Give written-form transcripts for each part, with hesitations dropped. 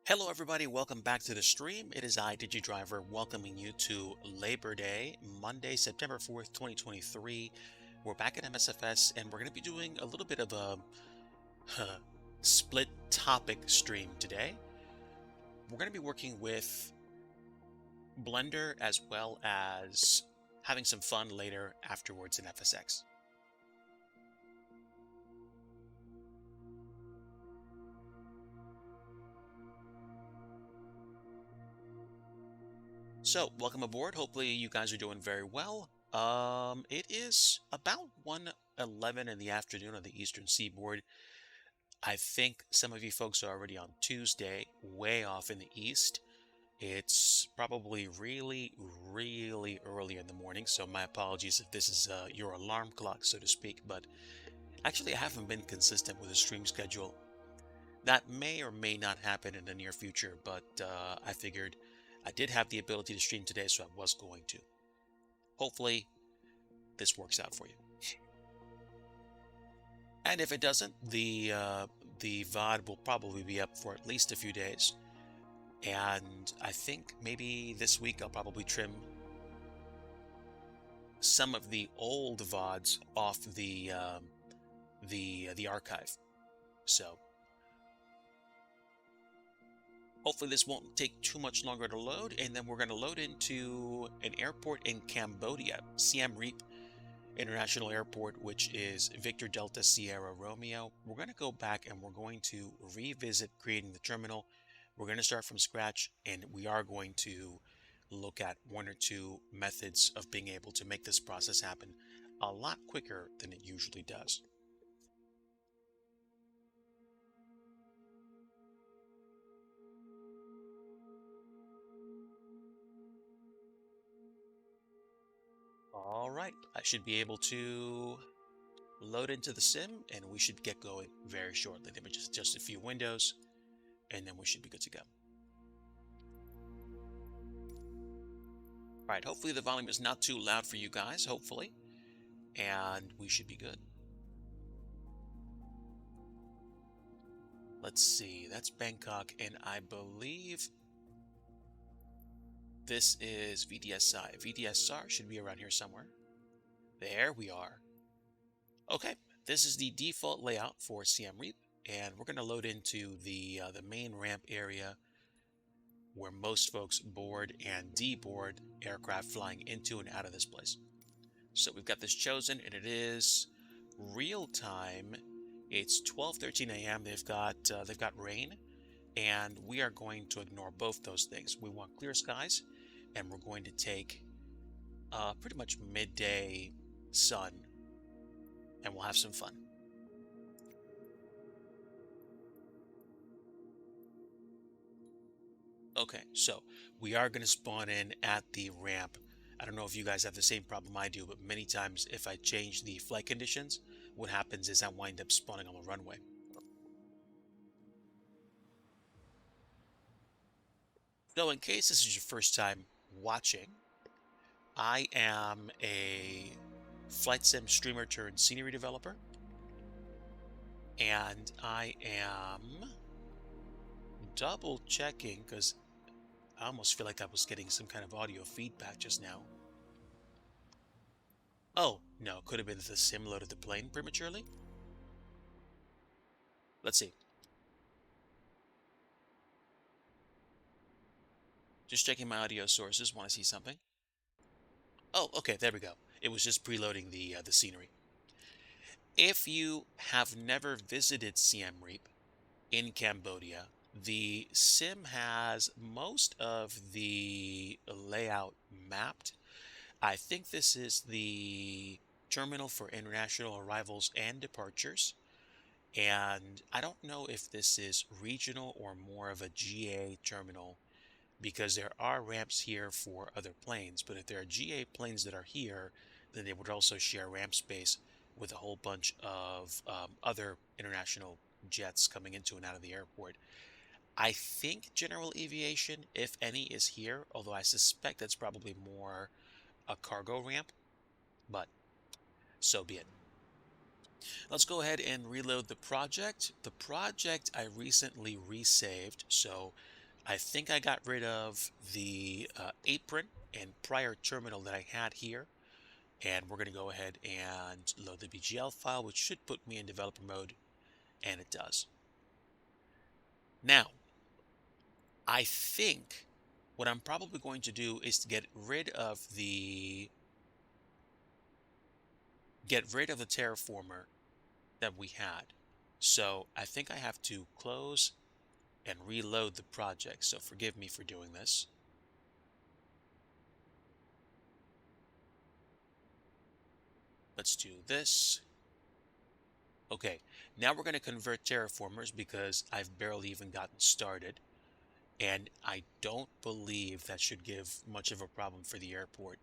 Hello, everybody. Welcome back to the stream. It is I, DIGI Driver, welcoming you to Labor Day, Monday, September 4th, 2023. We're back at MSFS, and we're going to be doing a little bit of a split topic stream today. We're going to be working with Blender as well as having some fun later afterwards in FSX. So, welcome aboard. Hopefully you guys are doing very well. It is about 1:11 in the afternoon on the Eastern Seaboard. I think some of you folks are already on Tuesday, way off in the East. It's probably really, really early in the morning, so my apologies if this is your alarm clock, so to speak, but actually I haven't been consistent with the stream schedule. That may or may not happen in the near future, but I figured I did have the ability to stream today, so I was going to. Hopefully, this works out for you. And if it doesn't, the VOD will probably be up for at least a few days. And I think maybe this week I'll probably trim some of the old VODs off the archive. So hopefully this won't take too much longer to load, and then we're going to load into an airport in Cambodia, Siem Reap International Airport, which is Victor Delta Sierra Romeo. We're going to go back and we're going to revisit creating the terminal. We're going to start from scratch, and we are going to look at one or two methods of being able to make this process happen a lot quicker than it usually does. All right, I should be able to load into the sim, and we should get going very shortly. There were just a few windows, and then we should be good to go. All right, hopefully the volume is not too loud for you guys, hopefully, and we should be good. Let's see, that's Bangkok, and I believe this is VDSI. VDSR should be around here somewhere. There we are. Okay, this is the default layout for Siem Reap, and we're going to load into the main ramp area where most folks board and deboard aircraft flying into and out of this place. So we've got this chosen, and it is real time. It's 12:13 a.m. They've got rain, and we are going to ignore both those things. We want clear skies, and we're going to take pretty much midday sun, and we'll have some fun. Okay, so we are going to spawn in at the ramp. I don't know if you guys have the same problem I do, but many times if I change the flight conditions, what happens is I wind up spawning on the runway. So in case this is your first time watching, I am a flight sim streamer turned scenery developer, and I am double checking because I almost feel like I was getting some kind of audio feedback just now. Oh, no, could have been the sim loaded the plane prematurely. Let's see. Just checking my audio sources, want to see something. Oh, okay, there we go. It was just preloading the scenery. If you have never visited Siem Reap in Cambodia, the sim has most of the layout mapped. I think this is the terminal for international arrivals and departures. And I don't know if this is regional or more of a GA terminal, because there are ramps here for other planes. But if there are GA planes that are here, then they would also share ramp space with a whole bunch of other international jets coming into and out of the airport. I think general aviation, if any, is here, although I suspect that's probably more a cargo ramp, but so be it. Let's go ahead and reload the project. The project I recently resaved, so I think I got rid of the apron and prior terminal that I had here. And we're going to go ahead and load the BGL file, which should put me in developer mode, and it does. Now, I think what I'm probably going to do is to get rid of the terraformer that we had. So I think I have to close and reload the project. So forgive me for doing this. Let's do this. Okay, now we're going to convert terraformers because I've barely even gotten started. And I don't believe that should give much of a problem for the airport.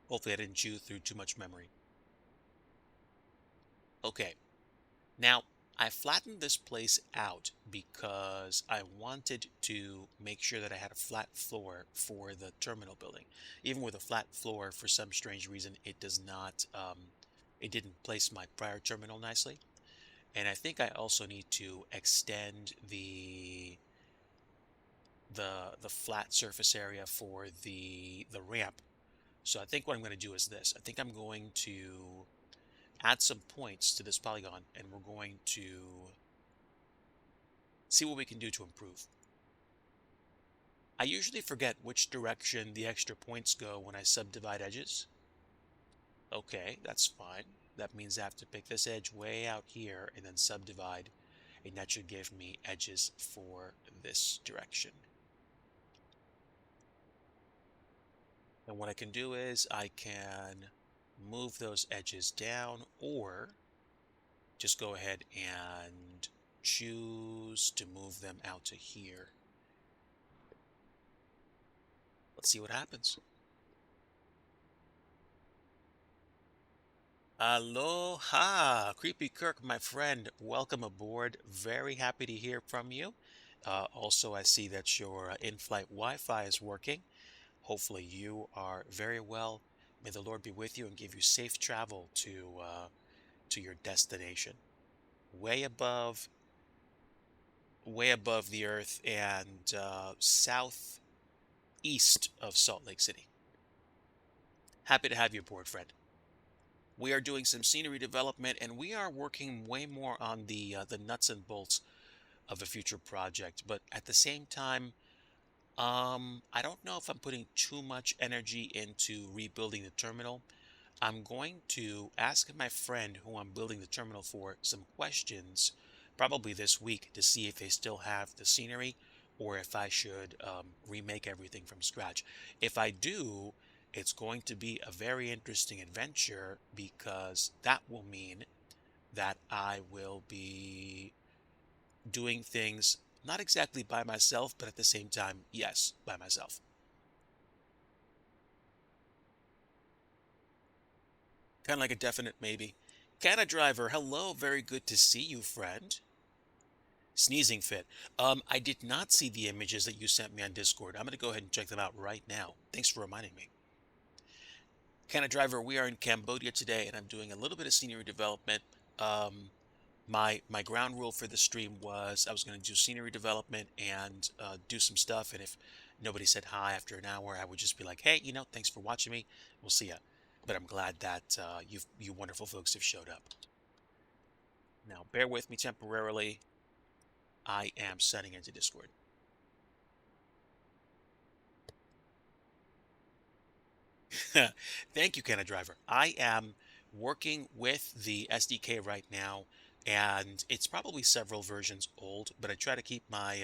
Hopefully I didn't chew through too much memory. Okay, now I flattened this place out because I wanted to make sure that I had a flat floor for the terminal building. Even with a flat floor, for some strange reason, it does not, it didn't place my prior terminal nicely. And I think I also need to extend the flat surface area for the ramp. So I think what I'm going to do is this. I think I'm going to add some points to this polygon, and we're going to see what we can do to improve. I usually forget which direction the extra points go when I subdivide edges. Okay, that's fine. That means I have to pick this edge way out here and then subdivide, and that should give me edges for this direction. And what I can do is I can move those edges down, or just go ahead and choose to move them out to here. Let's see what happens. Aloha, Creepy Kirk, my friend. Welcome aboard. Very happy to hear from you. Also, I see that your in-flight Wi-Fi is working. Hopefully, you are very well. May the Lord be with you and give you safe travel to your destination. Way above the earth and southeast of Salt Lake City. Happy to have you aboard, friend. We are doing some scenery development, and we are working way more on the nuts and bolts of a future project. But at the same time, I don't know if I'm putting too much energy into rebuilding the terminal. I'm going to ask my friend who I'm building the terminal for some questions, probably this week, to see if they still have the scenery or if I should remake everything from scratch. If I do, it's going to be a very interesting adventure because that will mean that I will be doing things not exactly by myself, but at the same time, yes, by myself. Kind of like a definite maybe. Canna Driver, hello, very good to see you, friend. Sneezing fit. I did not see the images that you sent me on Discord. I'm going to go ahead and check them out right now. Thanks for reminding me. Canna Driver, we are in Cambodia today, and I'm doing a little bit of scenery development. My ground rule for the stream was I was going to do scenery development and do some stuff, and if nobody said hi after an hour, I would just be like, hey, thanks for watching me. We'll see ya. But I'm glad that you wonderful folks have showed up. Now, bear with me temporarily. I am setting into Discord. Thank you, Canna Driver. I am working with the SDK right now, and it's probably several versions old, but I try to keep my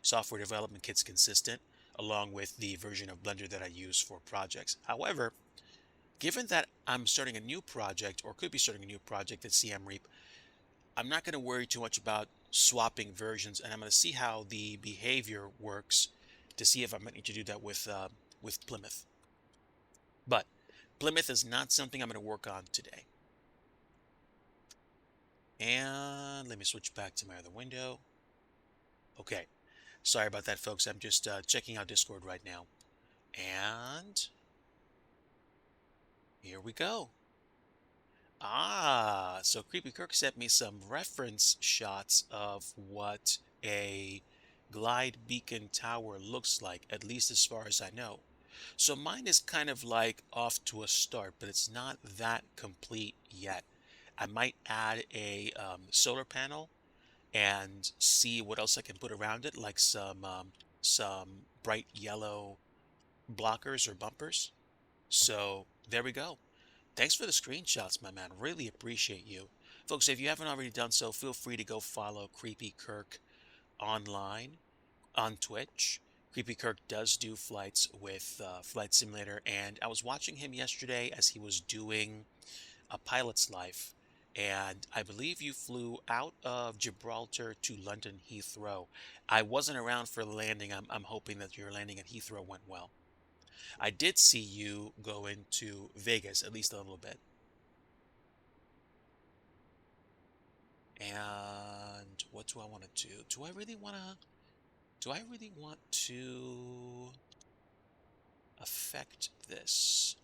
software development kits consistent along with the version of Blender that I use for projects. However, given that I'm starting a new project or could be starting a new project at CM Reap, I'm not going to worry too much about swapping versions, and I'm going to see how the behavior works to see if I might need to do that with Plymouth. But Plymouth is not something I'm going to work on today. And let me switch back to my other window. Okay, sorry about that, folks. I'm just checking out Discord right now. And here we go. So Creepy Kirk sent me some reference shots of what a glide beacon tower looks like, at least as far as I know. So mine is kind of like off to a start, but it's not that complete yet. I might add a solar panel and see what else I can put around it, like some bright yellow blockers or bumpers. So there we go. Thanks for the screenshots, my man. Really appreciate you. Folks, if you haven't already done so, feel free to go follow Creepy Kirk online on Twitch. Creepy Kirk does do flights with Flight Simulator, and I was watching him yesterday as he was doing a pilot's life. And I believe you flew out of Gibraltar to London Heathrow. I wasn't around for the landing. I'm hoping that your landing at Heathrow went well. I did see you go into Vegas, at least a little bit. And what do I want to do? Do I really want to affect this?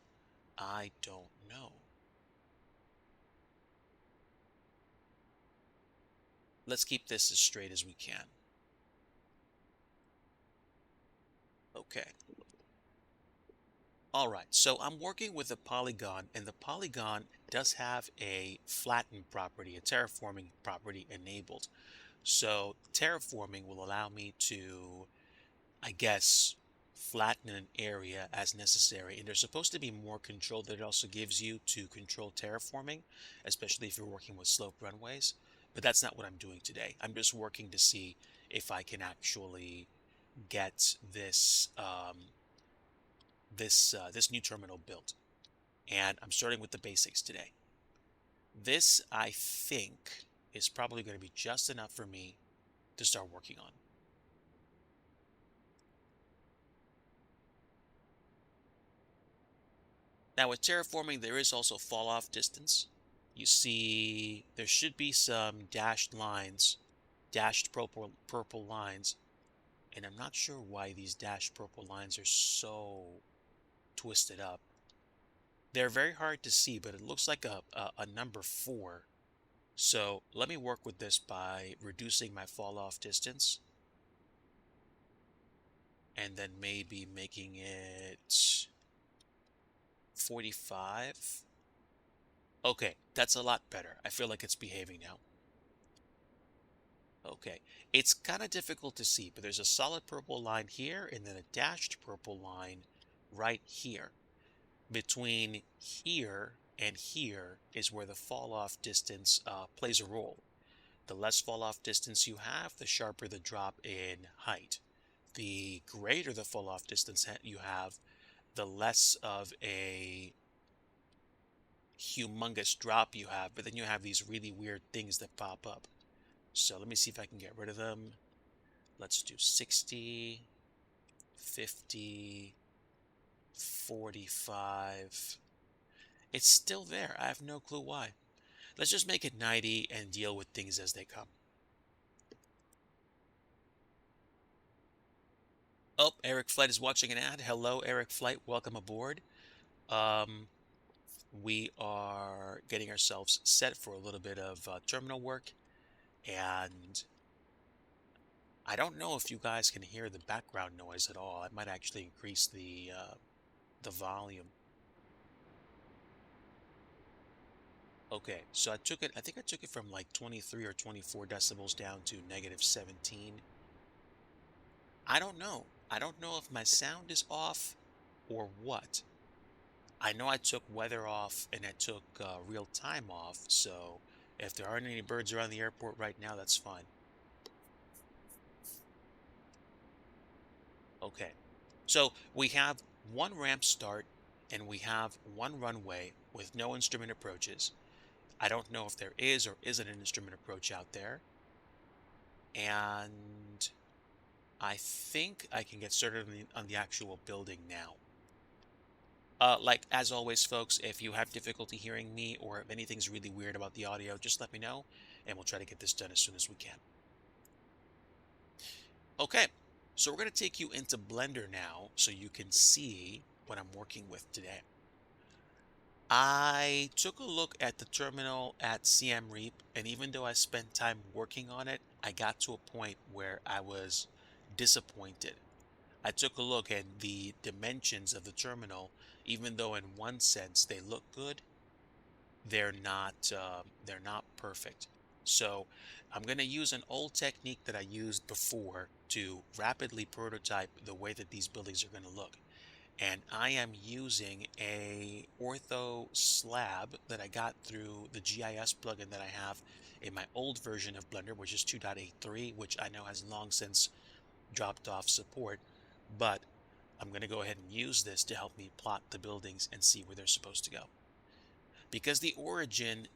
I don't know. Let's keep this as straight as we can. Okay. All right, so I'm working with a polygon, and the polygon does have a flatten property, a terraforming property enabled. So terraforming will allow me to, I guess, flatten an area as necessary. And there's supposed to be more control that it also gives you to control terraforming, especially if you're working with slope runways. But that's not what I'm doing today. I'm just working to see if I can actually get this new terminal built. And I'm starting with the basics today. This, I think, is probably going to be just enough for me to start working on. Now with terraforming, there is also fall off distance. You see, there should be some dashed lines, dashed purple lines, and I'm not sure why these dashed purple lines are so twisted up. They're very hard to see, but it looks like a number 4. So let me work with this by reducing my fall off distance and then maybe making it 45. Okay, that's a lot better. I feel like it's behaving now. Okay, it's kind of difficult to see, but there's a solid purple line here and then a dashed purple line right here. Between here and here is where the fall off distance plays a role. The less fall off distance you have, the sharper the drop in height. The greater the fall off distance you have, the less of a humongous drop you have, but then you have these really weird things that pop up. So let me see if I can get rid of them. Let's do 60, 50, 45. It's still there. I have no clue why. Let's just make it 90 and deal with things as they come. Oh, Eric Flight is watching an ad. Hello, Eric Flight. Welcome aboard. We are getting ourselves set for a little bit of terminal work, and I don't know if you guys can hear the background noise at all. I might actually increase the volume. Okay, so I think I took it from like 23 or 24 decibels down to negative 17. I don't know. I don't know if my sound is off or what. I know I took weather off and I took real time off, so if there aren't any birds around the airport right now, that's fine. Okay, so we have one ramp start and we have one runway with no instrument approaches. I don't know if there is or isn't an instrument approach out there. And I think I can get started on the actual building now. Like, as always, folks, if you have difficulty hearing me or if anything's really weird about the audio, just let me know, and we'll try to get this done as soon as we can. Okay, so we're going to take you into Blender now so you can see what I'm working with today. I took a look at the terminal at Siem Reap, and even though I spent time working on it, I got to a point where I was disappointed. I took a look at the dimensions of the terminal. Even though in one sense they look good, they're not perfect. So I'm going to use an old technique that I used before to rapidly prototype the way that these buildings are going to look. And I am using a ortho slab that I got through the GIS plugin that I have in my old version of Blender, which is 2.83, which I know has long since dropped off support. But I'm going to go ahead and use this to help me plot the buildings and see where they're supposed to go. Because the origin,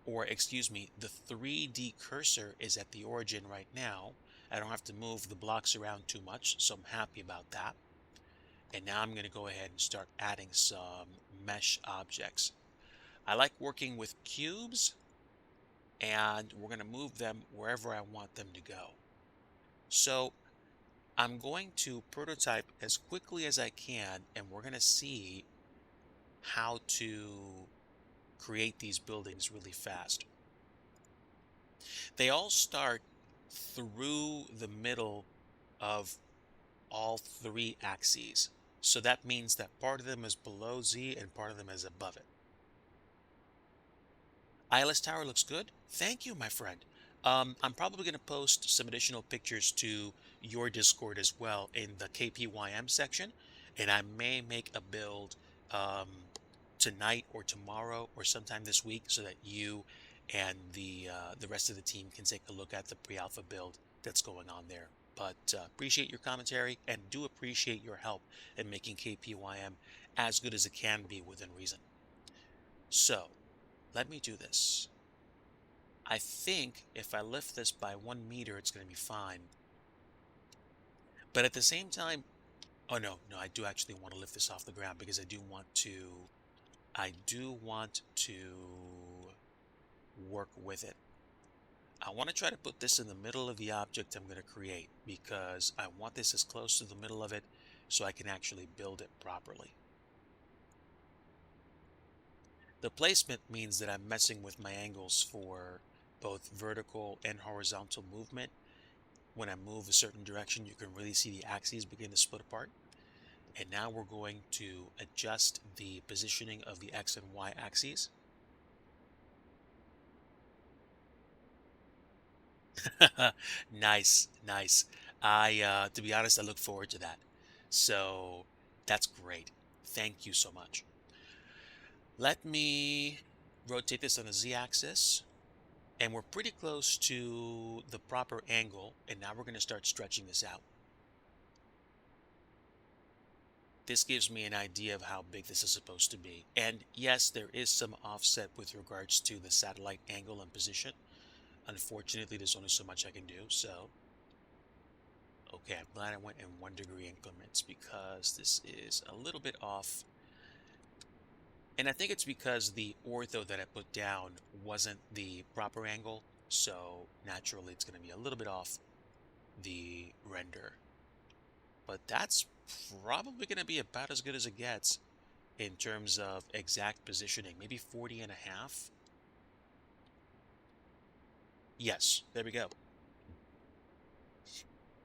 or excuse me, the 3D cursor is at the origin right now, I don't have to move the blocks around too much, so I'm happy about that. And now I'm going to go ahead and start adding some mesh objects. I like working with cubes, and we're going to move them wherever I want them to go. So I'm going to prototype as quickly as I can, and we're going to see how to create these buildings really fast. They all start through the middle of all three axes. So that means that part of them is below Z and part of them is above it. ILS Tower looks good. Thank you, my friend. I'm probably going to post some additional pictures to your Discord as well in the KPYM section, and I may make a build um, tonight or tomorrow or sometime this week so that you and the rest of the team can take a look at the pre-alpha build that's going on there. But appreciate your commentary and do appreciate your help in making KPYM as good as it can be within reason. So let me do this. I think if I lift this by 1 meter, it's going to be fine. But at the same time, oh no, I do actually want to lift this off the ground because I do want to work with it. I want to try to put this in the middle of the object I'm going to create because I want this as close to the middle of it so I can actually build it properly. The placement means that I'm messing with my angles for both vertical and horizontal movement. When I move a certain direction, you can really see the axes begin to split apart. And now we're going to adjust the positioning of the X and Y axes. Nice, nice. To be honest, I look forward to that. So that's great. Thank you so much. Let me rotate this on the Z axis. And we're pretty close to the proper angle. And now we're going to start stretching this out. This gives me an idea of how big this is supposed to be. And yes, there is some offset with regards to the satellite angle and position. Unfortunately, there's only so much I can do. So, okay, I'm glad I went in 1 degree increments because this is a little bit off. And I think it's because the ortho that I put down wasn't the proper angle. So naturally, it's going to be a little bit off the render. But that's probably going to be about as good as it gets in terms of exact positioning. Maybe 40.5. Yes, there we go.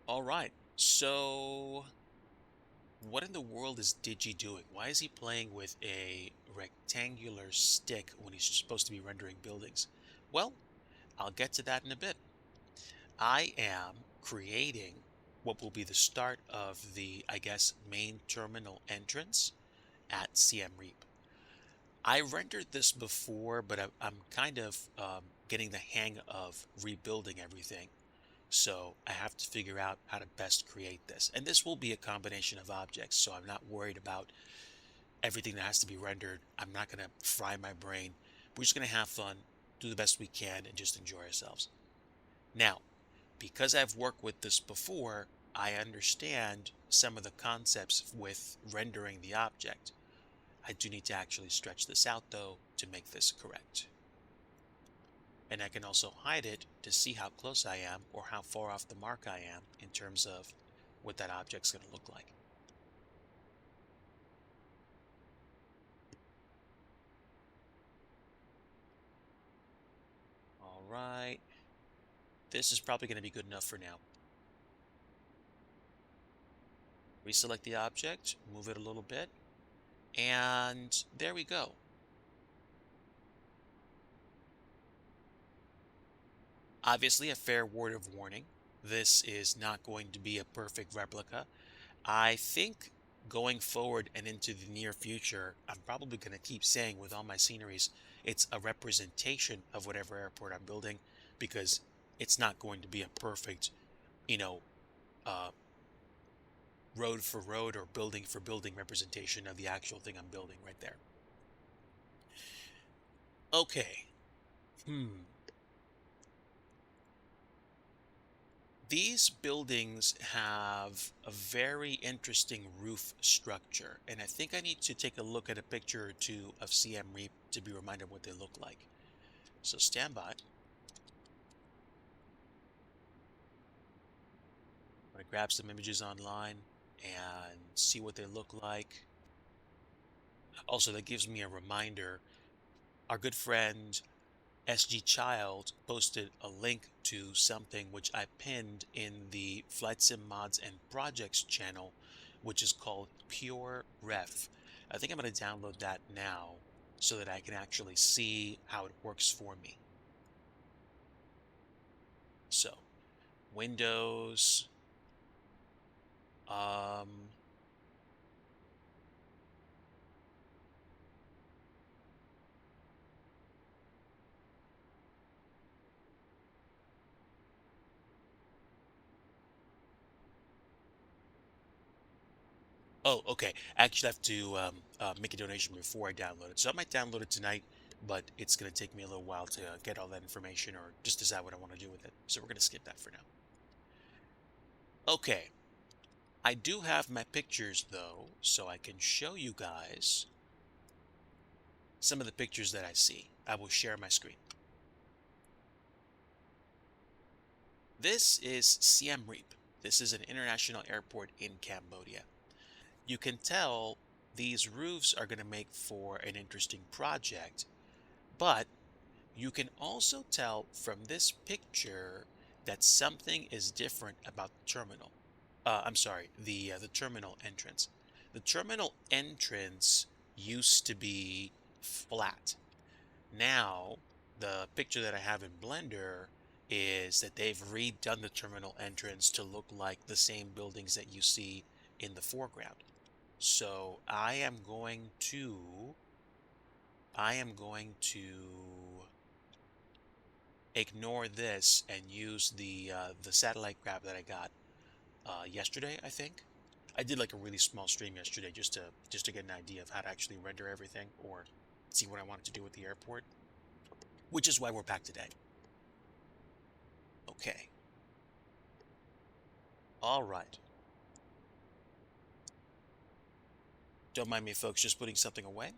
All right. So what in the world is DIGI doing? Why is he playing with a rectangular stick when he's supposed to be rendering buildings? Well, I'll get to that in a bit. I am creating what will be the start of the, I guess, main terminal entrance at Siem Reap. I rendered this before, but I'm kind of getting the hang of rebuilding everything. So I have to figure out how to best create this. And this will be a combination of objects, so I'm not worried about everything that has to be rendered. I'm not going to fry my brain. We're just going to have fun, do the best we can, and just enjoy ourselves. Now, because I've worked with this before, I understand some of the concepts with rendering the object. I do need to actually stretch this out, though, to make this correct. And I can also hide it to see how close I am or how far off the mark I am in terms of what that object's going to look like. All right. This is probably going to be good enough for now. Reselect the object, move it a little bit, and there we go. Obviously, a fair word of warning. This is not going to be a perfect replica. I think going forward and into the near future, I'm probably going to keep saying with all my sceneries, it's a representation of whatever airport I'm building because it's not going to be a perfect, you know, uh, road for road or building for building representation of the actual thing I'm building right there. Okay. Hmm. These buildings have a very interesting roof structure, and I think I need to take a look at a picture or two of CM Reap to be reminded what they look like. So stand by. I'm going to grab some images online and see what they look like. Also, that gives me a reminder. Our good friend SG Child posted a link to something which I pinned in the Flight Sim Mods and Projects channel, which is called Pure Ref. I think I'm going to download that now so that I can actually see how it works for me. So, Windows, um, oh, okay. I actually have to make a donation before I download it. So I might download it tonight, but it's going to take me a little while to get all that information or just decide what I want to do with it. So we're going to skip that for now. Okay. I do have my pictures though, so I can show you guys some of the pictures that I see. I will share my screen. This is Siem Reap. This is an international airport in Cambodia. You can tell these roofs are going to make for an interesting project, but you can also tell from this picture that something is different about the terminal. I'm sorry, the terminal entrance. The terminal entrance used to be flat. Now, the picture that I have in Blender is that they've redone the terminal entrance to look like the same buildings that you see in the foreground. So I am going to ignore this and use the satellite grab that I got yesterday, I think. I did like a really small stream yesterday just to get an idea of how to actually render everything or see what I wanted to do with the airport, which is why we're back today. Okay. All right. Don't mind me, folks, just putting something away.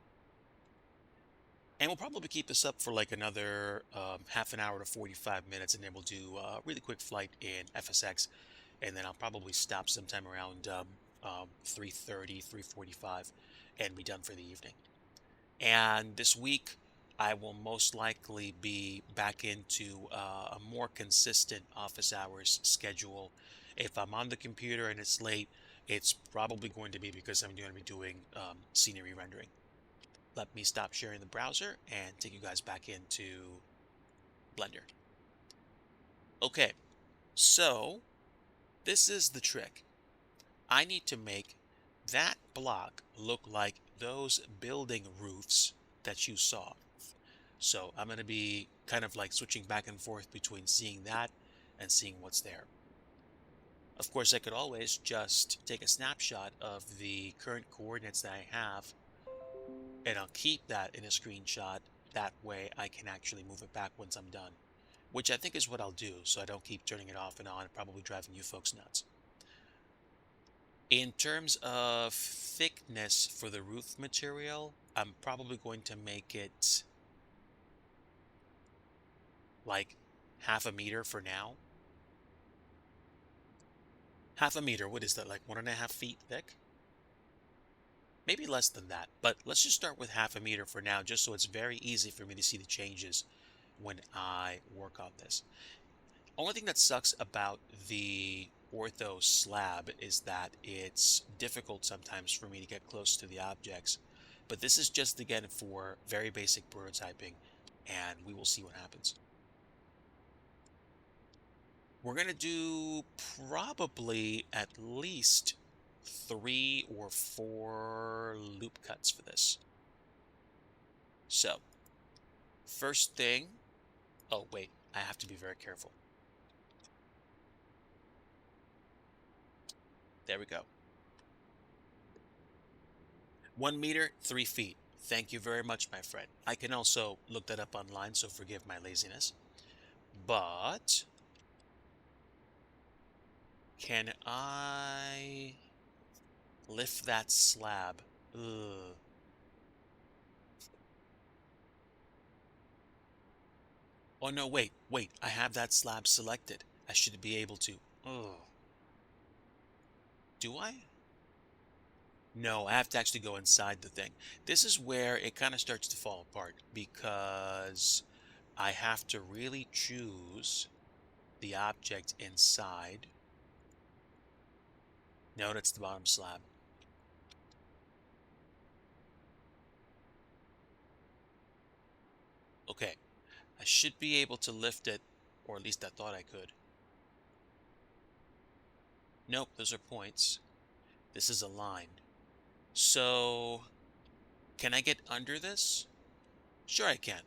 And we'll probably keep this up for like another half an hour to 45 minutes, and then we'll do a really quick flight in FSX, and then I'll probably stop sometime around 3:30, 3:45, and be done for the evening. And this week, I will most likely be back into a more consistent office hours schedule. If I'm on the computer and it's late, it's probably going to be because I'm going to be doing scenery rendering. Let me stop sharing the browser and take you guys back into Blender. Okay, so this is the trick. I need to make that block look like those building roofs that you saw. So I'm going to be kind of like switching back and forth between seeing that and seeing what's there. Of course, I could always just take a snapshot of the current coordinates that I have, and I'll keep that in a screenshot. That way I can actually move it back once I'm done, which I think is what I'll do so I don't keep turning it off and on, probably driving you folks nuts. In terms of thickness for the roof material, I'm probably going to make it like half a meter for now. Half a meter, what is that, like 1.5 feet thick? Maybe less than that, but let's just start with half a meter for now, just so it's very easy for me to see the changes when I work on this. Only thing that sucks about the ortho slab is that it's difficult sometimes for me to get close to the objects. But this is just again for very basic prototyping, and we will see what happens. We're going to do probably at least 3 or 4 loop cuts for this. So, first thing, oh wait, I have to be very careful. There we go. 1 meter, 3 feet. Thank you very much, my friend. I can also look that up online, so forgive my laziness. But can I lift that slab? Ugh. Oh no, wait. I have that slab selected. I should be able to. Ugh. Do I? No, I have to actually go inside the thing. This is where it kind of starts to fall apart because I have to really choose the object inside. No, that's the bottom slab. Okay, I should be able to lift it, or at least I thought I could. Nope, those are points. This is a line. So, can I get under this? Sure I can.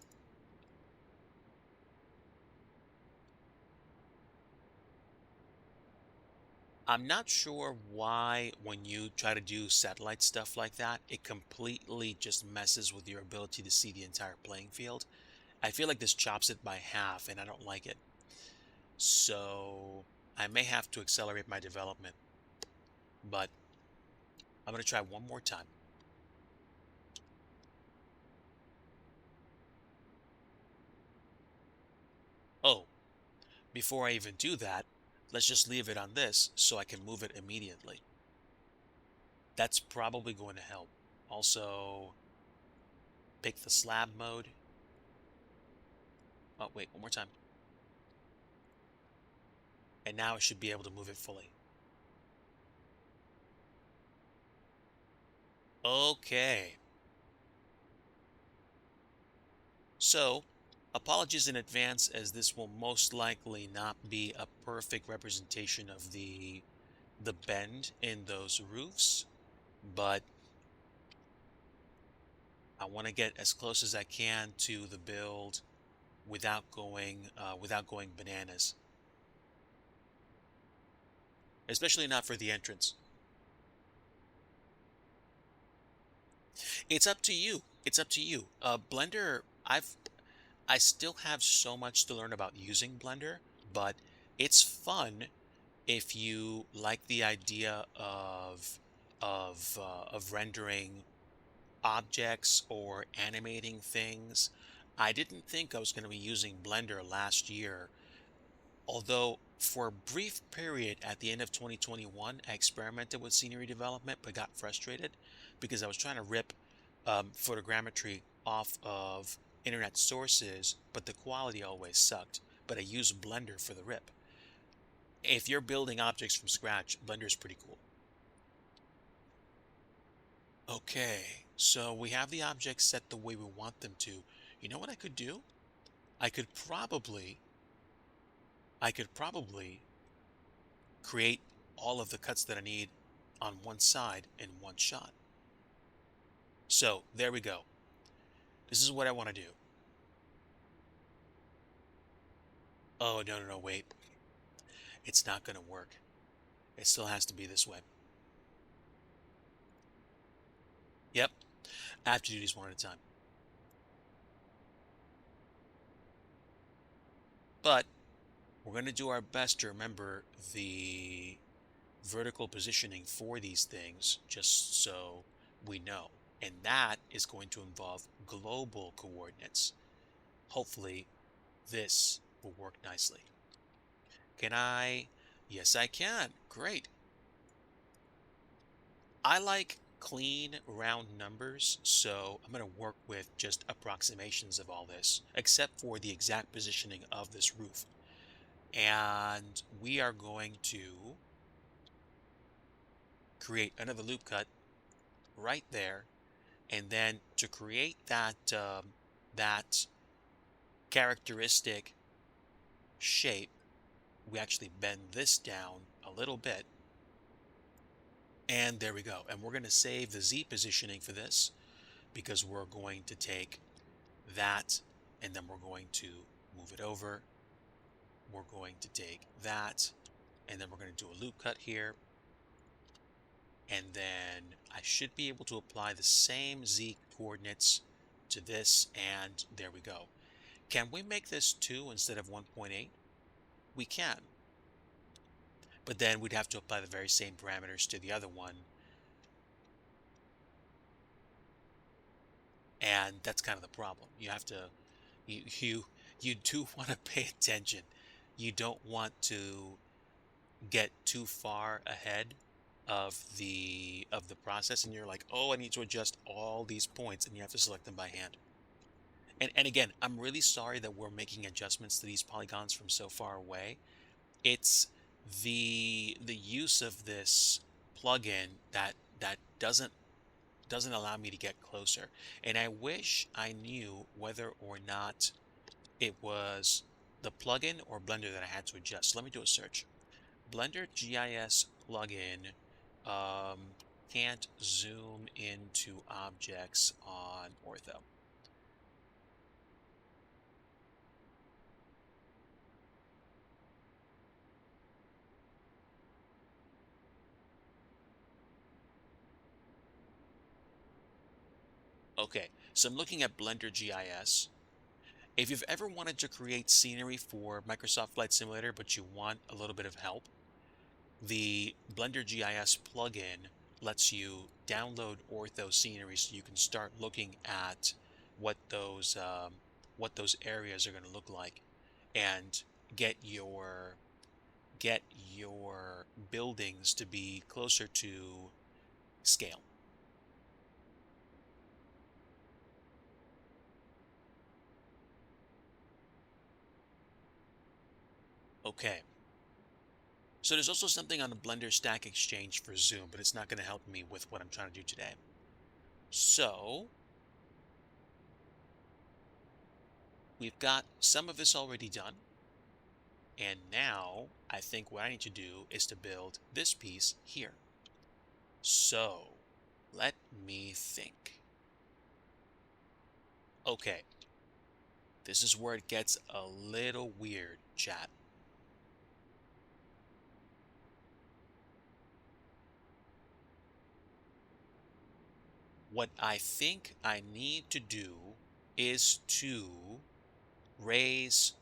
I'm not sure why when you try to do satellite stuff like that, it completely just messes with your ability to see the entire playing field. I feel like this chops it by half and I don't like it. So I may have to accelerate my development, but I'm going to try one more time. Oh, before I even do that, let's just leave it on this so I can move it immediately. That's probably going to help. Also, pick the slab mode. Oh, wait, one more time. And now I should be able to move it fully. Okay. So, apologies in advance as this will most likely not be a perfect representation of the bend in those roofs, but I want to get as close as I can to the build without going bananas, especially not for the entrance. It's up to you. It's up to you. Blender, I still have so much to learn about using Blender, but it's fun if you like the idea of rendering objects or animating things. I didn't think I was going to be using Blender last year, although for a brief period at the end of 2021, I experimented with scenery development but got frustrated because I was trying to rip photogrammetry off of internet sources, but the quality always sucked. But I used Blender for the rip. If you're building objects from scratch, Blender's pretty cool. Okay, so we have the objects set the way we want them to. You know what I could do? I could probably, I could probably create all of the cuts that I need on one side in one shot. So there we go. This is what I want to do. Oh, no, wait. It's not going to work. It still has to be this way. Yep, I have to do these one at a time. But we're going to do our best to remember the vertical positioning for these things just so we know. And that is going to involve global coordinates. Hopefully, this will work nicely. Can I? Yes, I can. Great. I like clean, round numbers, so I'm going to work with just approximations of all this, except for the exact positioning of this roof. And we are going to create another loop cut right there. And then to create that characteristic shape, we actually bend this down a little bit. And there we go. And we're going to save the Z positioning for this because we're going to take that and then we're going to move it over. We're going to take that and then we're going to do a loop cut here. And then I should be able to apply the same Z coordinates to this, and there we go. Can we make this 2 instead of 1.8? We can. But then we'd have to apply the very same parameters to the other one. And that's kind of the problem. You have to, you do want to pay attention. You don't want to get too far ahead of the process and you're like, oh, I need to adjust all these points, and you have to select them by hand. And again, I'm really sorry that we're making adjustments to these polygons from so far away. It's the use of this plugin that doesn't allow me to get closer. And I wish I knew whether or not it was the plugin or Blender that I had to adjust. So let me do a search. Blender GIS plugin can't zoom into objects on ortho. Okay, so I'm looking at Blender GIS. If you've ever wanted to create scenery for Microsoft Flight Simulator, but you want a little bit of help, the Blender GIS plugin lets you download ortho scenery so you can start looking at what those areas are going to look like and get your buildings to be closer to scale. Okay. So there's also something on the Blender Stack Exchange for Zoom, but it's not going to help me with what I'm trying to do today. So we've got some of this already done. And now I think what I need to do is to build this piece here. So let me think. Okay, this is where it gets a little weird, chat. What I think I need to do is to raise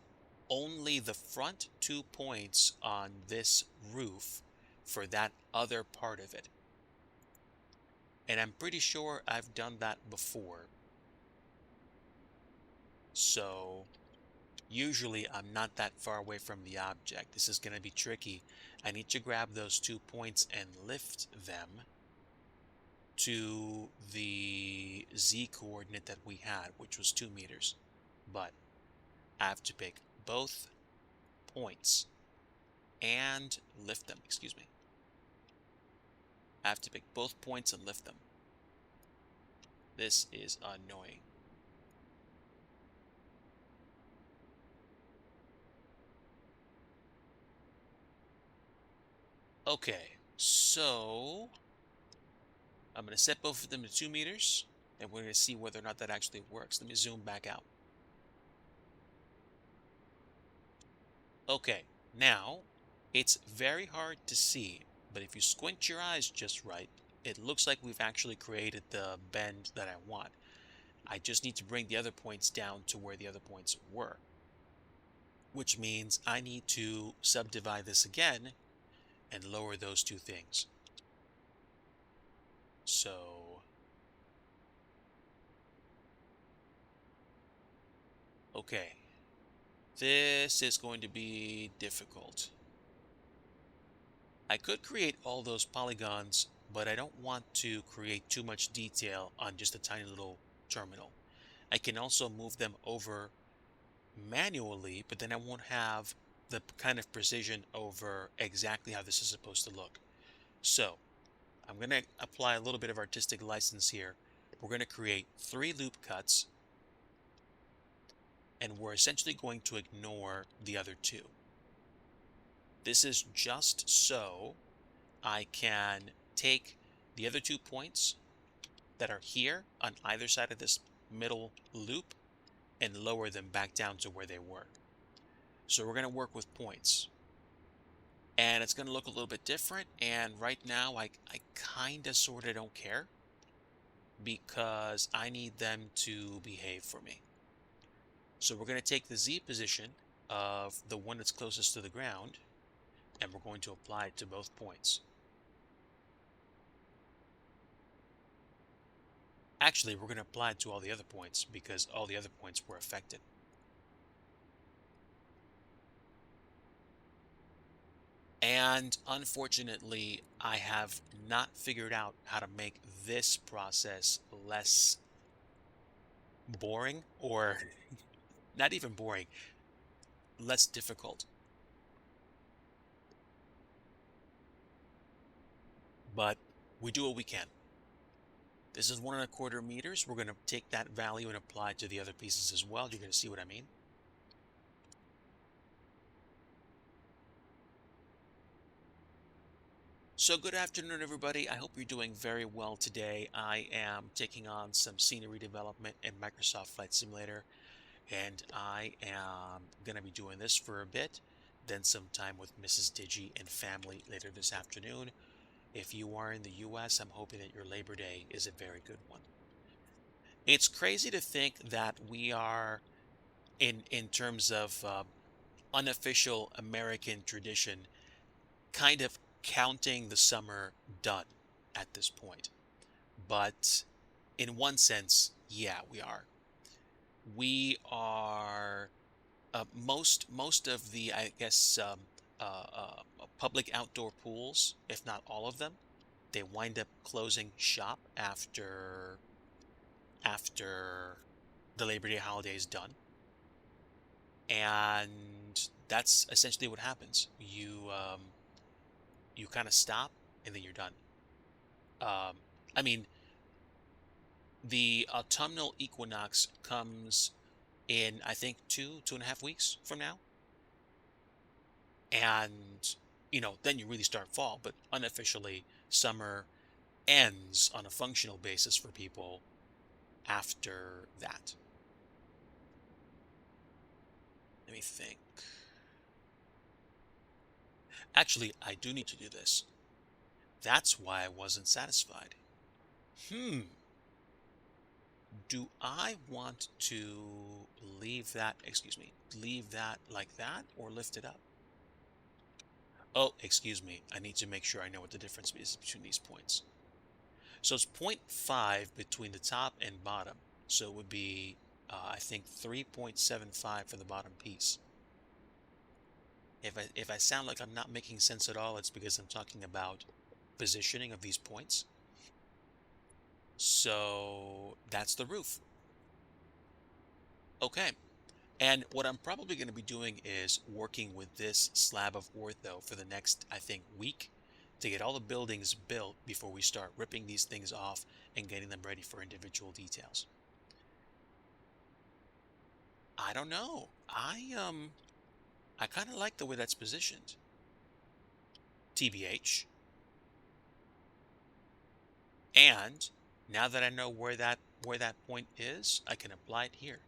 only the front 2 points on this roof for that other part of it. And I'm pretty sure I've done that before. So usually I'm not that far away from the object. This is going to be tricky. I need to grab those 2 points and lift them to the Z coordinate that we had, which was 2 meters. But I have to pick both points and lift them, excuse me. I have to pick both points and lift them. This is annoying. Okay, so I'm going to set both of them to 2 meters, and we're going to see whether or not that actually works. Let me zoom back out. Okay, now it's very hard to see, but if you squint your eyes just right, it looks like we've actually created the bend that I want. I just need to bring the other points down to where the other points were, which means I need to subdivide this again and lower those 2 things. So, okay, this is going to be difficult. I could create all those polygons, but I don't want to create too much detail on just a tiny little terminal. I can also move them over manually, but then I won't have the kind of precision over exactly how this is supposed to look. So I'm going to apply a little bit of artistic license here. We're going to create 3 loop cuts, and we're essentially going to ignore the other 2. This is just so I can take the other 2 points that are here on either side of this middle loop and lower them back down to where they were. So we're going to work with points. And it's going to look a little bit different. And right now, I kind of sort of don't care because I need them to behave for me. So we're going to take the Z position of the one that's closest to the ground, and we're going to apply it to both points. Actually, we're going to apply it to all the other points because all the other points were affected. And unfortunately, I have not figured out how to make this process less boring, or not even boring, less difficult. But we do what we can. This is 1¼ meters. We're going to take that value and apply it to the other pieces as well. You're going to see what I mean. So good afternoon, everybody. I hope you're doing very well today. I am taking on some scenery development in Microsoft Flight Simulator, and I am going to be doing this for a bit, then some time with Mrs. Digi and family later this afternoon. If you are in the US, I'm hoping that your Labor Day is a very good one. It's crazy to think that we are, in terms of unofficial American tradition, kind of counting the summer done at this point. But in one sense, yeah, we are. We are most of the, I guess, public outdoor pools, if not all of them, they wind up closing shop after the Labor Day holiday is done. And that's essentially what happens. You kind of stop and then you're done. I mean, the autumnal equinox comes in, I think, 2.5 weeks from now. And, then you really start fall, but unofficially, summer ends on a functional basis for people after that. Let me think. Actually, I do need to do this. That's why I wasn't satisfied. Do I want to leave that, leave that like that or lift it up? Oh, excuse me. I need to make sure I know what the difference is between these points. So it's 0.5 between the top and bottom. So it would be, I think, 3.75 for the bottom piece. If I sound like I'm not making sense at all, it's because I'm talking about positioning of these points. So that's the roof. Okay. And what I'm probably going to be doing is working with this slab of ortho for the next, I think, week to get all the buildings built before we start ripping these things off and getting them ready for individual details. I don't know. I kind of like the way that's positioned. TBH. And now that I know where that point is, I can apply it here.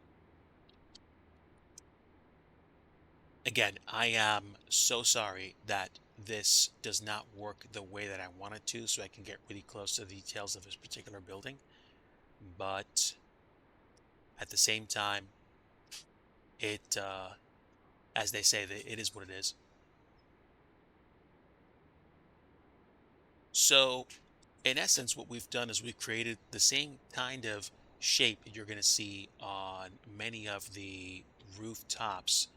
Again, I am so sorry that this does not work the way that I want it to, so I can get really close to the details of this particular building. But at the same time, it, as they say, it is what it is. So, in essence, what we've done is we've created the same kind of shape that you're going to see on many of the rooftops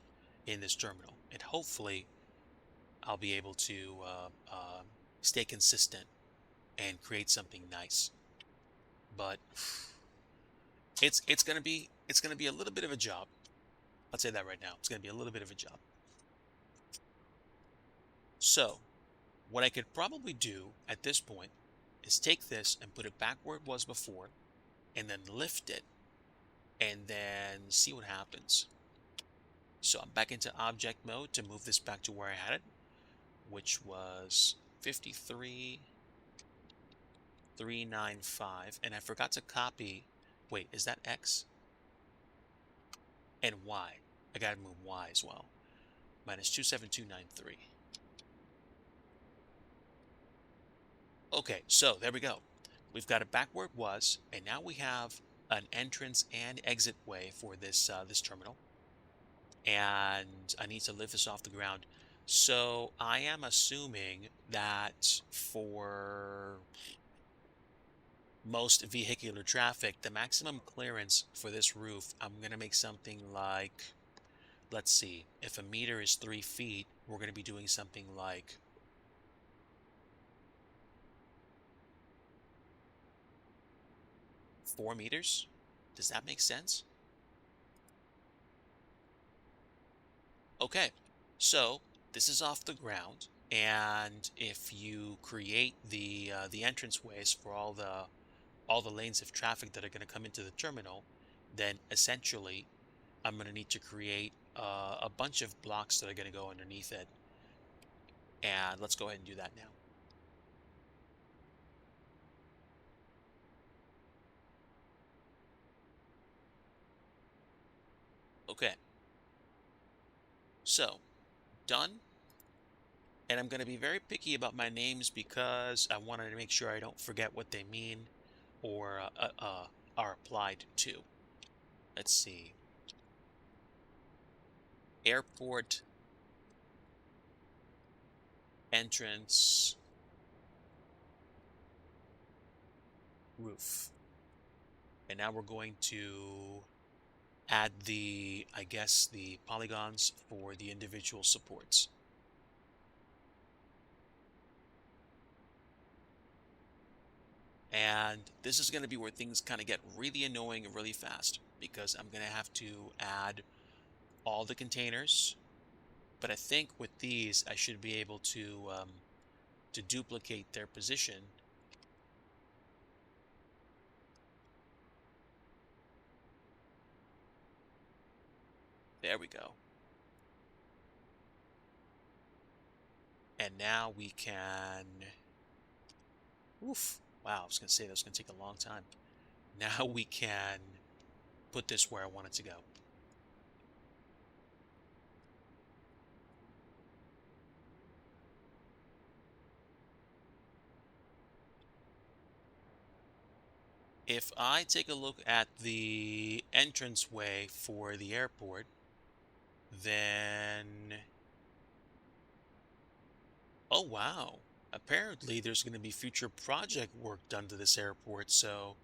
in this terminal. And hopefully, I'll be able to stay consistent and create something nice. But it's gonna be a little bit of a job. I'll say that right now. It's gonna be a little bit of a job. So what I could probably do at this point is take this and put it back where it was before, and then lift it, and then see what happens. So I'm back into object mode to move this back to where I had it, which was 53,395. And I forgot to copy. Wait, is that X? And Y. I gotta move Y as well. Minus 27293. Okay, so there we go. We've got it back where it was, and now we have an entrance and exit way for this terminal. And I need to lift this off the ground. So I am assuming that for most vehicular traffic, the maximum clearance for this roof, I'm going to make something like, let's see, if a meter is 3 feet, we're going to be doing something like 4 meters. Does that make sense? Okay, so this is off the ground, and if you create the entranceways for all the lanes of traffic that are going to come into the terminal, then essentially I'm going to need to create a bunch of blocks that are going to go underneath it. And let's go ahead and do that now. Okay, so done. And I'm going to be very picky about my names because I wanted to make sure I don't forget what they mean or are applied to. Let's see. Airport entrance roof. And now we're going to add I guess, the polygons for the individual supports. And this is going to be where things kind of get really annoying and really fast, because I'm going to have to add all the containers. But I think with these, I should be able to duplicate their position. There we go. And now we can, oof, wow, I was going to say that was going to take a long time. Now we can put this where I want it to go. If I take a look at the entranceway for the airport, then, oh wow, apparently there's going to be future project work done to this airport, so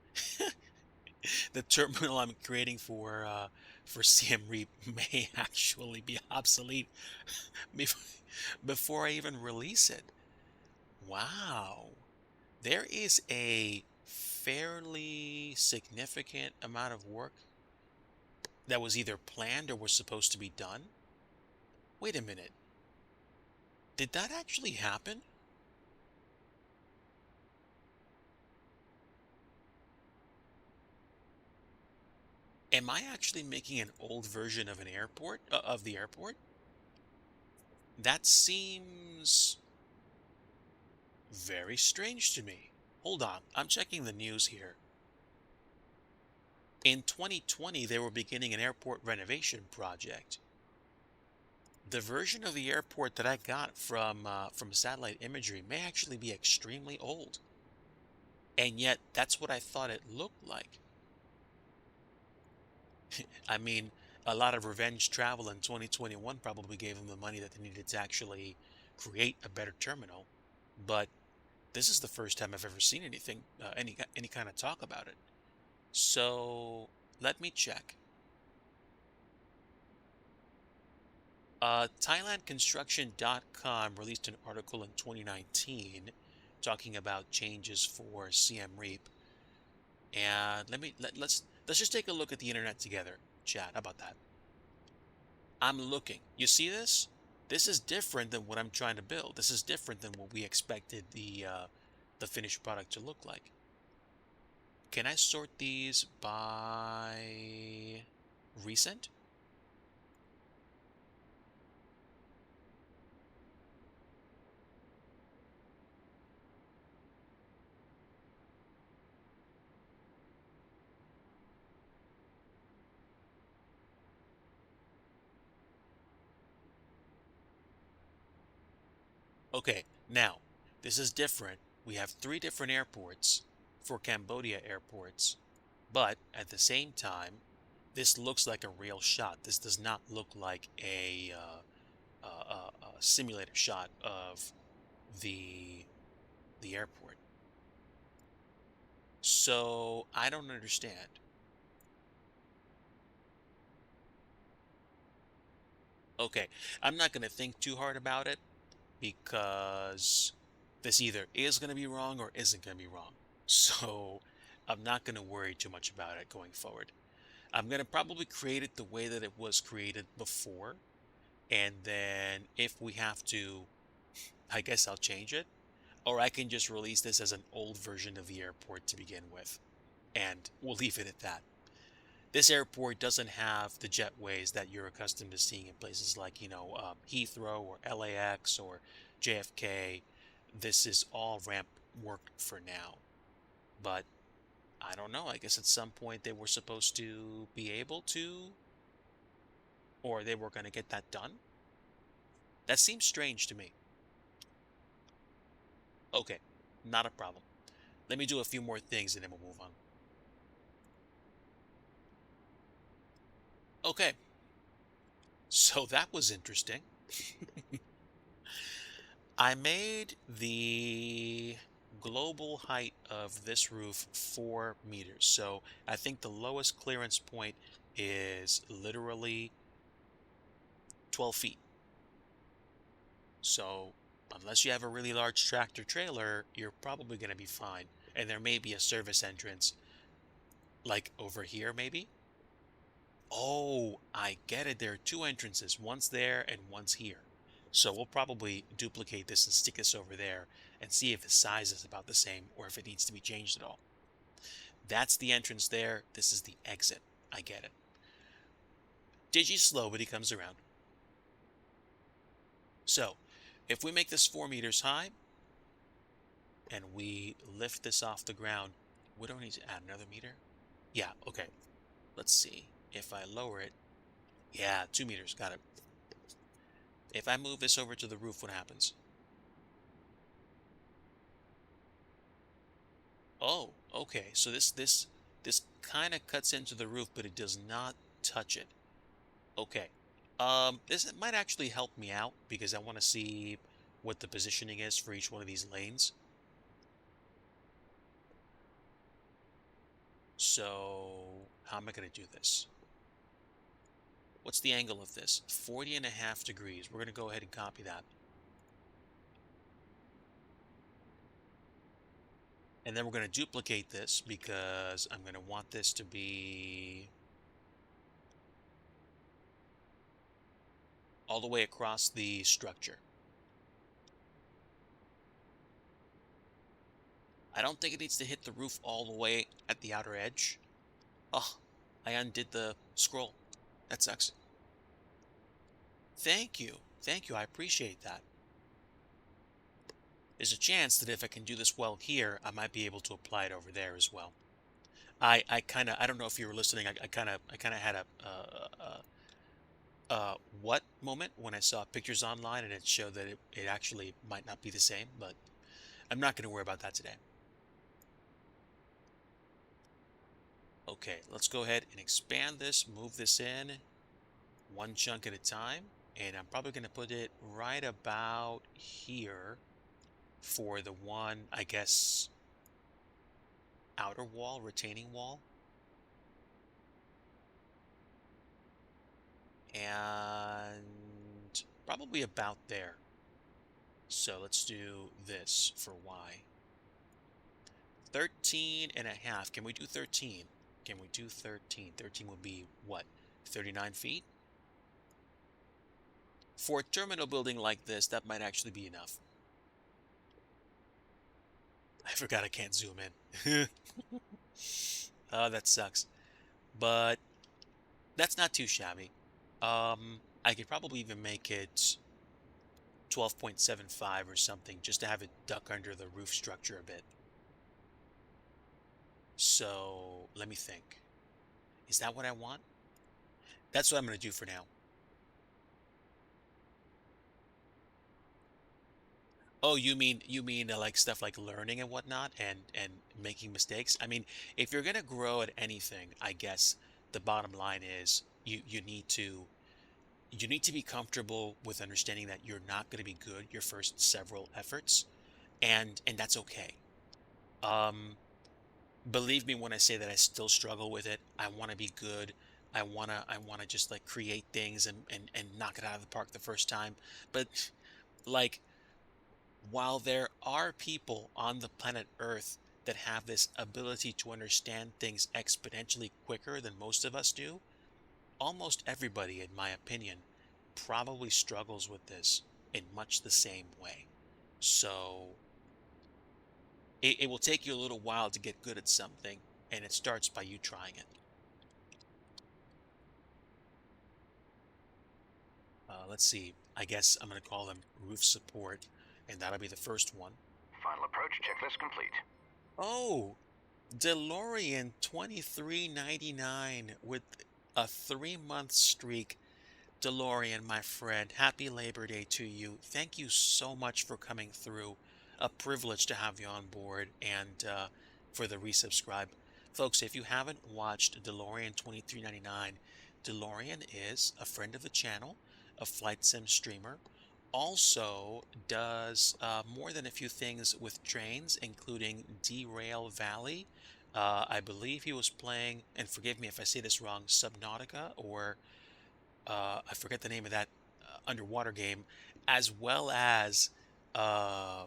the terminal I'm creating for CM Reap may actually be obsolete before I even release it. Wow. There is a fairly significant amount of work that was either planned or was supposed to be done. Wait a minute. Did that actually happen? Am I actually making an old version of an airport, of the airport? That seems very strange to me. Hold on, I'm checking the news here. In 2020, they were beginning an airport renovation project. The version of the airport that I got from satellite imagery may actually be extremely old. And yet, that's what I thought it looked like. I mean, a lot of revenge travel in 2021 probably gave them the money that they needed to actually create a better terminal. But this is the first time I've ever seen anything, any kind of talk about it. So let me check. ThailandConstruction.com released an article in 2019 talking about changes for CM Reap. And let's just take a look at the internet together, chat. How about that? I'm looking. You see this? This is different than what I'm trying to build. This is different than what we expected the finished product to look like. Can I sort these by recent? Okay, now, this is different. We have three different airports for Cambodia airports, but at the same time, this looks like a real shot. This does not look like a simulated shot of the the airport. So I don't understand. Okay, I'm not going to think too hard about it because this either is going to be wrong or isn't going to be wrong. So I'm not going to worry too much about it going forward. I'm going to probably create it the way that it was created before. And then if we have to, I guess I'll change it. Or I can just release this as an old version of the airport to begin with. And we'll leave it at that. This airport doesn't have the jetways that you're accustomed to seeing in places like, Heathrow or LAX or JFK. This is all ramp work for now. But I don't know. I guess at some point they were supposed to be able to, or they were going to get that done. That seems strange to me. Okay, not a problem. Let me do a few more things and then we'll move on. Okay, so that was interesting. I made the global height of this roof 4 meters. So I think the lowest clearance point is literally 12 feet. So unless you have a really large tractor trailer, you're probably going to be fine. And there may be a service entrance like over here, maybe. Oh, I get it. There are two entrances. One's there and one's here. So we'll probably duplicate this and stick this over there and see if the size is about the same or if it needs to be changed at all. That's the entrance there. This is the exit. I get it. Digi's slow, but he comes around. So if we make this 4 meters high and we lift this off the ground, we don't need to add another meter. Yeah, okay. Let's see. If I lower it, yeah, 2 meters. Got it. If I move this over to the roof, what happens? Oh, okay. So this kind of cuts into the roof, but it does not touch it. Okay. This might actually help me out because I want to see what the positioning is for each one of these lanes. So how am I going to do this? What's the angle of this? 40.5 degrees. We're going to go ahead and copy that. And then we're going to duplicate this because I'm going to want this to be all the way across the structure. I don't think it needs to hit the roof all the way at the outer edge. Oh, I undid the scroll. That sucks. Thank you. Thank you. I appreciate that. There's a chance that if I can do this well here, I might be able to apply it over there as well. I kind of, I don't know if you were listening. I kind of had what moment when I saw pictures online and it showed that it actually might not be the same, but I'm not going to worry about that today. Okay, let's go ahead and expand this, move this in one chunk at a time, and I'm probably going to put it right about here for the one, I guess, outer wall, retaining wall. And probably about there. So let's do this for Y. 13.5. Can we do 13? Can we do 13? 13 would be what? 39 feet? For a terminal building like this, that might actually be enough. I forgot I can't zoom in. Oh, that sucks. But that's not too shabby. I could probably even make it 12.75 or something just to have it duck under the roof structure a bit. So let me think. Is that what I want? That's what I'm going to do for now. Oh, you mean like stuff like learning and whatnot and making mistakes? I mean, if you're going to grow at anything, I guess the bottom line is you need to be comfortable with understanding that you're not going to be good your first several efforts, and that's okay. Um, Believe me when I say that I still struggle with it. I want to be good. I wanna just like create things and knock it out of the park the first time. But like, while there are people on the planet Earth that have this ability to understand things exponentially quicker than most of us do, almost everybody, in my opinion, probably struggles with this in much the same way. So it will take you a little while to get good at something, and it starts by you trying it. Let's see. I guess I'm going to call them roof support, and that'll be the first one. Final approach checklist complete. Oh, DeLorean 2399 with a 3-month streak. DeLorean, my friend, happy Labor Day to you. Thank you so much for coming through. A privilege to have you on board and for the resubscribe. Folks, if you haven't watched DeLorean 2399, DeLorean is a friend of the channel, a flight sim streamer. Also does more than a few things with trains, including Derail Valley. I believe he was playing, and forgive me if I say this wrong, Subnautica, or I forget the name of that underwater game, as well as uh,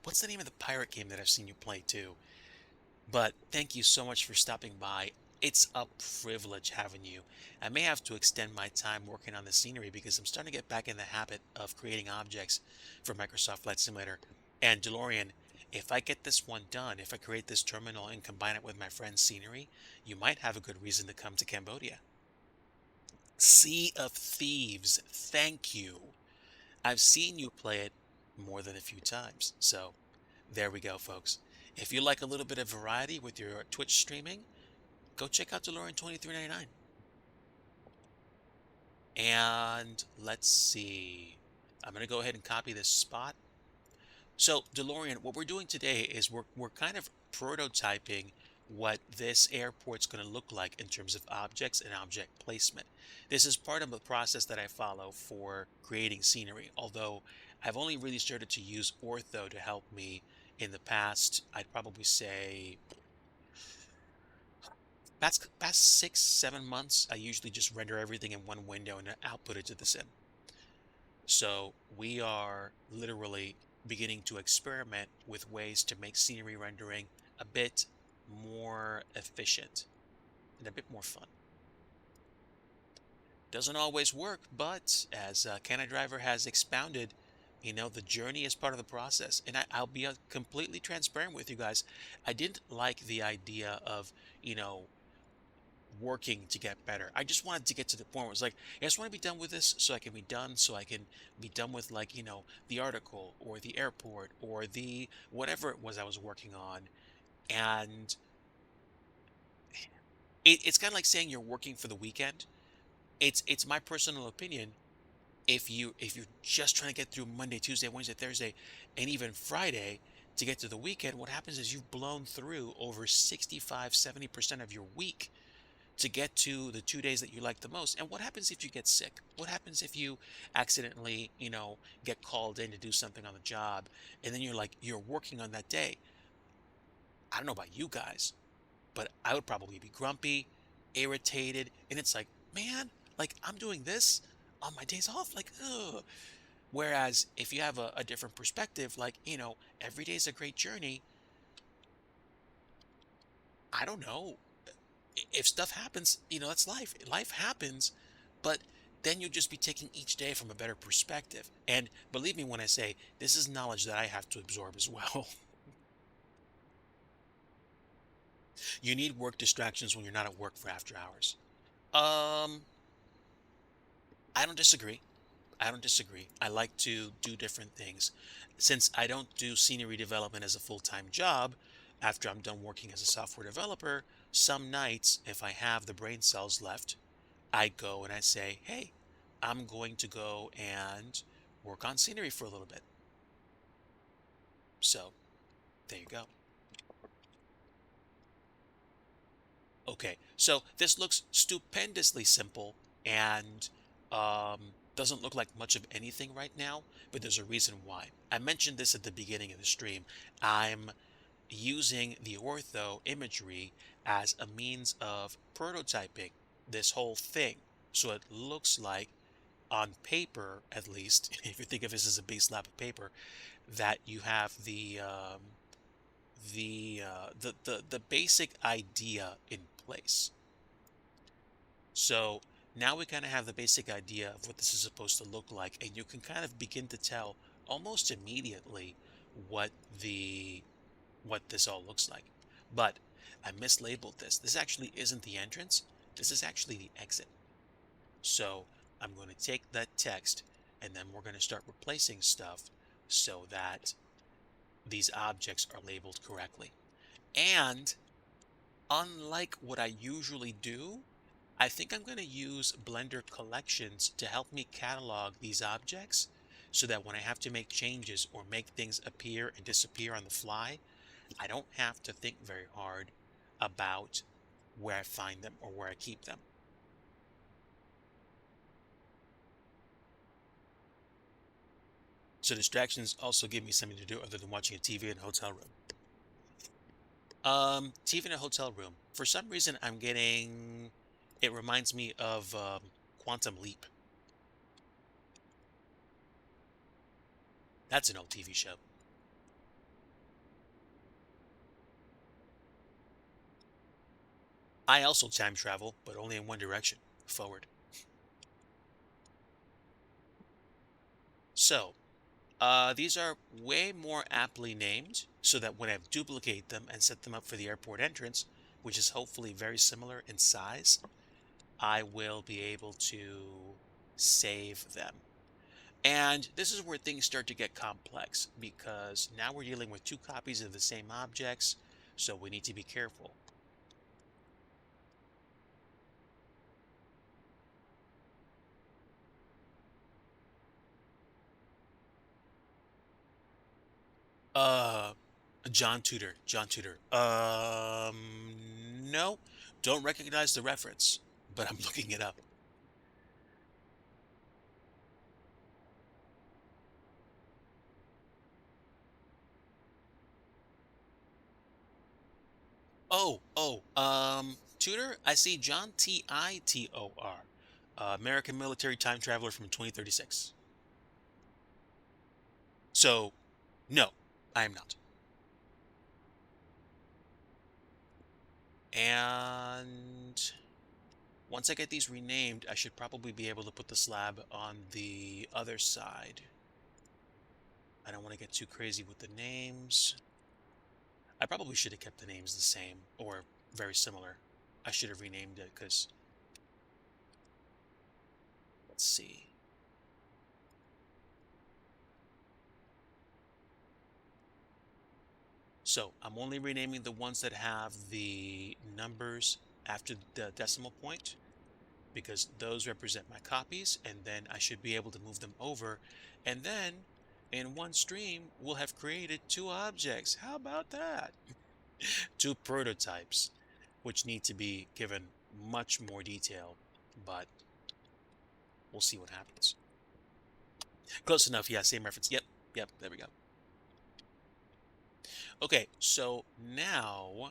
what's the name of the pirate game that I've seen you play too? But thank you so much for stopping by. It's a privilege having you. I may have to extend my time working on the scenery because I'm starting to get back in the habit of creating objects for Microsoft Flight Simulator. And DeLorean, if I get this one done, if I create this terminal and combine it with my friend's scenery, you might have a good reason to come to Cambodia. Sea of Thieves, thank you. I've seen you play it more than a few times. So there we go, folks. If you like a little bit of variety with your Twitch streaming, go check out DeLorean 2399. And let's see. I'm going to go ahead and copy this spot. So, DeLorean, what we're doing today is we're kind of prototyping what this airport's going to look like in terms of objects and object placement. This is part of the process that I follow for creating scenery, although I've only really started to use ortho to help me in the past, I'd probably say past 6, 7 months. I usually just render everything in one window and output it to the sim. So we are literally beginning to experiment with ways to make scenery rendering a bit more efficient and a bit more fun. Doesn't always work, but as Can Driver has expounded, the journey is part of the process. And I'll be completely transparent with you guys. I didn't like the idea of, you know, working to get better. I just wanted to get to the point where it's like, I just want to be done with this so I can be done, so I can be done with, like, the article or the airport or the whatever it was I was working on. And it's kind of like saying you're working for the weekend. It's my personal opinion. If you're just trying to get through Monday, Tuesday, Wednesday, Thursday, and even Friday to get to the weekend, what happens is you've blown through over 65-70% of your week to get to the 2 days that you like the most. And what happens if you get sick? What happens if you accidentally, get called in to do something on the job, and then you're working on that day? I don't know about you guys, but I would probably be grumpy, irritated, and it's like, man, like, I'm doing this on my days off, like, ugh. Whereas if you have a different perspective, like, every day's a great journey. I don't know. If stuff happens, that's life. Life happens, but then you'll just be taking each day from a better perspective. And believe me when I say this is knowledge that I have to absorb as well. You need work distractions when you're not at work for after hours. Um, I don't disagree. I don't disagree. I like to do different things. Since I don't do scenery development as a full-time job, after I'm done working as a software developer, some nights, if I have the brain cells left, I go and I say, hey, I'm going to go and work on scenery for a little bit. So there you go. Okay, so this looks stupendously simple and doesn't look like much of anything right now, but there's a reason why. I mentioned this at the beginning of the stream. I'm using the ortho imagery as a means of prototyping this whole thing. So it looks like, on paper at least, if you think of this as a base slab of paper, that you have the basic idea in place. So now we kind of have the basic idea of what this is supposed to look like, and you can kind of begin to tell almost immediately what the what this all looks like. But I mislabeled this. This actually isn't the entrance. This is actually the exit. So I'm going to take that text and then we're going to start replacing stuff so that these objects are labeled correctly. And unlike what I usually do, I think I'm going to use Blender Collections to help me catalog these objects so that when I have to make changes or make things appear and disappear on the fly, I don't have to think very hard about where I find them or where I keep them. So distractions also give me something to do other than watching a TV in a hotel room. TV in a hotel room. For some reason, I'm getting. It reminds me of Quantum Leap. That's an old TV show. I also time travel, but only in one direction, forward. So, these are way more aptly named so that when I duplicate them and set them up for the airport entrance, which is hopefully very similar in size, I will be able to save them. And this is where things start to get complex because now we're dealing with two copies of the same objects, so we need to be careful. Uh, John Tudor, John Tudor. No, don't recognize the reference, but I'm looking it up. Tudor, I see John Titor, American military time traveler from 2036. So, no, I am not. And once I get these renamed, I should probably be able to put the slab on the other side. I don't want to get too crazy with the names. I probably should have kept the names the same or very similar. I should have renamed it because, let's see. So I'm only renaming the ones that have the numbers after the decimal point because those represent my copies, and then I should be able to move them over. And then in one stream, we'll have created two objects. How about that? Two prototypes, which need to be given much more detail, but we'll see what happens. Close enough. Yeah, same reference. Yep, there we go. Okay, so now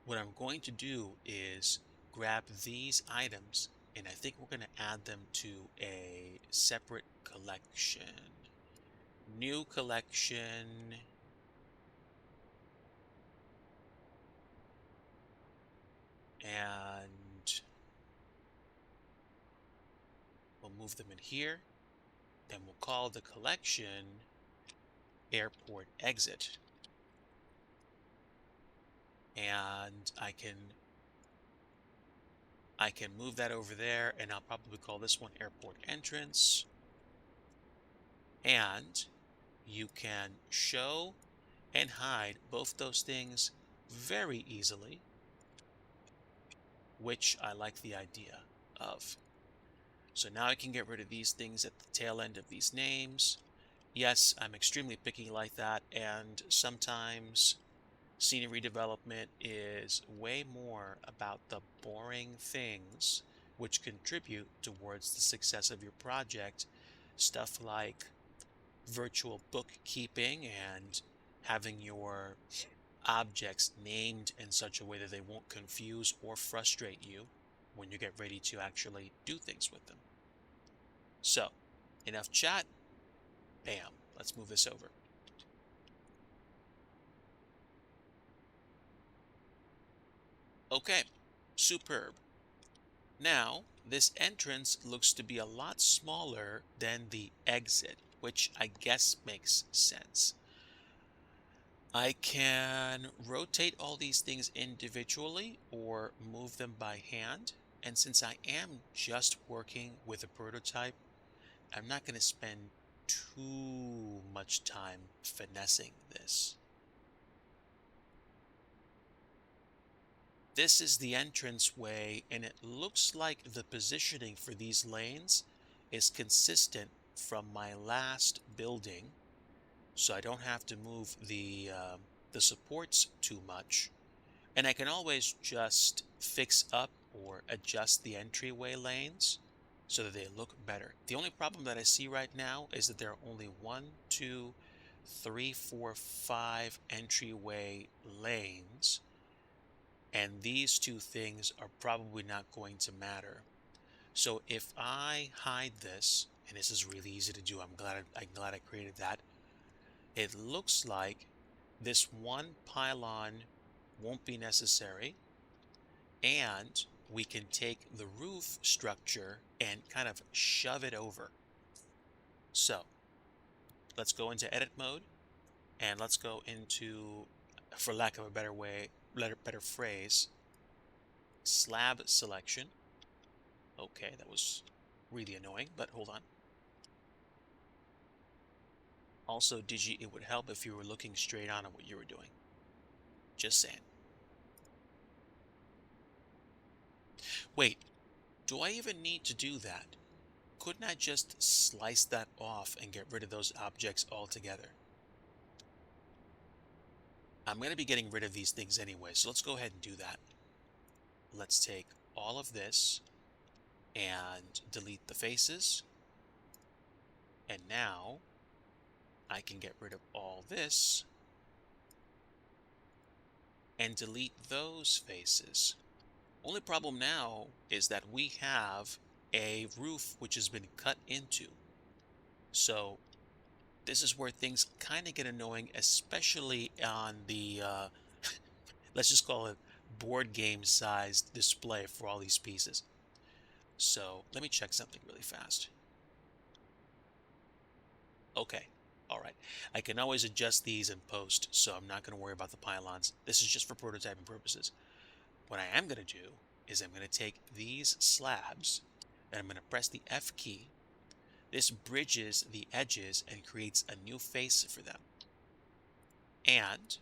what I'm going to do is grab these items and I think we're going to add them to a separate collection. New collection. And we'll move move them in here. Then we'll call the collection airport exit. And I can move that over there, and I'll probably call this one airport entrance. And you can show and hide both those things very easily, which I like the idea of. So now I can get rid of these things at the tail end of these names. Yes, I'm extremely picky like that, and sometimes scenery development is way more about the boring things which contribute towards the success of your project. Stuff like virtual bookkeeping and having your objects named in such a way that they won't confuse or frustrate you when you get ready to actually do things with them. So, enough chat. Bam. Let's move this over. Okay, superb. Now, this entrance looks to be a lot smaller than the exit, which I guess makes sense. I can rotate all these things individually or move them by hand. And since I am just working with a prototype, I'm not going to spend too much time finessing this. This is the entranceway, and it looks like the positioning for these lanes is consistent from my last building, so I don't have to move the supports too much. And I can always just fix up or adjust the entryway lanes so that they look better. The only problem that I see right now is that there are only 1, 2, 3, 4, 5 entryway lanes, and these two things are probably not going to matter. So if I hide this, and this is really easy to do, I'm glad I created that. It looks like this one pylon won't be necessary, and we can take the roof structure and kind of shove it over. So let's go into edit mode, and let's go into, for lack of a better phrase, slab selection. Okay, that was really annoying, but hold on. Also, DIGI, it would help if you were looking straight on at what you were doing. Just saying. Wait, do I even need to do that? Couldn't I just slice that off and get rid of those objects altogether? I'm going to be getting rid of these things anyway, so let's go ahead and do that. Let's take all of this and delete the faces. And now I can get rid of all this and delete those faces. Only problem now is that we have a roof which has been cut into. So this is where things kind of get annoying, especially on the, let's just call it board game sized display for all these pieces. So let me check something really fast. Okay, all right. I can always adjust these in post, so I'm not going to worry about the pylons. This is just for prototyping purposes. What I am going to do is I'm going to take these slabs and I'm going to press the F key. This bridges the edges and creates a new face for them. And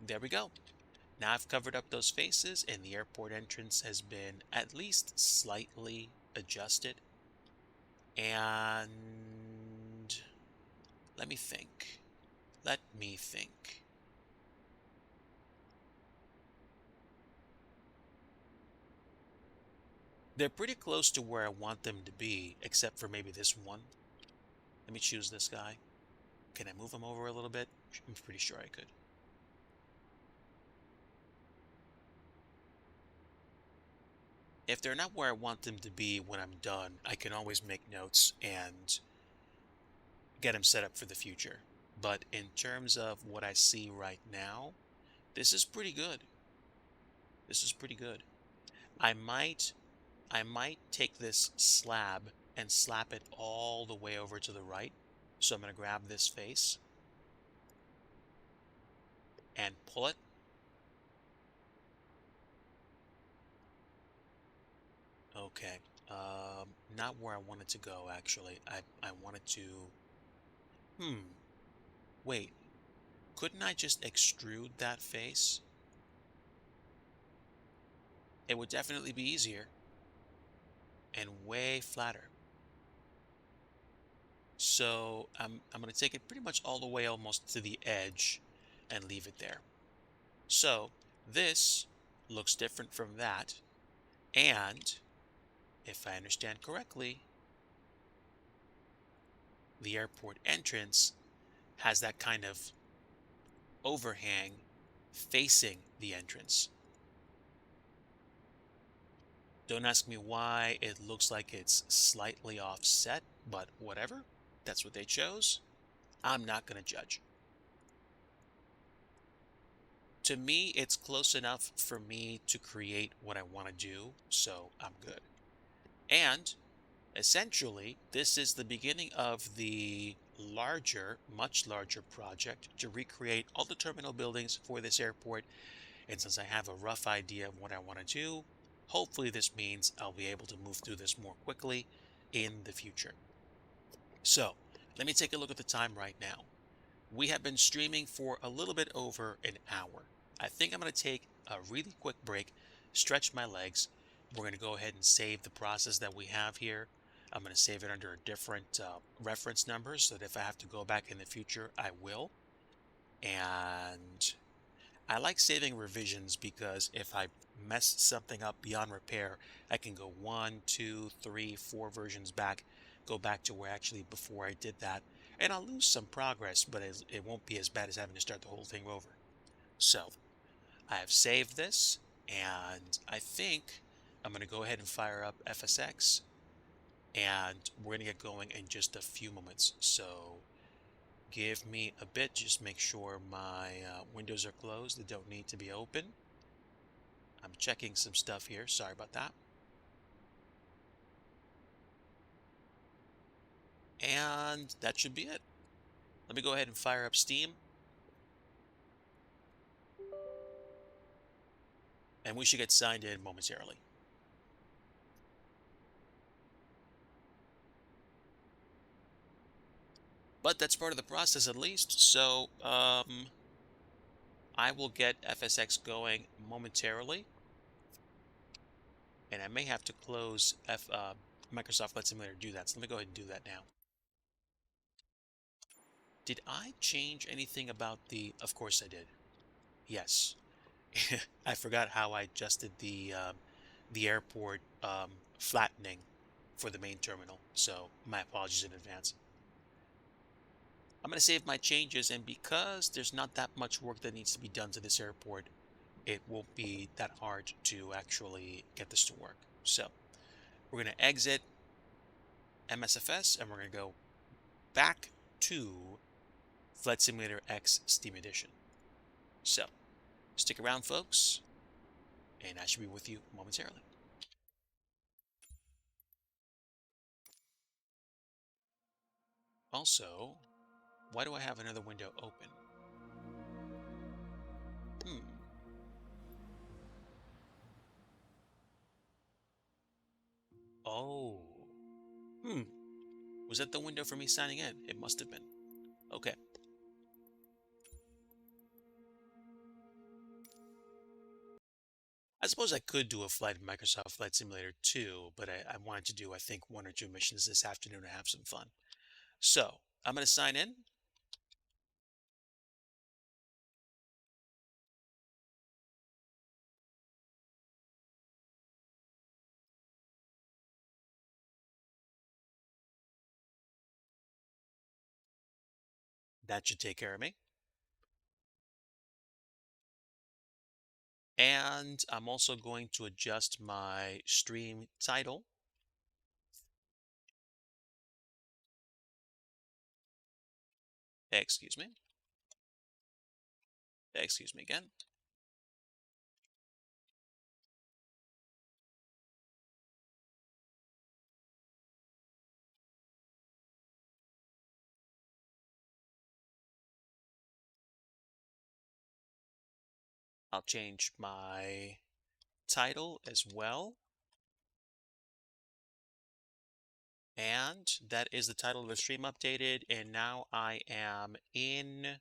there we go. Now I've covered up those faces and the airport entrance has been at least slightly adjusted. And let me think. They're pretty close to where I want them to be, except for maybe this one. Let me choose this guy. Can I move him over a little bit? I'm pretty sure I could. If they're not where I want them to be when I'm done, I can always make notes and get them set up for the future. But in terms of what I see right now, this is pretty good. This is pretty good. I might take this slab and slap it all the way over to the right. So I'm going to grab this face and pull it. Okay. Not where I wanted to go, actually. I wanted to... Hmm. Wait. Couldn't I just extrude that face? It would definitely be easier and way flatter. So I'm going to take it pretty much all the way almost to the edge and leave it there. So this looks different from that. And if I understand correctly, the airport entrance has that kind of overhang facing the entrance. Don't ask me why it looks like it's slightly offset, but whatever. That's what they chose. I'm not going to judge. To me, it's close enough for me to create what I want to do, so I'm good. And essentially, this is the beginning of the larger, much larger project to recreate all the terminal buildings for this airport. And since I have a rough idea of what I want to do, hopefully this means I'll be able to move through this more quickly in the future. So let me take a look at the time right now. We have been streaming for a little bit over an hour. I think I'm going to take a really quick break, stretch my legs. We're going to go ahead and save the process that we have here. I'm going to save it under a different reference number so that if I have to go back in the future, I will. And I like saving revisions because if I mess something up beyond repair, I can go 1, 2, 3, 4 versions back, go back to where actually before I did that, and I'll lose some progress, but it won't be as bad as having to start the whole thing over. So I have saved this, and I think I'm going to go ahead and fire up FSX, and we're going to get going in just a few moments. So give me a bit, just make sure my windows are closed. They don't need to be open. I'm checking some stuff here. Sorry about that. And that should be it. Let me go ahead and fire up Steam. And we should get signed in momentarily. But that's part of the process at least. So I will get FSX going momentarily. And I may have to close Microsoft Flight Simulator to do that. So let me go ahead and do that now. Did I change anything about the... Of course I did. Yes. I forgot how I adjusted the airport flattening for the main terminal. So my apologies in advance. I'm going to save my changes, and because there's not that much work that needs to be done to this airport, it won't be that hard to actually get this to work. So we're going to exit MSFS, and we're going to go back to Flight Simulator X Steam Edition. So stick around, folks, and I should be with you momentarily. Also, why do I have another window open? Hmm. Oh. Hmm. Was that the window for me signing in? It must have been. Okay. I suppose I could do a flight in Microsoft Flight Simulator 2, but I wanted to do, I think, 1 or 2 missions this afternoon to have some fun. So, I'm going to sign in. That should take care of me. And I'm also going to adjust my stream title. Excuse me. Excuse me again. I'll change my title as well. And that is the title of the stream updated. And now I am in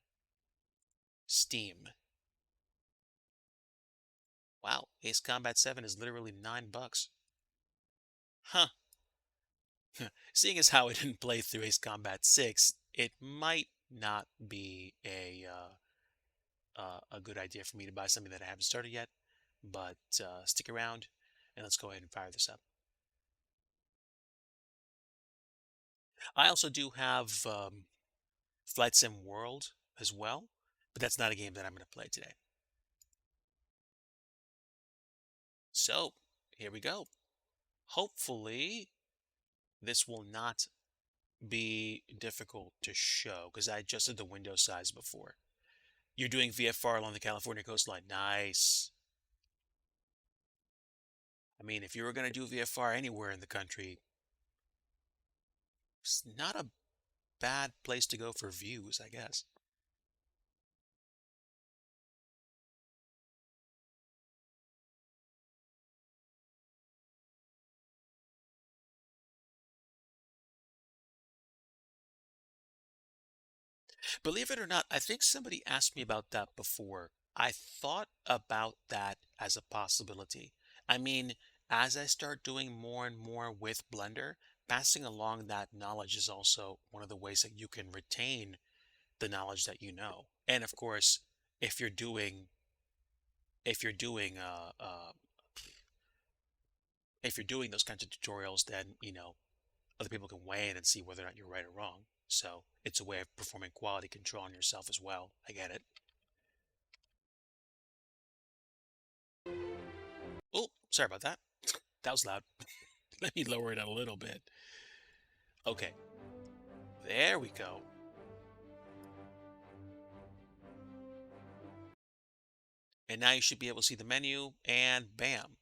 Steam. Wow, Ace Combat 7 is literally $9. Huh. Seeing as how I didn't play through Ace Combat 6, it might not be a good idea for me to buy something that I haven't started yet. But stick around and let's go ahead and fire this up. I also do have Flight Sim World as well, but that's not a game that I'm going to play today. So here we go. Hopefully, this will not be difficult to show because I adjusted the window size before. You're doing VFR along the California coastline. Nice. I mean, if you were going to do VFR anywhere in the country, it's not a bad place to go for views, I guess. Believe it or not, I think somebody asked me about that before. I thought about that as a possibility. I mean, as I start doing more and more with Blender, passing along that knowledge is also one of the ways that you can retain the knowledge that you know. And of course, if you're doing if you're doing if you're doing those kinds of tutorials, then other people can weigh in and see whether or not you're right or wrong. So it's a way of performing quality control on yourself as well. I get it. Oh, sorry about that. That was loud. Let me lower it a little bit. Okay, there we go. And now you should be able to see the menu, and bam.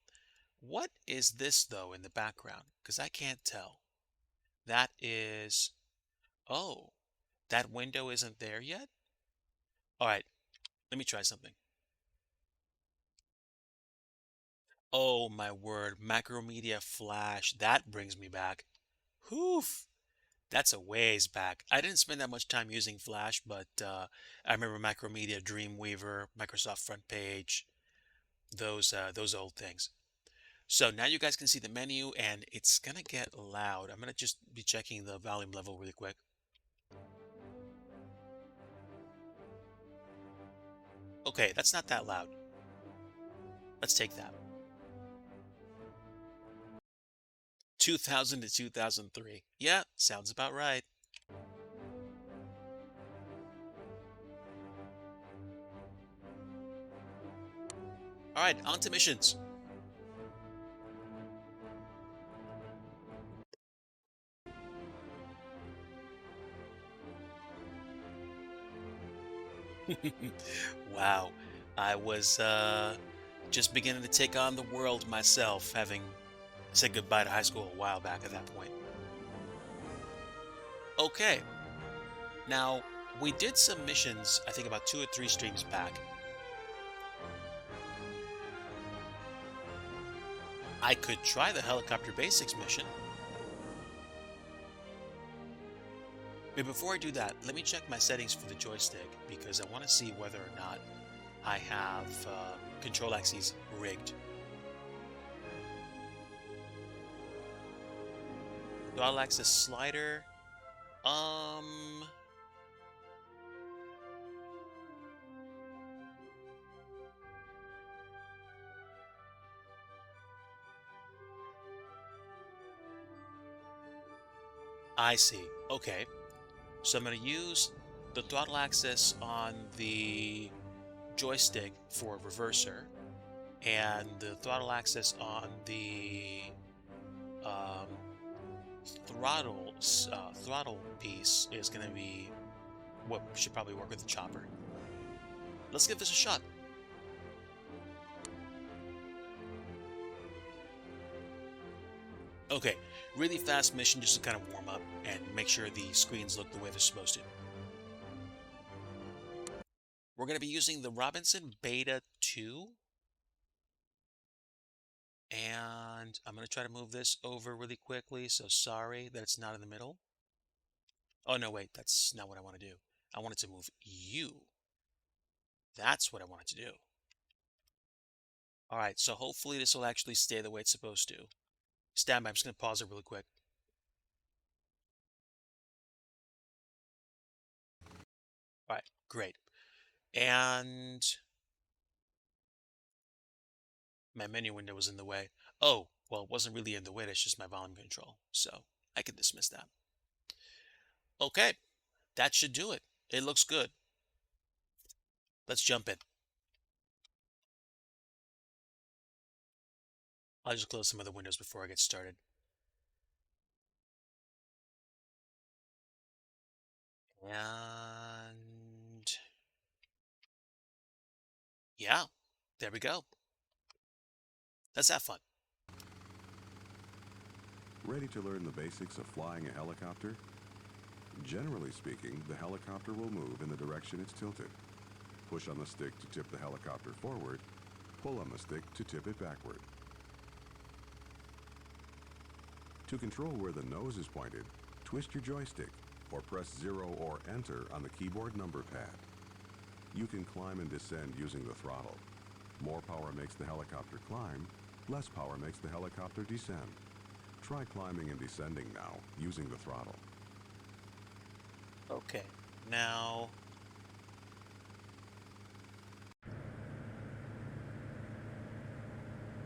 What is this, though, in the background? Because I can't tell. That is... Oh, that window isn't there yet? All right, let me try something. Oh, my word. Macromedia Flash. That brings me back. Whoof. That's a ways back. I didn't spend that much time using Flash, but I remember Macromedia, Dreamweaver, Microsoft Front Page, those old things. So now you guys can see the menu, and it's gonna get loud. I'm gonna just be checking the volume level really quick. Okay, that's not that loud. Let's take that. 2000 to 2003. Yeah, sounds about right. All right, on to missions. Wow, I was just beginning to take on the world myself, having said goodbye to high school a while back at that point. Okay, now we did some missions, I think about 2 or 3 streams back. I could try the helicopter basics mission. But before I do that, let me check my settings for the joystick because I want to see whether or not I have control axes rigged. Throttle axis slider. I see. Okay. So I'm going to use the throttle axis on the joystick for reverser and the throttle axis on the um, throttle piece is going to be what should probably work with the chopper. Let's give this a shot. Okay, really fast mission just to kind of warm up and make sure the screens look the way they're supposed to. We're going to be using the Robinson Beta 2. And I'm going to try to move this over really quickly. So sorry that it's not in the middle. Oh, no, wait, that's not what I want to do. I wanted to move you. That's what I wanted to do. All right, so hopefully this will actually stay the way it's supposed to. Stand by, I'm just going to pause it really quick. All right, great. And my menu window was in the way. Oh, well, it wasn't really in the way. That's just my volume control. So I can dismiss that. Okay, that should do it. It looks good. Let's jump in. I'll just close some of the windows before I get started. And yeah, there we go. Let's have fun. Ready to learn the basics of flying a helicopter? Generally speaking, the helicopter will move in the direction it's tilted. Push on the stick to tip the helicopter forward, pull on the stick to tip it backward. To control where the nose is pointed, twist your joystick or press 0 or Enter on the keyboard number pad. You can climb and descend using the throttle. More power makes the helicopter climb, less power makes the helicopter descend. Try climbing and descending now, using the throttle. Okay, now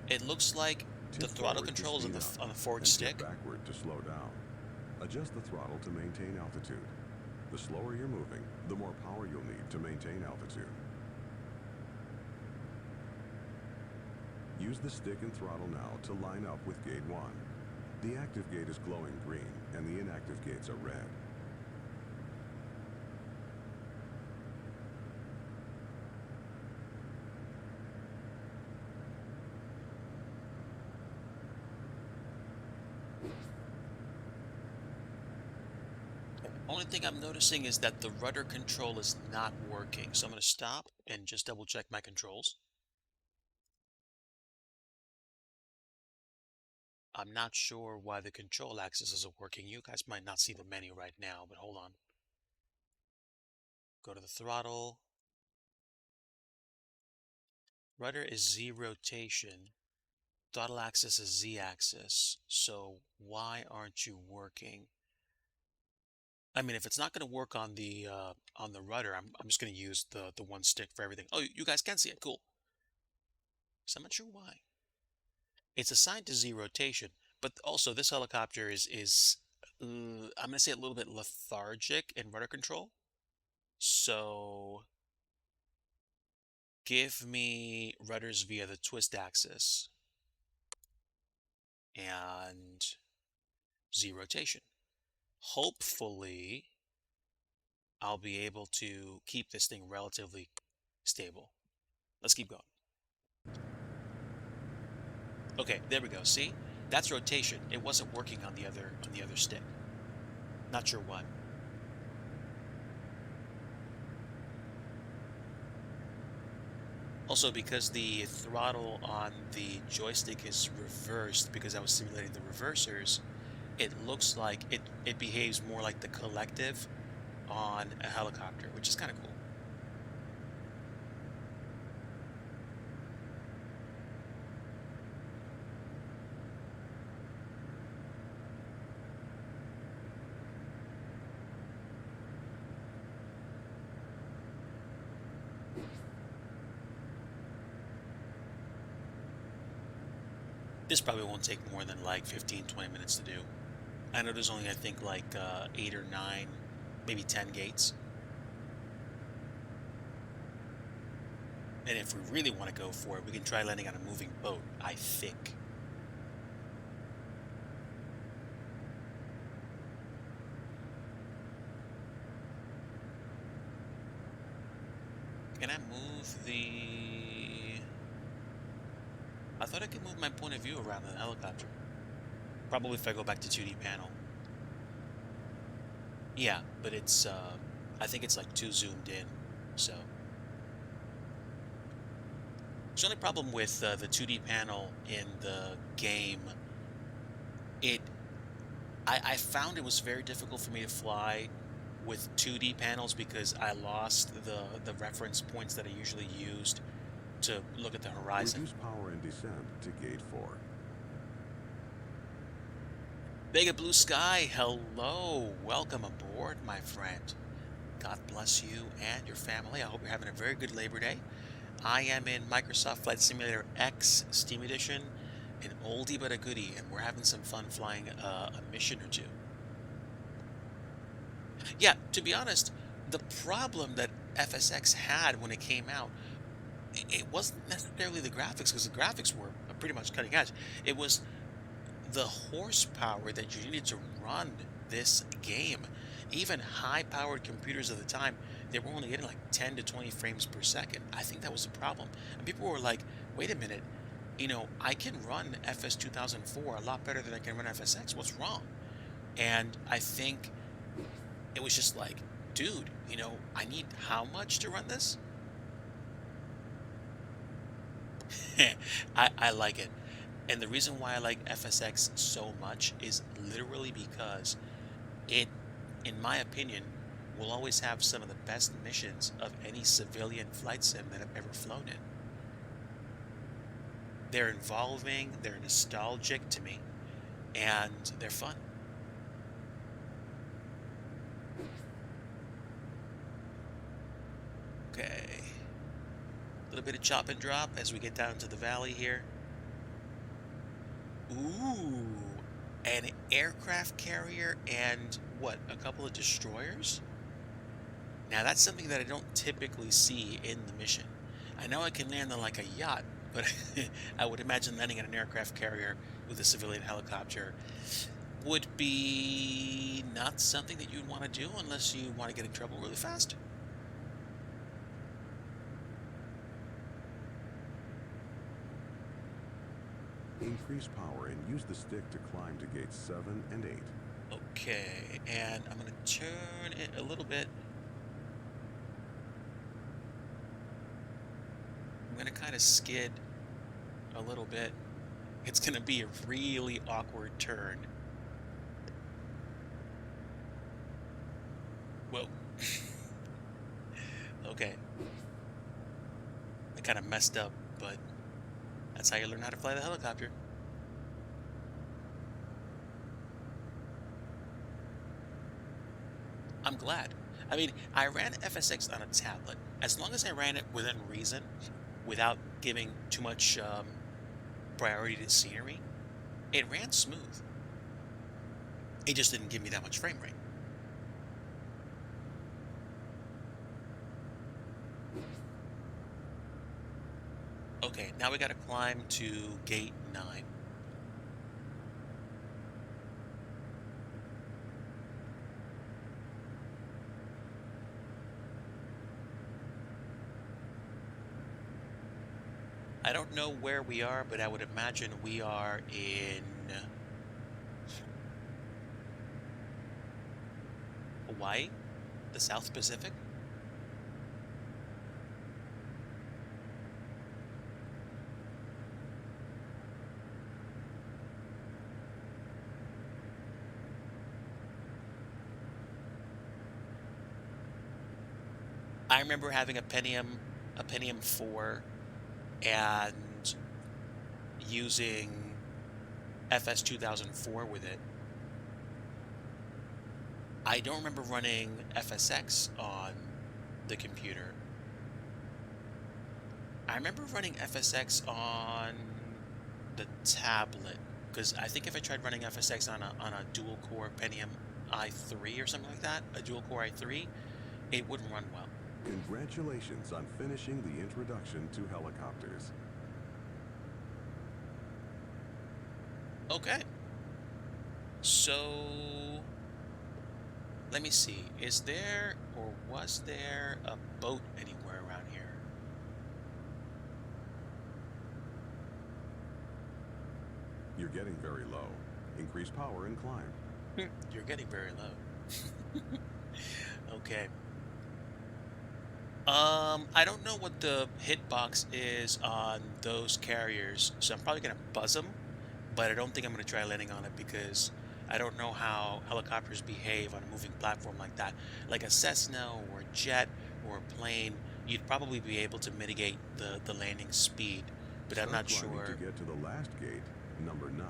it looks like the Tip throttle forward to control is speed on the up, forward and stick. tip backward to slow down. Adjust the throttle to maintain altitude. The slower you're moving, the more power you'll need to maintain altitude. Use the stick and throttle now to line up with gate 1. The active gate is glowing green, and the inactive gates are red. Only thing I'm noticing is that the rudder control is not working. So I'm going to stop and just double check my controls. I'm not sure why the control axis isn't working. You guys might not see the menu right now, but hold on. Go to the throttle. Rudder is Z rotation. Throttle axis is Z axis. So why aren't you working? I mean, if it's not going to work on the rudder, I'm just going to use the one stick for everything. Oh, you guys can see it. Cool. So I'm not sure why. It's assigned to Z rotation, but also this helicopter is I'm going to say a little bit lethargic in rudder control. So give me rudders via the twist axis and Z rotation. Hopefully, I'll be able to keep this thing relatively stable. Let's keep going. Okay, there we go. See? That's rotation. It wasn't working on the other stick. Not sure why. Also, because the throttle on the joystick is reversed, because I was simulating the reversers, it looks like it behaves more like the collective on a helicopter, which is kind of cool. This probably won't take more than like 15-20 minutes to do. I know there's only, I think, like 8 or 9, maybe 10 gates. And if we really want to go for it, we can try landing on a moving boat, I think. Can I move the... I thought I could move my point of view around the helicopter. Probably if I go back to 2D panel. Yeah, but it's, I think it's like too zoomed in, so. So the only problem with the 2D panel in the game, it I found it was very difficult for me to fly with 2D panels because I lost the reference points that I usually used to look at the horizon. Reduce power and descent to Gate 4. Vega Blue Sky, hello. Welcome aboard, my friend. God bless you and your family. I hope you're having a very good Labor Day. I am in Microsoft Flight Simulator X Steam Edition, an oldie but a goodie, and we're having some fun flying a mission or two. Yeah, to be honest, the problem that FSX had when it came out, it wasn't necessarily the graphics, because the graphics were pretty much cutting edge. It was the horsepower that you needed to run this game. Even high-powered computers at the time, they were only getting like 10 to 20 frames per second. I think that was the problem. And people were like, wait a minute, I can run FS 2004 a lot better than I can run FSX. What's wrong? And I think it was just like, dude, I need how much to run this? I like it. And the reason why I like FSX so much is literally because it, in my opinion, will always have some of the best missions of any civilian flight sim that I've ever flown in. They're involving, they're nostalgic to me, and they're fun. Okay. A little bit of chop and drop as we get down to the valley here. Ooh, an aircraft carrier and what, a couple of destroyers? Now that's something that I don't typically see in the mission. I know I can land on like a yacht, but I would imagine landing on an aircraft carrier with a civilian helicopter would be not something that you'd want to do unless you want to get in trouble really fast. Increase power and use the stick to climb to Gates 7 and 8. Okay, and I'm going to turn it a little bit. I'm going to kind of skid a little bit. It's going to be a really awkward turn. Whoa. Okay. I kind of messed up, but that's how you learn how to fly the helicopter. I'm glad. I mean, I ran FSX on a tablet. As long as I ran it within reason, without giving too much priority to scenery, it ran smooth. It just didn't give me that much frame rate. Okay, now we gotta climb to Gate 9. I don't know where we are, but I would imagine we are in Hawaii, the South Pacific. I remember having a Pentium 4 and using FS 2004 with it. I don't remember running FSX on the computer. I remember running FSX on the tablet, because I think if I tried running FSX on a dual core Pentium i3 or something like that, a dual core i3, it wouldn't run well. Congratulations on finishing the introduction to helicopters. Okay. So, let me see. Is there or was there a boat anywhere around here? You're getting very low. Increase power and climb. You're getting very low. Okay. I don't know what the hitbox is on those carriers, so I'm probably gonna buzz them, but I don't think I'm gonna try landing on it because I don't know how helicopters behave on a moving platform like that. Like a Cessna or a jet or a plane, you'd probably be able to mitigate the landing speed, but I'm Start not climbing to sure. get to the last gate, number 9.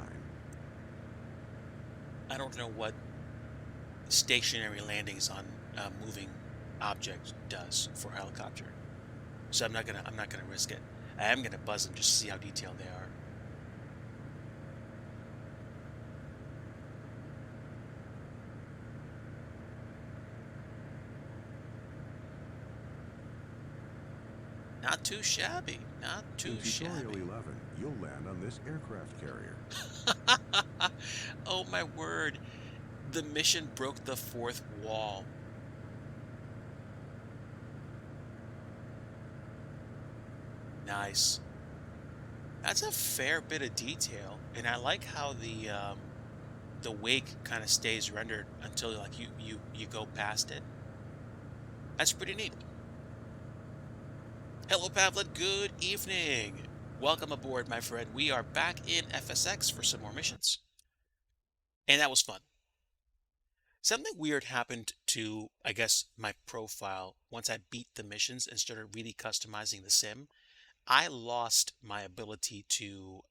I don't know what stationary landings on moving objects does for a helicopter. So I'm not gonna risk it. I am gonna buzz them just to see how detailed they are. Not too shabby. Not In too Tutorial shabby. 11, you'll land on this aircraft carrier. Oh my word. The mission broke the fourth wall. Nice. That's a fair bit of detail, and I like how the wake kind of stays rendered until like you go past it. That's pretty neat. Hello, Pavlet. Good evening. Welcome aboard, my friend. We are back in FSX for some more missions. And that was fun. Something weird happened to, I guess, my profile once I beat the missions and started really customizing the sim. I lost my ability to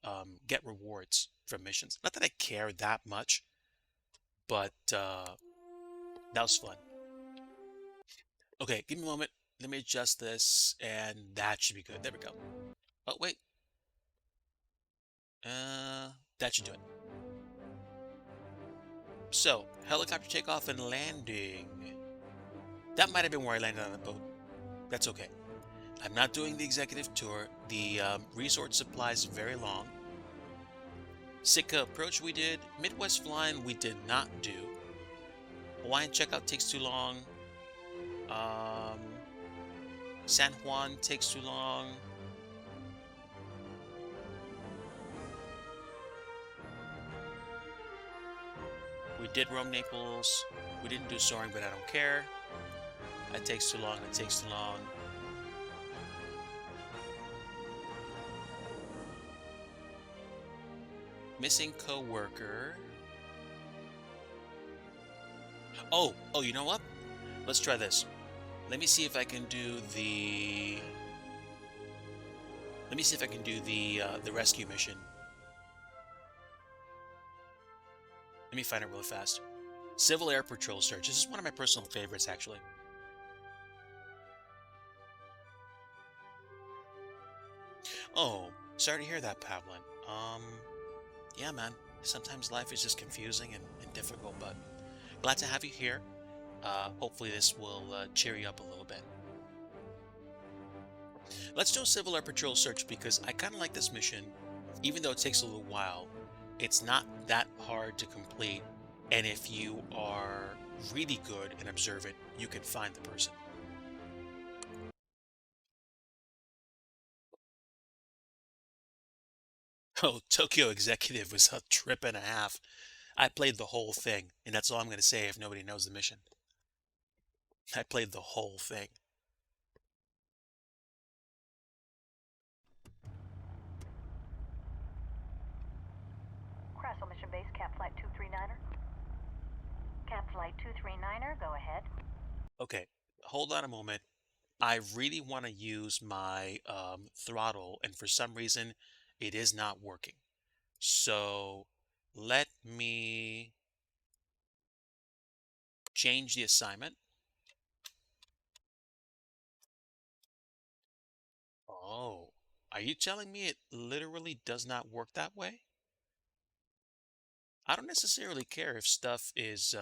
get rewards from missions. Not that I care that much, but that was fun. Okay, give me a moment. Let me adjust this, and that should be good. There we go. Oh, wait. That should do it. So, helicopter takeoff and landing. That might have been where I landed on a boat. That's okay. I'm not doing the executive tour. The resort supply is very long. Sitka approach we did. Midwest flying we did not do. Hawaiian checkout takes too long. Um, San Juan takes too long. We did Rome Naples. We didn't do soaring, but I don't care. That takes too long. That takes too long. Missing coworker. Oh, you know what? Let's try this. Let me see if I can do the. Let me see if I can do the rescue mission. Let me find it really fast. Civil Air Patrol search. This is one of my personal favorites, actually. Oh, sorry to hear that, Pavlin. Yeah, man. Sometimes life is just confusing and difficult, but glad to have you here. Hopefully this will cheer you up a little bit. Let's do a Civil Air Patrol search because I kind of like this mission. Even though it takes a little while, it's not that hard to complete. And if you are really good and observant, you can find the person. Oh, Tokyo Executive was a trip and a half. I played the whole thing, and that's all I'm going to say if nobody knows the mission. I played the whole thing. Crassel Mission Base, Cap Flight 239er. Cap Flight 239er, go ahead. Okay, hold on a moment. I really want to use my throttle, and for some reason, it is not working. So let me change the assignment. Oh, are you telling me it literally does not work that way? I don't necessarily care if stuff is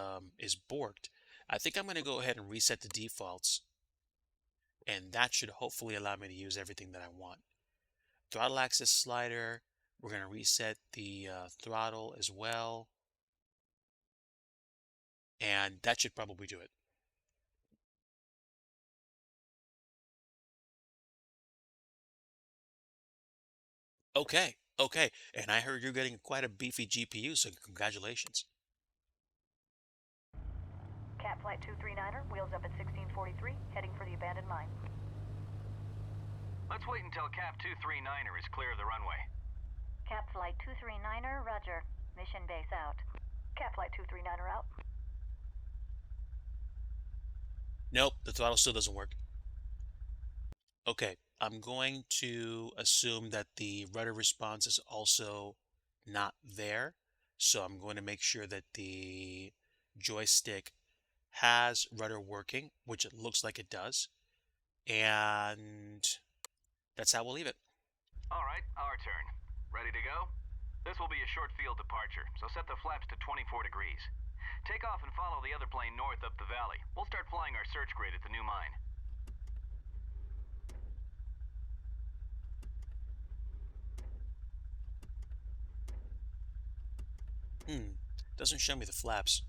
borked. I think I'm going to go ahead and reset the defaults, and that should hopefully allow me to use everything that I want. Throttle axis slider. We're going to reset the throttle as well, and that should probably do it. Okay. And I heard you're getting quite a beefy GPU, so congratulations. Cap Flight 239er, wheels up at 1643, heading for the abandoned mine. Let's wait until Cap 239er is clear of the runway. Cap Flight 239er, roger. Mission base out. Cap Flight 239er out. Nope, the throttle still doesn't work. Okay, I'm going to assume that the rudder response is also not there. So I'm going to make sure that the joystick has rudder working, which it looks like it does. And that's how we'll leave it. All right, our turn. Ready to go? This will be a short field departure, so set the flaps to 24 degrees. Take off and follow the other plane north up the valley. We'll start flying our search grid at the new mine. Doesn't show me the flaps.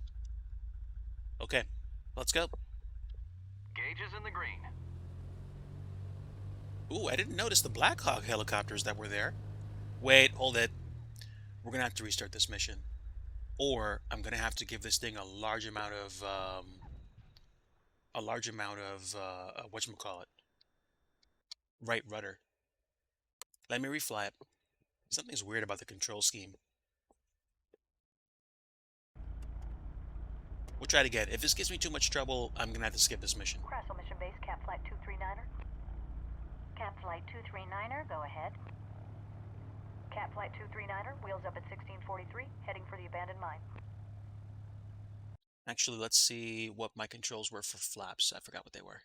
Okay, let's go. Gauges in the green. Ooh, I didn't notice the Black Hawk helicopters that were there. Wait, hold it. We're gonna have to restart this mission. Or I'm gonna have to give this thing a large amount of whatchamacallit? Right rudder. Let me refly it. Something's weird about the control scheme. We'll try it again. If this gives me too much trouble, I'm gonna have to skip this mission. Crassel Mission Base, Cap Flight 239er. Cap Flight 239er, go ahead. Cap Flight 239er, wheels up at 1643, heading for the abandoned mine. Actually, let's see what my controls were for flaps. I forgot what they were.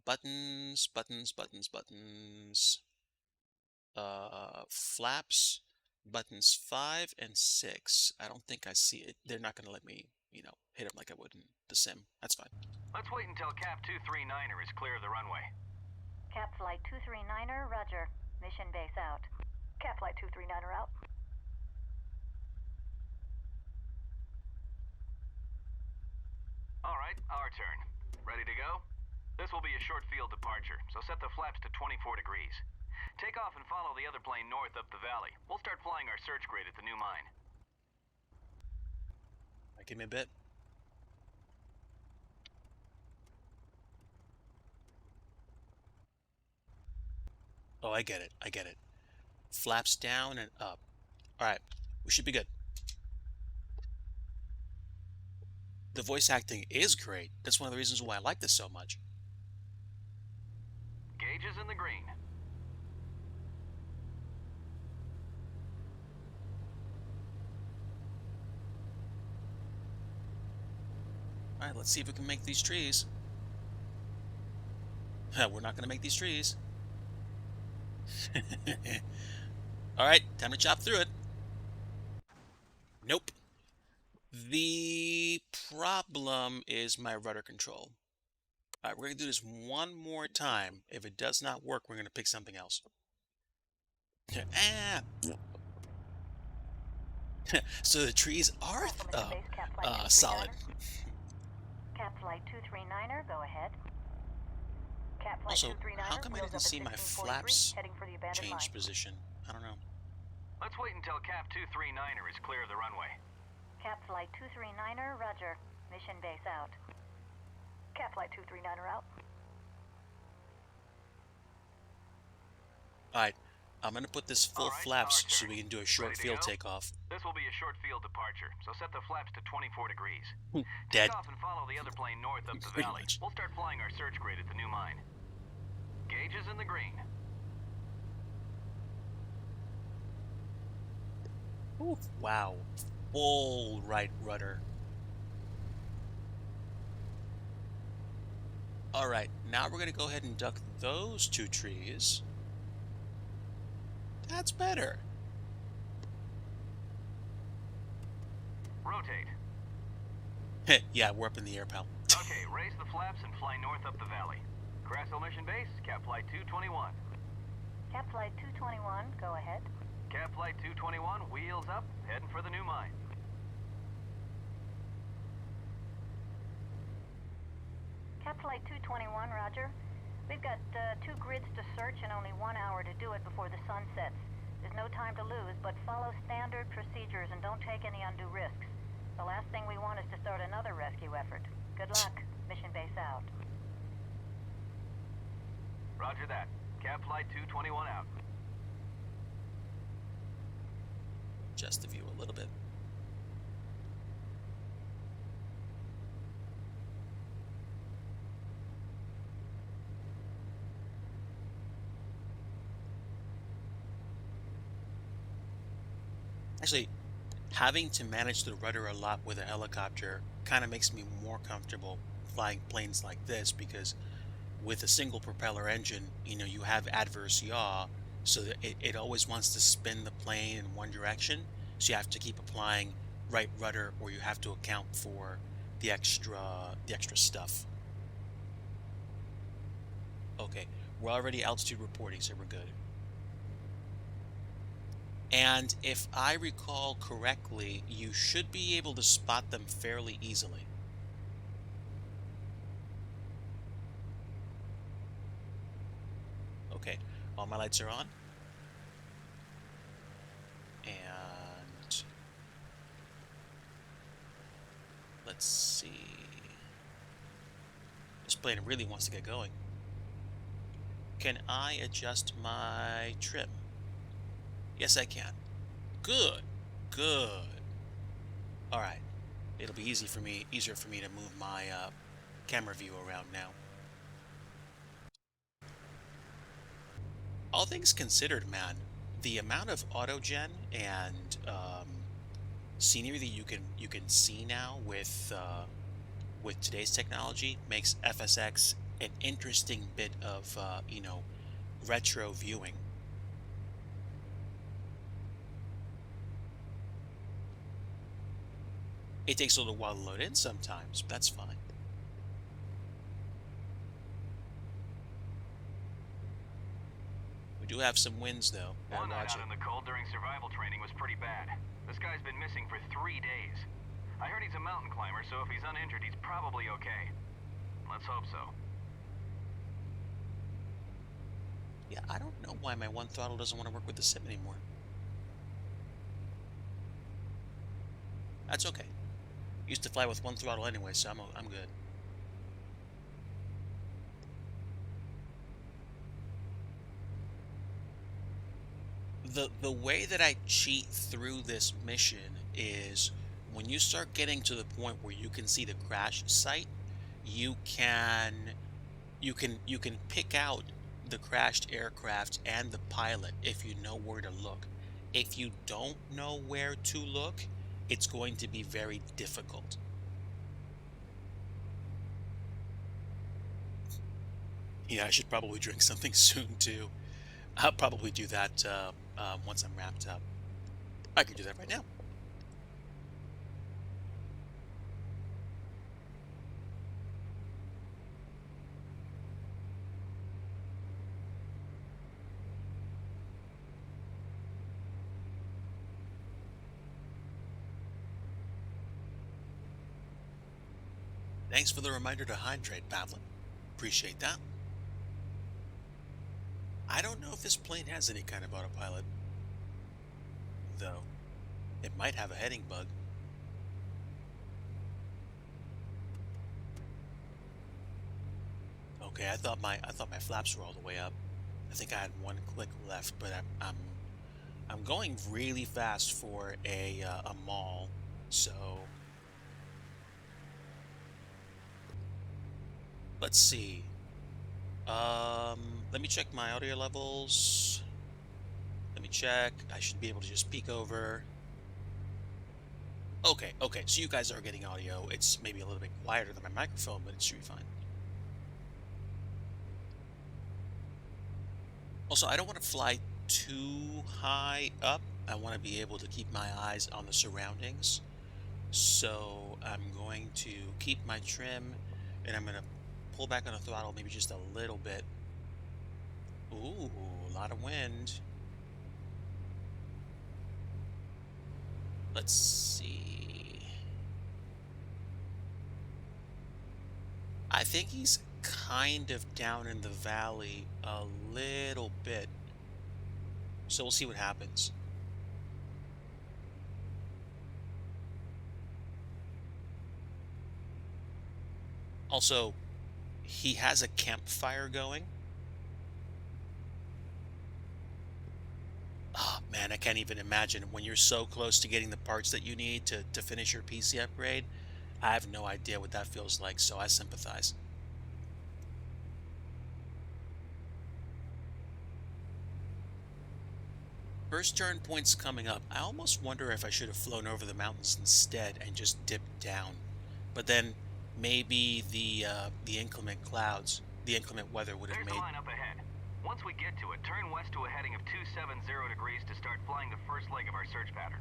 Buttons. Flaps. Buttons 5 and 6. I don't think I see it. They're not going to let me, hit them like I would in the sim. That's fine. Let's wait until Cap 239er is clear of the runway. Cap Flight 239er, roger. Mission base out. Cap Flight 239er out. All right, our turn. Ready to go? This will be a short field departure, so set the flaps to 24 degrees. Take off and follow the other plane north up the valley. We'll start flying our search grid at the new mine. Give me a bit. Oh, I get it. Flaps down and up. Alright, we should be good. The voice acting is great. That's one of the reasons why I like this so much. Gauges in the green. Alright, let's see if we can make these trees. We're not going to make these trees. Alright, time to chop through it. Nope. The problem is my rudder control. Alright, we're going to do this one more time. If it does not work, we're going to pick something else. So the trees are solid. Cap Flight 239er, go ahead. Cap Flight Also, 239er, how come I wheels didn't up see at my 1643, flaps heading for the abandoned change mine. position? I don't know. Let's wait until Cap 239er is clear of the runway. Cap Flight 239er, roger. Mission base out. Cap Flight 239er out. Alright, I'm going to put this full Alright, flaps our so turn. we can do a short Ready to field go? takeoff. This will be a short field departure, so set the flaps to 24 degrees. Dead. Take off and follow the other plane north up the Pretty valley. much. We'll start flying our search grid at the new mine. Gauges in the green. Ooh, wow. Full right rudder. Alright, now we're going to go ahead and duck those two trees. That's better. Rotate. Yeah, we're up in the air, pal. Okay, raise the flaps and fly north up the valley. Crassel Mission Base, Cap Flight 221. Cap Flight 221, go ahead. Cap Flight 221, wheels up, heading for the new mine. Cap Flight 221, roger. We've got 2 grids to search and only 1 hour to do it before the sun sets. There's no time to lose, but follow standard procedures and don't take any undue risks. The last thing we want is to start another rescue effort. Good luck. Mission base out. Roger that. Cap Flight 221 out. Adjust the view a little bit. Actually, having to manage the rudder a lot with a helicopter kind of makes me more comfortable flying planes like this, because with a single propeller engine, you have adverse yaw, so that it always wants to spin the plane in one direction. So you have to keep applying right rudder, or you have to account for the extra stuff. Okay, we're already altitude reporting, so we're good. And if I recall correctly, you should be able to spot them fairly easily. Okay, all my lights are on. And let's see. This plane really wants to get going. Can I adjust my trim? Yes, I can. Good. Good. All right. It'll be easier for me to move my camera view around now. All things considered, man, the amount of autogen and scenery that you can see now with today's technology makes FSX an interesting bit of retro viewing. It takes a little while to load in sometimes, but that's fine. We do have some wins, though. One night Watch out it. in the cold during survival training was pretty bad. This guy's been missing for 3 days. I heard he's a mountain climber, so if he's uninjured, he's probably okay. Let's hope so. Yeah, I don't know why my one throttle doesn't want to work with the sim anymore. That's okay. Used to fly with one throttle anyway, so I'm good. The way that I cheat through this mission is when you start getting to the point where you can see the crash site, you can pick out the crashed aircraft and the pilot if you know where to look. If you don't know where to look, it's going to be very difficult. Yeah, I should probably drink something soon too. I'll probably do that once I'm wrapped up. I can do that right now. Thanks for the reminder to hydrate, Pavlin. Appreciate that. I don't know if this plane has any kind of autopilot, though. It might have a heading bug. Okay, I thought my flaps were all the way up. I think I had one click left, but I'm going really fast for a mall, so let's see. Let me check my audio levels. Let me check. I should be able to just peek over. Okay, so you guys are getting audio. It's maybe a little bit quieter than my microphone, but it should be fine. Also, I don't want to fly too high up. I want to be able to keep my eyes on the surroundings. So I'm going to keep my trim, and I'm going to pull back on the throttle maybe just a little bit. Ooh, a lot of wind. Let's see. I think he's kind of down in the valley a little bit. So we'll see what happens. Also, he has a campfire going, Man, I can't even imagine when you're so close to getting the parts that you need to finish your PC upgrade. I have no idea what that feels like, so I sympathize. First turn point's coming up. I almost wonder if I should have flown over the mountains instead and just dipped down. But then maybe the inclement clouds, the inclement weather would have There's the made. line up ahead. Once we get to it, turn west to a heading of 270 degrees to start flying the first leg of our search pattern.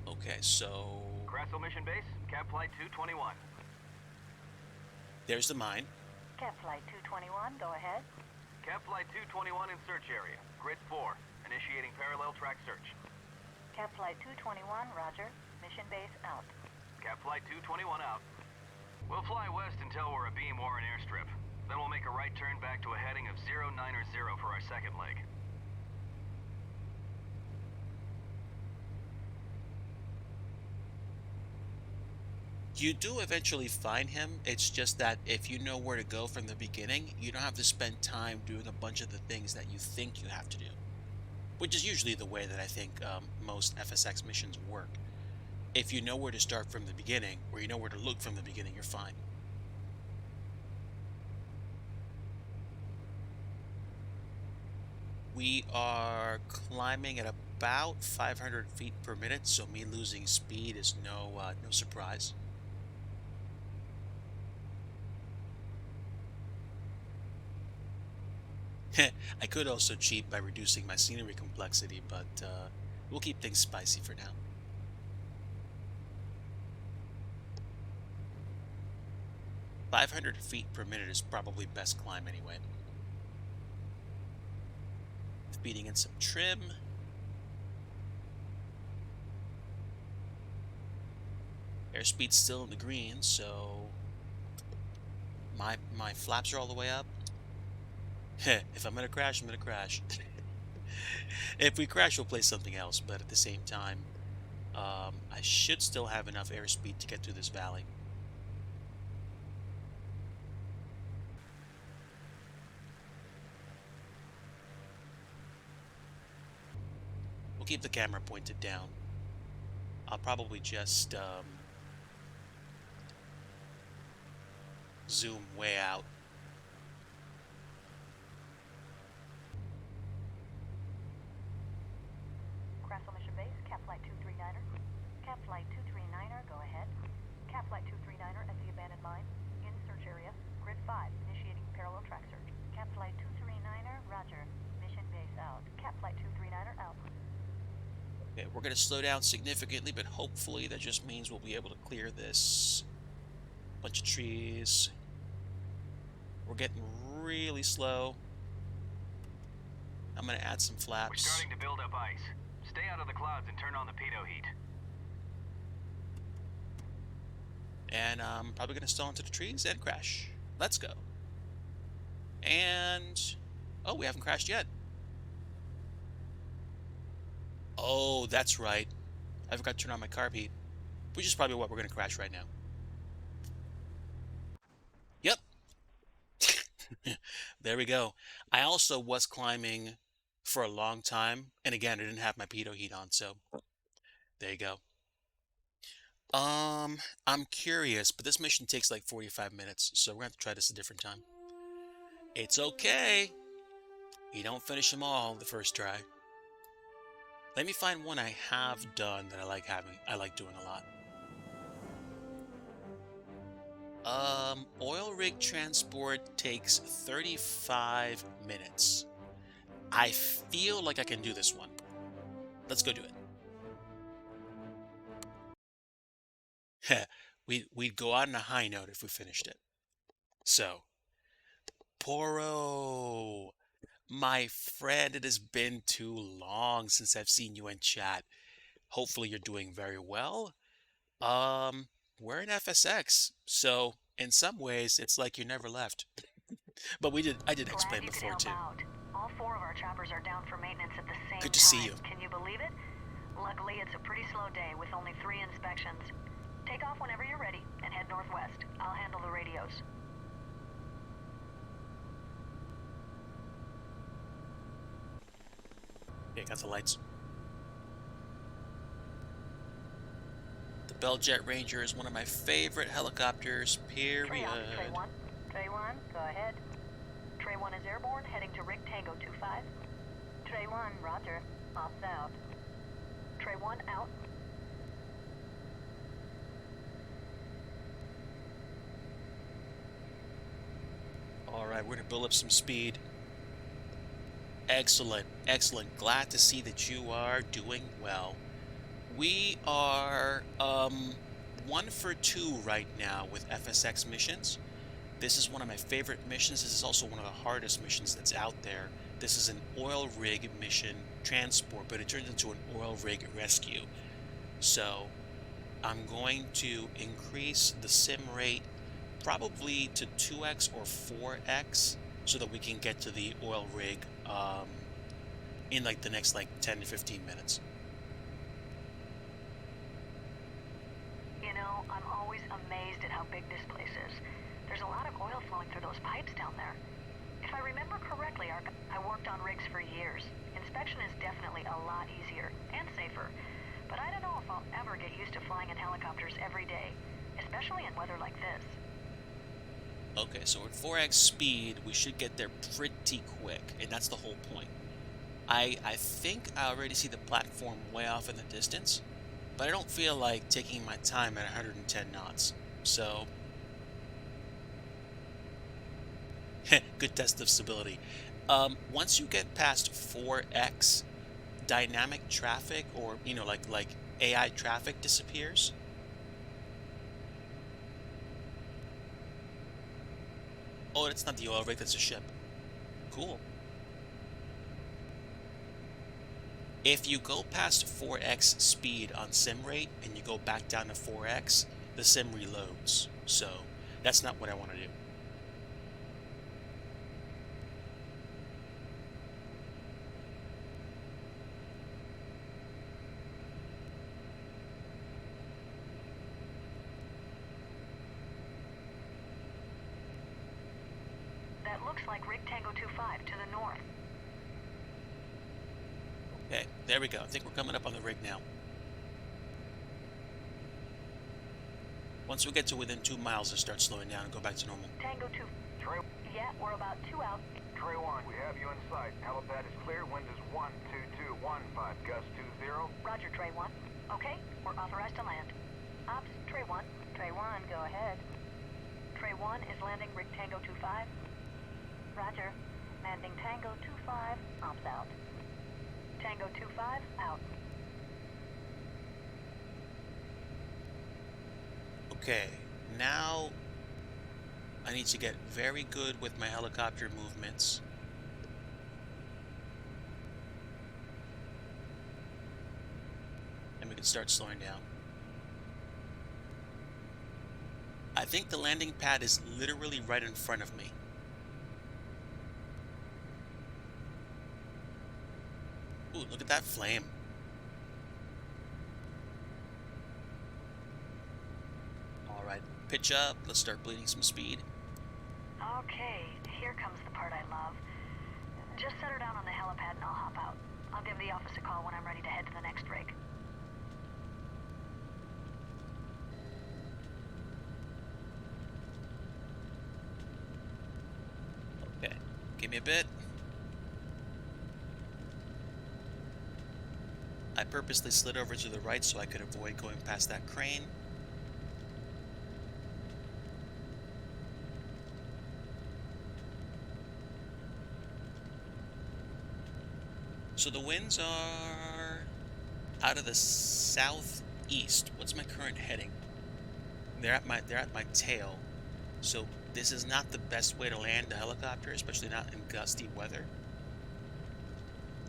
Okay, so Crassel Mission Base, Cap Flight 221. there's the mine. Cap Flight 221, go ahead. Cap Flight 221 in search area. Grid 4. Initiating parallel track search. Cap Flight 221, roger. Mission base out. Cap Flight 221 out. We'll fly west until we're a beam Warren airstrip. Then we'll make a right turn back to a heading of 090 for our second leg. You do eventually find him. It's just that if you know where to go from the beginning, you don't have to spend time doing a bunch of the things that you think you have to do. Which is usually the way that I think most FSX missions work. If you know where to start from the beginning, or you know where to look from the beginning, you're fine. We are climbing at about 500 feet per minute, so me losing speed is no surprise. I could also cheat by reducing my scenery complexity, but we'll keep things spicy for now. "500 feet per minute is probably best climb anyway. Feeding in some trim. Airspeed's still in the green, so my flaps are all the way up. If I'm gonna crash, I'm gonna crash. If we crash, we'll play something else, but at the same time, I should still have enough airspeed to get through this valley. We'll keep the camera pointed down. I'll probably just zoom way out. Crassel Mission Base, Cap Flight 239er. Cap Flight 239er, go ahead. Cap Flight 239er at the abandoned mine. In search area. Grid 5, initiating parallel track search. Cap Flight 239er, roger. Mission base out. Cap Flight 239er out. Okay, we're going to slow down significantly, but hopefully that just means we'll be able to clear this. Bunch of trees. We're getting really slow. I'm going to add some We're flaps. starting to build up ice. Stay out of the clouds and turn on the pitot heat. And I'm probably going to stall into the trees and crash. Let's go. And... oh, we haven't crashed yet. Oh, that's right. I forgot to turn on my carb heat. Which is probably what we're going to crash right now. Yep. There we go. I also was climbing for a long time. And again, I didn't have my pitot heat on, so there you go. I'm curious, but this mission takes like 45 minutes, so we're going to have to try this a different time. It's okay. You don't finish them all the first try. Let me find one I have done that I like doing a lot. Oil rig transport takes 35 minutes. I feel like I can do this one. Let's go do it. We'd go out on a high note if we finished it. So, Poro, my friend, it has been too long since I've seen you in chat. Hopefully you're doing very well. We're in FSX, so in some ways it's like you never left. But I did explain before too. All 4 of our choppers are down for maintenance at the same time. Good to see you. Can you believe it? Luckily, it's a pretty slow day with only 3 inspections. Take off whenever you're ready and head northwest. I'll handle the radios. Okay, got the lights. Bell Jet Ranger is one of my favorite helicopters, period. Trey on to Trey 1. Trey 1, go ahead. Trey 1 is airborne, heading to Rick Tango 25. Trey 1, roger. Off south. Trey 1, out. Alright, we're going to build up some speed. Excellent, excellent. Glad to see that you are doing well. We are 1 for 2 right now with FSX missions. This is one of my favorite missions. This is also one of the hardest missions that's out there. This is an oil rig mission transport, but it turns into an oil rig rescue. So I'm going to increase the sim rate probably to 2x or 4x so that we can get to the oil rig in like the next 10 to 15 minutes. You know, I'm always amazed at how big this place is. There's a lot of oil flowing through those pipes down there. If I remember correctly, I worked on rigs for years. Inspection is definitely a lot easier and safer. But I don't know if I'll ever get used to flying in helicopters every day, especially in weather like this. Okay, so at 4x speed, we should get there pretty quick, and that's the whole point. I think I already see the platform way off in the distance, but I don't feel like taking my time at 110 knots, so... Good test of stability. Once you get past 4x, dynamic traffic, or, you know, like AI traffic disappears. Oh, that's not the oil rig, that's a ship. Cool. If you go past 4x speed on sim rate and you go back down to 4x, the sim reloads. So that's not what I want to do. That looks like Rick Tango 25 to the north. Okay, there we go. I think we're coming up on the rig now. Once we get to within 2 miles, it starts slowing down and go back to normal. Tango 2. Trey, Yeah, we're about 2 out. Trey 1, we have you in sight. Helipad is clear. Wind is 12215, gust 20. Roger, Trey 1. Okay, we're authorized to land. Ops, Trey 1. Trey 1, go ahead. Trey 1 is landing Rick Tango 25. Roger. Landing Tango 25, ops out. Tango 25, out. Okay, now I need to get very good with my helicopter movements. And we can start slowing down. I think the landing pad is literally right in front of me. Ooh, look at that flame. Alright, pitch up. Let's start bleeding some speed. Okay, here comes the part I love. Just set her down on the helipad and I'll hop out. I'll give the office a call when I'm ready to head to the next rig. Okay, give me a bit. I purposely slid over to the right so I could avoid going past that crane. So the winds are out of the southeast. What's my current heading? They're at my tail. So this is not the best way to land a helicopter, especially not in gusty weather.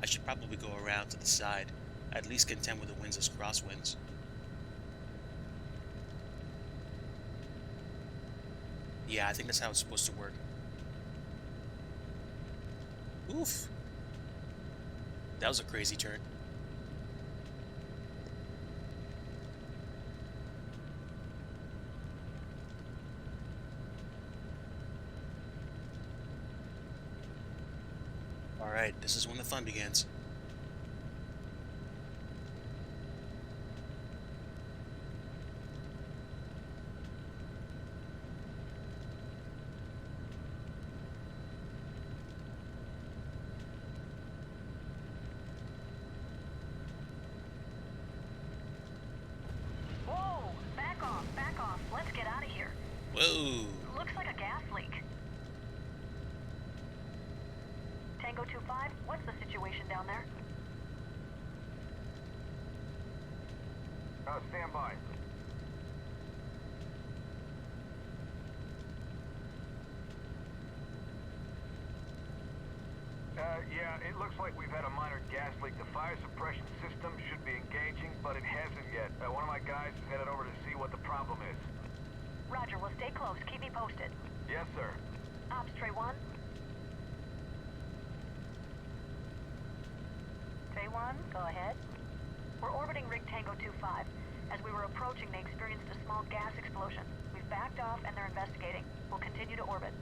I should probably go around to the side. At least contend with the winds as crosswinds. Yeah, I think that's how it's supposed to work. Oof. That was a crazy turn. Alright, this is when the fun begins. Tango 2-5, what's the situation down there? Stand by. Yeah, it looks like we've had a minor gas leak. The fire suppression system should be engaging, but it hasn't yet. One of my guys is headed over to see what the problem is. Roger, we'll stay close. Keep me posted. Yes, sir. Ops, Trey 1. Trey 1, go ahead. We're orbiting rig Tango 2-5. As we were approaching, they experienced a small gas explosion. We've backed off and they're investigating. We'll continue to orbit.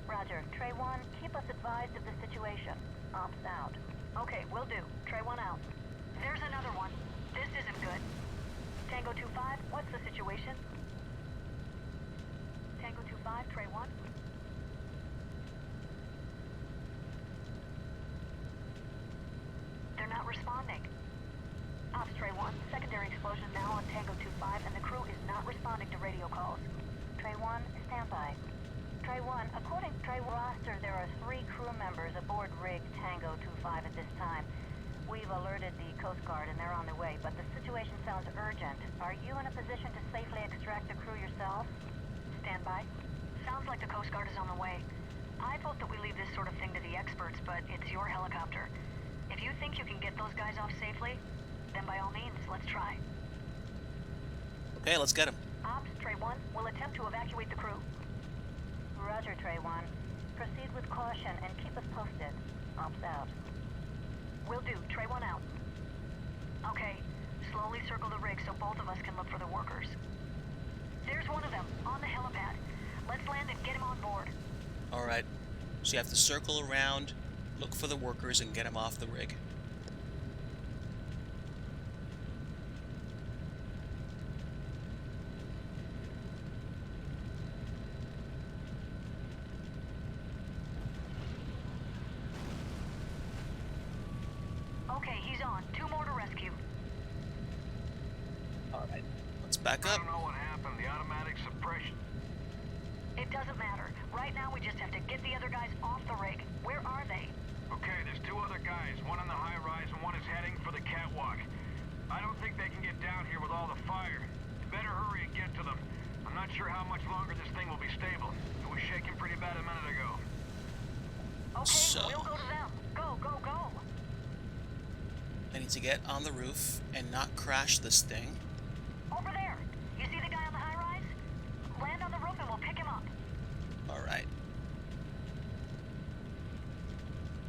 Roger. Trey 1, keep us advised of the situation. Ops out. Okay, will do. Trey 1 out. There's another one. This isn't good. Tango 2-5, what's the situation? Tango 2-5, Trey 1. They're not responding. Ops, Trey 1, secondary explosion now on Tango 2-5, and the crew is not responding to radio calls. Trey 1, stand by. Trey 1, according to Trey roster, there are 3 crew members aboard rig Tango 2-5 at this time. We've alerted the Coast Guard and they're on their way, but the situation sounds urgent. Are you in a position to safely extract the crew yourself? Stand by. Sounds like the Coast Guard is on the way. I vote that we leave this sort of thing to the experts, but it's your helicopter. If you think you can get those guys off safely, then by all means, let's try. Okay, let's get him. Ops, Trey 1, we'll attempt to evacuate the crew. Roger, Trey 1. Proceed with caution and keep us posted. Ops out. Will do. Trey 1 out. Okay. Slowly circle the rig so both of us can look for the workers. There's one of them, on the helipad. Let's land and get him on board. Alright. So you have to circle around, look for the workers, and get them off the rig. Okay, he's on. 2 more to rescue. Alright. Let's back I up. don't know what happened. The automatic suppression. It doesn't matter. Right now, we just have to get the other guys off the rig. Where are they? Okay, there's 2 other guys. One on the high rise and one is heading for the catwalk. I don't think they can get down here with all the fire. Better hurry and get to them. I'm not sure how much longer this thing will be stable. It was shaking pretty bad a minute ago. Okay, So- we'll go to them. Go, go, go. I need to get on the roof and not crash this thing. Over there. You see the guy on the high rise? Land on the roof and we'll pick him up. Alright.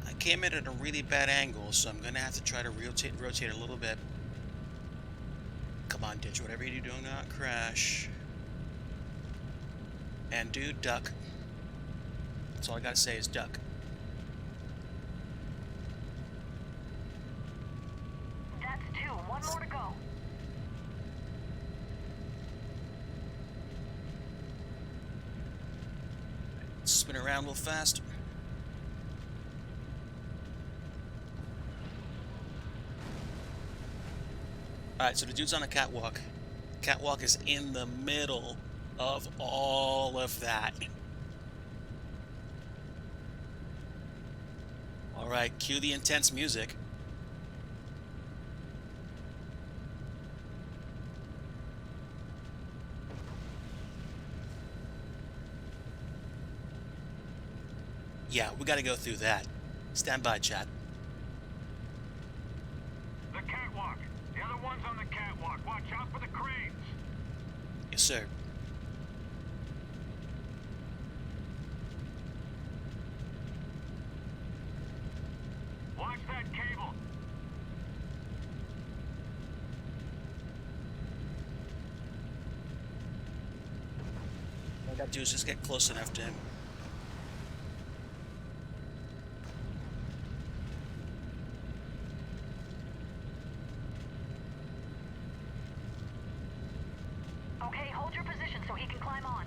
I came in at a really bad angle, so I'm gonna have to try to rotate a little bit. Come on, Ditch, whatever you do, do not crash. And dude, duck. That's all I gotta say is duck. That's 2. 1 more to go. Spin around real fast. Alright, so the dude's on a catwalk. Catwalk is in the middle of all of that. Alright, cue the intense music. Yeah, we gotta go through that. Stand by, chat. The catwalk. The other one's on the catwalk. Watch out for the cranes. Yes, sir. Watch that cable. All I gotta do is just get close enough to him. Okay, hold your position so he can climb on.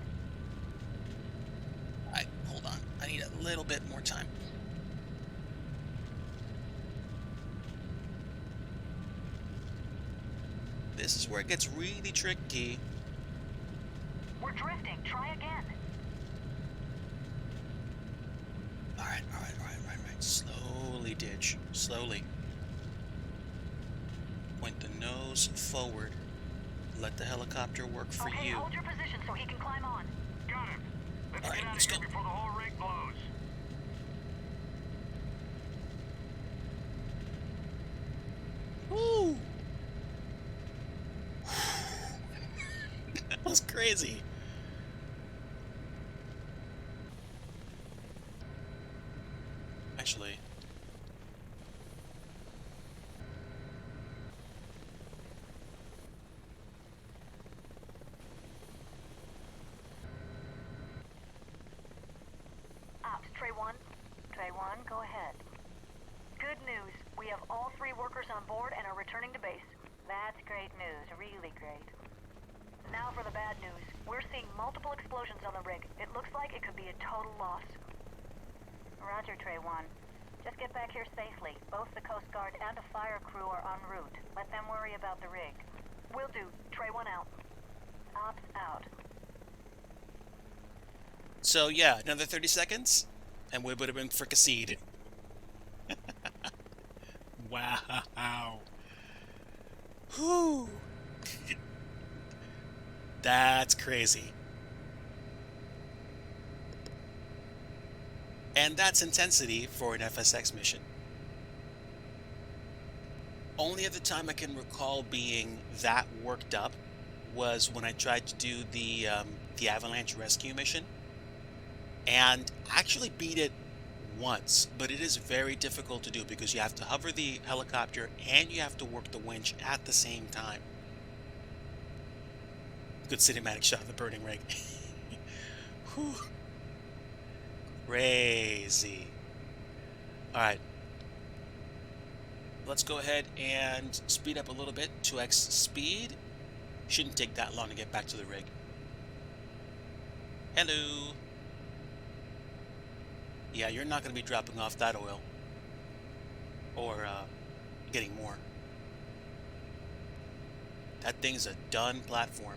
Alright, hold on. I need a little bit more time. This is where it gets really tricky. We're drifting. Try again. Alright. Slow voyage. Slowly. Point the nose forward. Let the helicopter work for Okay, you. hold your position so he can climb on. Got it. Let's All right, get out let's of here go. before the whole rig blows. Woo! That was crazy. Actually, Ops, Trey 1. Trey 1, go ahead. Good news. We have all 3 workers on board and are returning to base. That's great news. Really great. Now for the bad news. We're seeing multiple explosions on the rig. It looks like it could be a total loss. Roger, Trey 1. Just get back here safely. Both the Coast Guard and a fire crew are en route. Let them worry about the rig. Will do. Trey 1 out. Ops out. so yeah, another 30 seconds, and we would have been fricasseed. Wow. Whew. That's crazy. And that's intensity for an FSX mission. Only other time I can recall being that worked up was when I tried to do the avalanche rescue mission, and actually beat it once, but it is very difficult to do because you have to hover the helicopter and you have to work the winch at the same time. Good cinematic shot of the burning rig. Whew. Crazy. Alright. Let's go ahead and speed up a little bit. 2x speed. Shouldn't take that long to get back to the rig. Hello. Yeah, you're not going to be dropping off that oil. Or getting more. That thing's a done platform.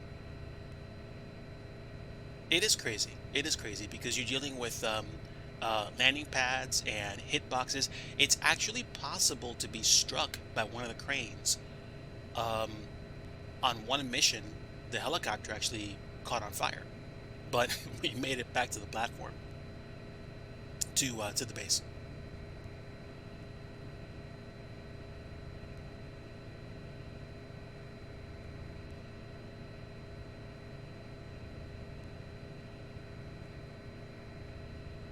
It is crazy. It is crazy because you're dealing with landing pads and hitboxes. It's actually possible to be struck by one of the cranes. On one mission, the helicopter actually caught on fire, but we made it back to the platform to the base.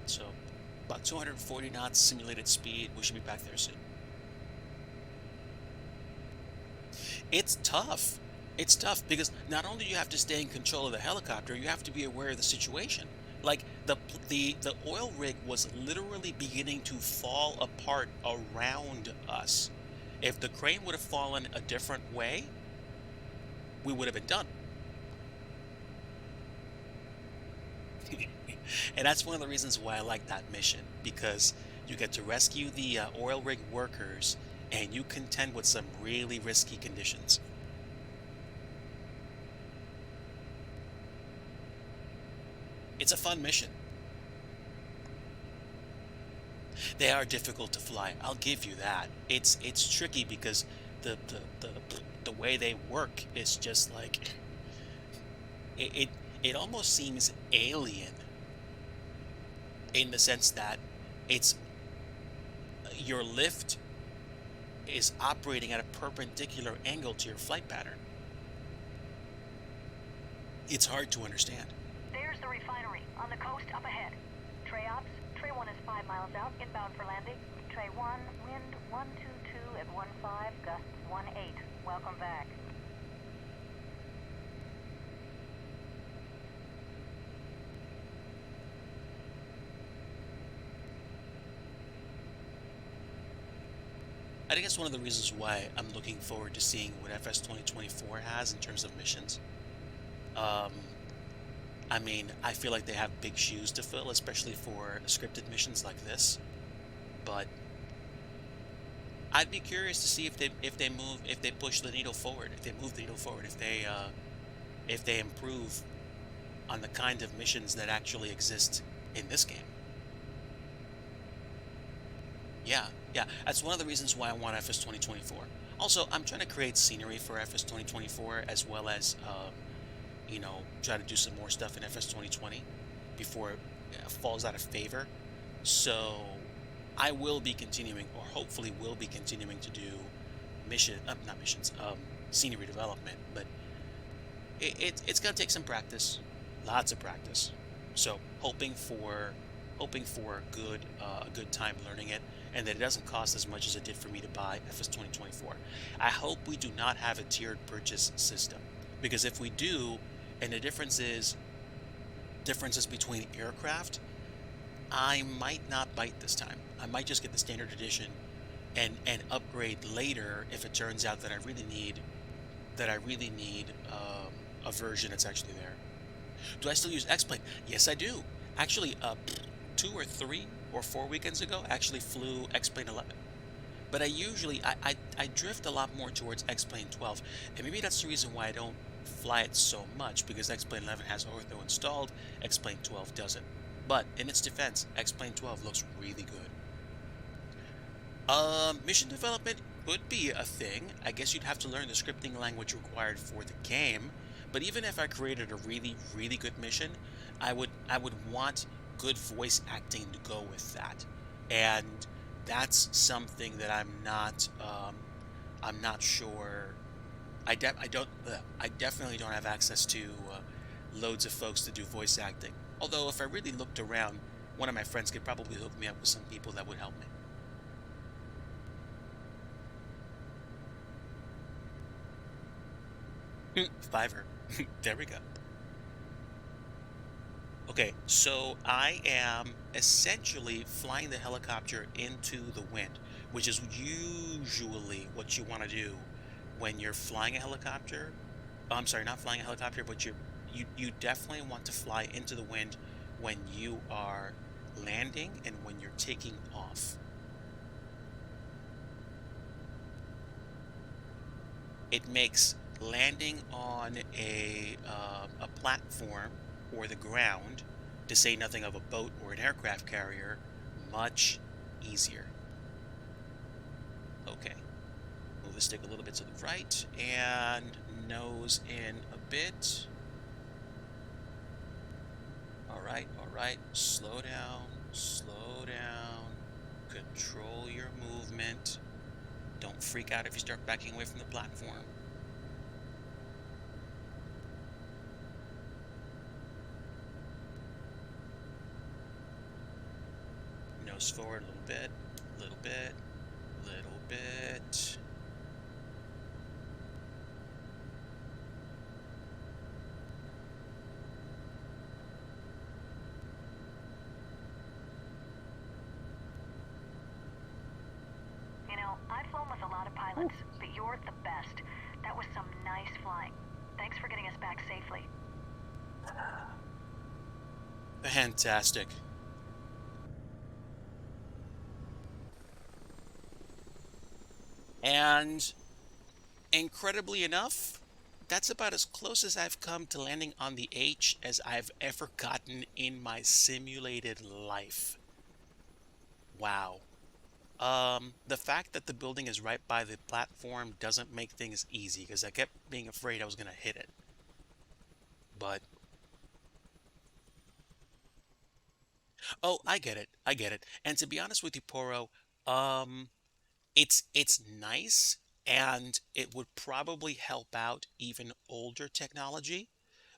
So, about 240 knots simulated speed. We should be back there soon. It's tough. It's tough because not only do you have to stay in control of the helicopter, you have to be aware of the situation. Like the oil rig was literally beginning to fall apart around us. If the crane would have fallen a different way, we would have been done. And that's one of the reasons why I like that mission, because you get to rescue the oil rig workers and you contend with some really risky conditions. It's a fun mission. They are difficult to fly, I'll give you that. It's tricky because the way they work is just like it almost seems alien, in the sense that it's your lift is operating at a perpendicular angle to your flight pattern. It's hard to understand. There's the refinery, on the coast up ahead. Trey Ops, Trey 1 is 5 miles out, inbound for landing. Trey 1, wind 122 at 15, gusts 18. Welcome back. I think that's one of the reasons why I'm looking forward to seeing what FS 2024 has in terms of missions. I mean, I feel like they have big shoes to fill, especially for scripted missions like this. But I'd be curious to see if they push the needle forward, if they move the needle forward, if they improve on the kind of missions that actually exist in this game. Yeah, Yeah, that's one of the reasons why I want FS 2024. Also, I'm trying to create scenery for FS 2024 as well as, try to do some more stuff in FS 2020 before it falls out of favor. So I will be continuing, or hopefully will be continuing to do not missions, scenery development. But it's gonna take some practice, lots of practice. So hoping for a good time learning it, and that it doesn't cost as much as it did for me to buy FS 2024. I hope we do not have a tiered purchase system, because if we do, and the differences between aircraft, I might not bite this time. I might just get the standard edition and upgrade later if it turns out that I really need a version that's actually there. Do I still use X-Plane? Yes, I do. Actually, 2 or 3 or 4 weekends ago, I actually flew X-Plane 11. But I drift a lot more towards X-Plane 12, and maybe that's the reason why I don't fly it so much, because X-Plane 11 has Ortho installed, X-Plane 12 doesn't. But in its defense, X-Plane 12 looks really good. Mission development could be a thing. I guess you'd have to learn the scripting language required for the game. But even if I created a really, really good mission, I would want good voice acting to go with that. And that's something that I'm not sure. I definitely don't have access to loads of folks to do voice acting. Although if I really looked around, one of my friends could probably hook me up with some people that would help me. Fiverr. There we go. Okay, so I am essentially flying the helicopter into the wind, which is usually what you want to do when you're flying a helicopter. Oh, I'm sorry, not flying a helicopter, but you definitely want to fly into the wind when you are landing and when you're taking off. It makes landing on a platform or the ground, to say nothing of a boat or an aircraft carrier, much easier. Okay, move the stick a little bit to the right and nose in a bit. All right, slow down, control your movement. Don't freak out if you start backing away from the platform. Nose forward a little bit, little bit, little bit. You know, I've flown with a lot of pilots, but you're the best. That was some nice flying. Thanks for getting us back safely. Fantastic. And incredibly enough, that's about as close as I've come to landing on the H as I've ever gotten in my simulated life. Wow. The fact that the building is right by the platform doesn't make things easy, because I kept being afraid I was gonna hit it. But oh, I get it. I get it. And to be honest with you, Poro, um, it's nice, and it would probably help out even older technology,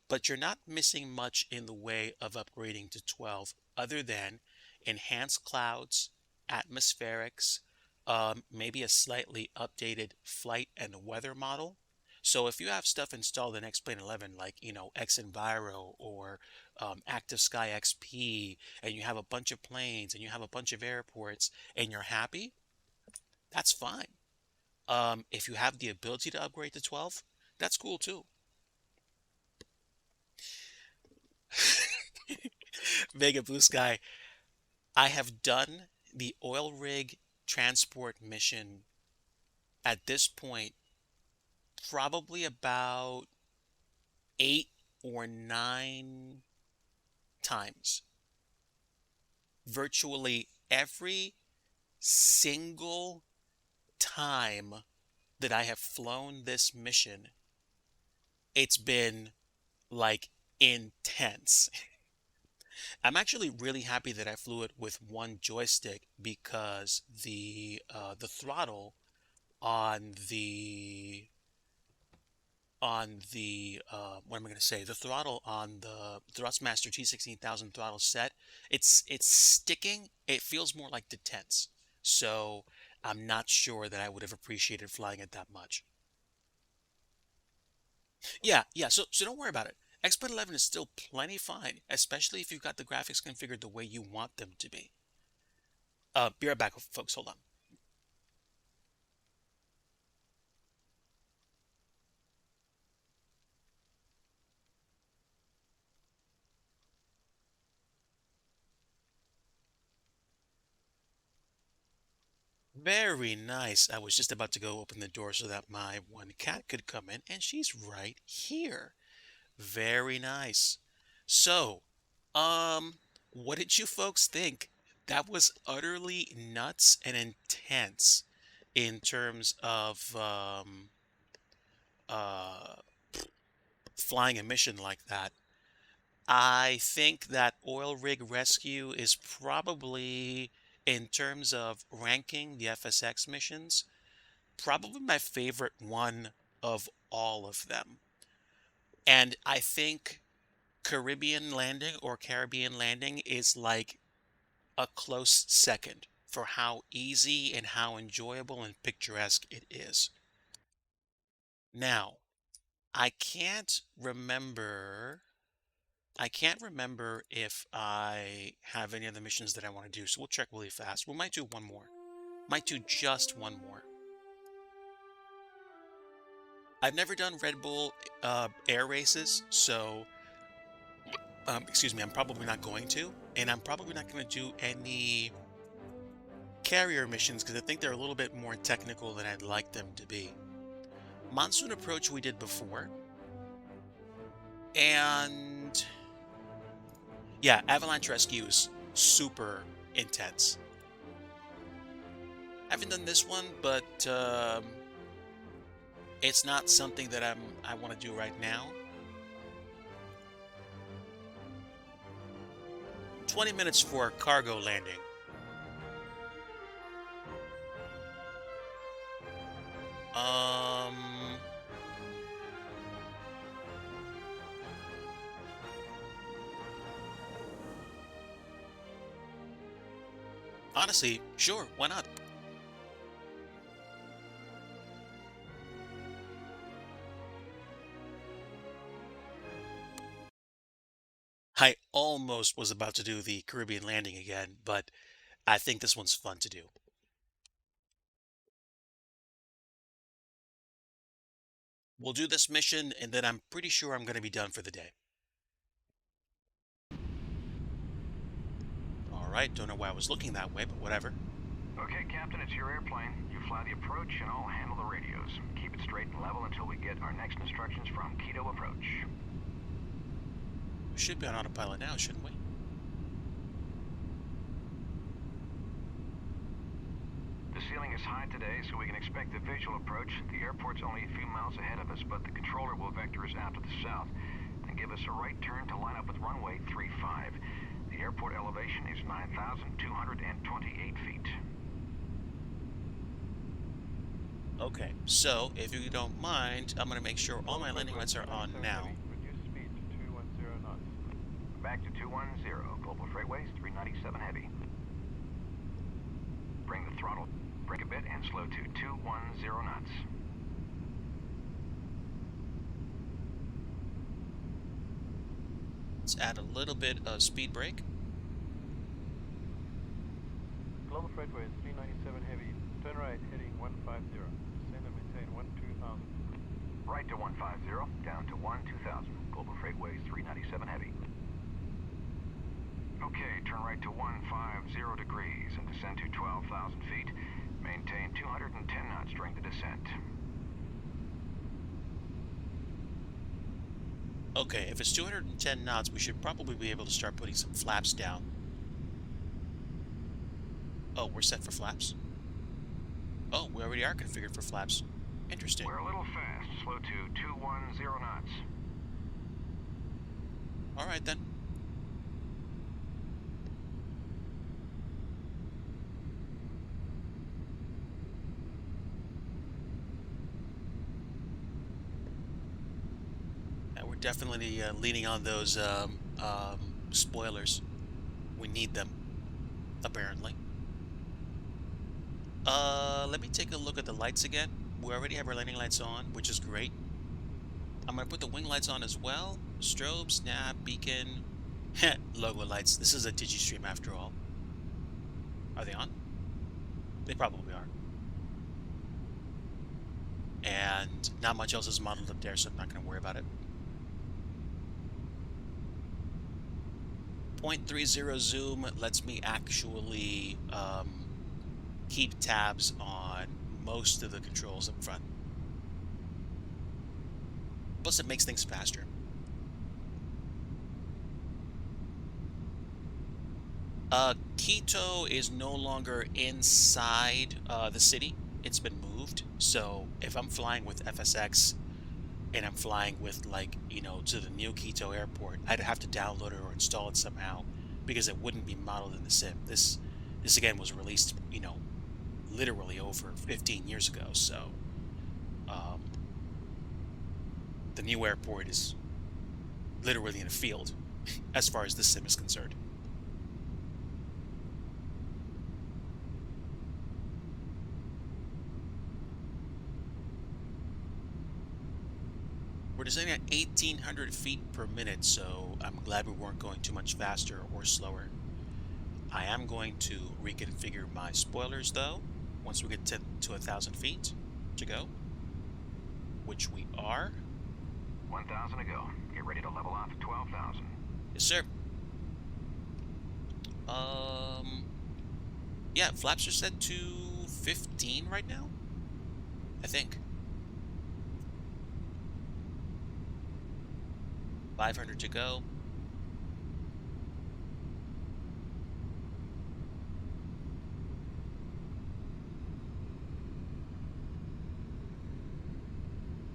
but you're not missing much in the way of upgrading to 12 other than enhanced clouds, atmospherics, maybe a slightly updated flight and weather model. So if you have stuff installed in X-Plane 11, like, X-Enviro or Active Sky XP, and you have a bunch of planes and you have a bunch of airports and you're happy, that's fine. If you have the ability to upgrade to 12, that's cool too. Mega Blue Sky, I have done the oil rig transport mission at this point probably about 8 or 9 times. Virtually every single time that I have flown this mission, it's been like intense. I'm actually really happy that I flew it with one joystick because the throttle on the what am I going to say? The throttle on the Thrustmaster T16000 throttle set, it's sticking. It feels more like detents. So I'm not sure that I would have appreciated flying it that much. Yeah. So don't worry about it. Expert 11 is still plenty fine, especially if you've got the graphics configured the way you want them to be. Be right back, folks. Hold on. Very nice. I was just about to go open the door so that my one cat could come in, and she's right here. Very nice. So, what did you folks think? That was utterly nuts and intense in terms of uh, flying a mission like that. I think that Oil Rig Rescue is probably, in terms of ranking the FSX missions, probably my favorite one of all of them. And I think Caribbean Landing or Caribbean Landing is like a close second for how easy and how enjoyable and picturesque it is. Now, I can't remember I can't remember if I have any other missions that I want to do, so we'll check really fast. We might do one more. Might do just one more. I've never done Red Bull air races, so excuse me, I'm probably not going to, and I'm probably not going to do any carrier missions because I think they're a little bit more technical than I'd like them to be. Monsoon Approach we did before, and yeah, Avalanche Rescue is super intense. I haven't done this one, but it's not something that I want to do right now. 20 minutes for a cargo landing. Honestly, sure, why not? I almost was about to do the Caribbean landing again, but I think this one's fun to do. We'll do this mission, and then I'm pretty sure I'm going to be done for the day. Alright, don't know why I was looking that way, but whatever. Okay, Captain, it's your airplane. You fly the approach, and I'll handle the radios. Keep it straight and level until we get our next instructions from Quito Approach. We should be on autopilot now, shouldn't we? The ceiling is high today, so we can expect a visual approach. The airport's only a few miles ahead of us, but the controller will vector us out to the south and give us a right turn to line up with runway 35. The airport elevation is 9,228 feet. Okay, so if you don't mind, I'm going to make sure all my landing lights are on now. Reduce speed to 210 knots. Back to 210, global freightways 397 heavy. Bring the throttle, brake a bit, and slow to 210 knots. Let's add a little bit of speed brake. Global freightway is 397 heavy. Turn right, heading 150. Descend and maintain 12000. Right to 150, down to 12000. Global freightways 397 heavy. Okay, turn right to 150 degrees and descend to 12,000 feet. Maintain 210 knots during the descent. Okay, if it's 210 knots, we should probably be able to start putting some flaps down. Oh, we're set for flaps? Oh, we already are configured for flaps. Interesting. We're a little fast. Slow to 210 knots. Alright then. Yeah, we're definitely leaning on those spoilers. We need them, apparently. Let me take a look at the lights again. We already have our landing lights on, which is great. I'm going to put the wing lights on as well. Strobe, snap, beacon, logo lights. This is a DIGI stream after all. Are they on? They probably are. And not much else is modeled up there, so I'm not going to worry about it. 0.30 zoom lets me actually keep tabs on most of the controls up front. Plus, it makes things faster. Quito is no longer inside the city. It's been moved. So if I'm flying with FSX and I'm flying with, like, you know, to the new Quito airport, I'd have to download it or install it somehow because it wouldn't be modeled in the sim. This again was released, you know, literally over 15 years ago. So the new airport is literally in a field as far as this sim is concerned. We're designing at 1,800 feet per minute, so I'm glad we weren't going too much faster or slower. I am going to reconfigure my spoilers, though, once we get to 1,000 feet to go, which we are. 1,000 to go. Get ready to level off at 12,000. Yes, sir. Yeah, flaps are set to 15 right now, I think. 500 to go.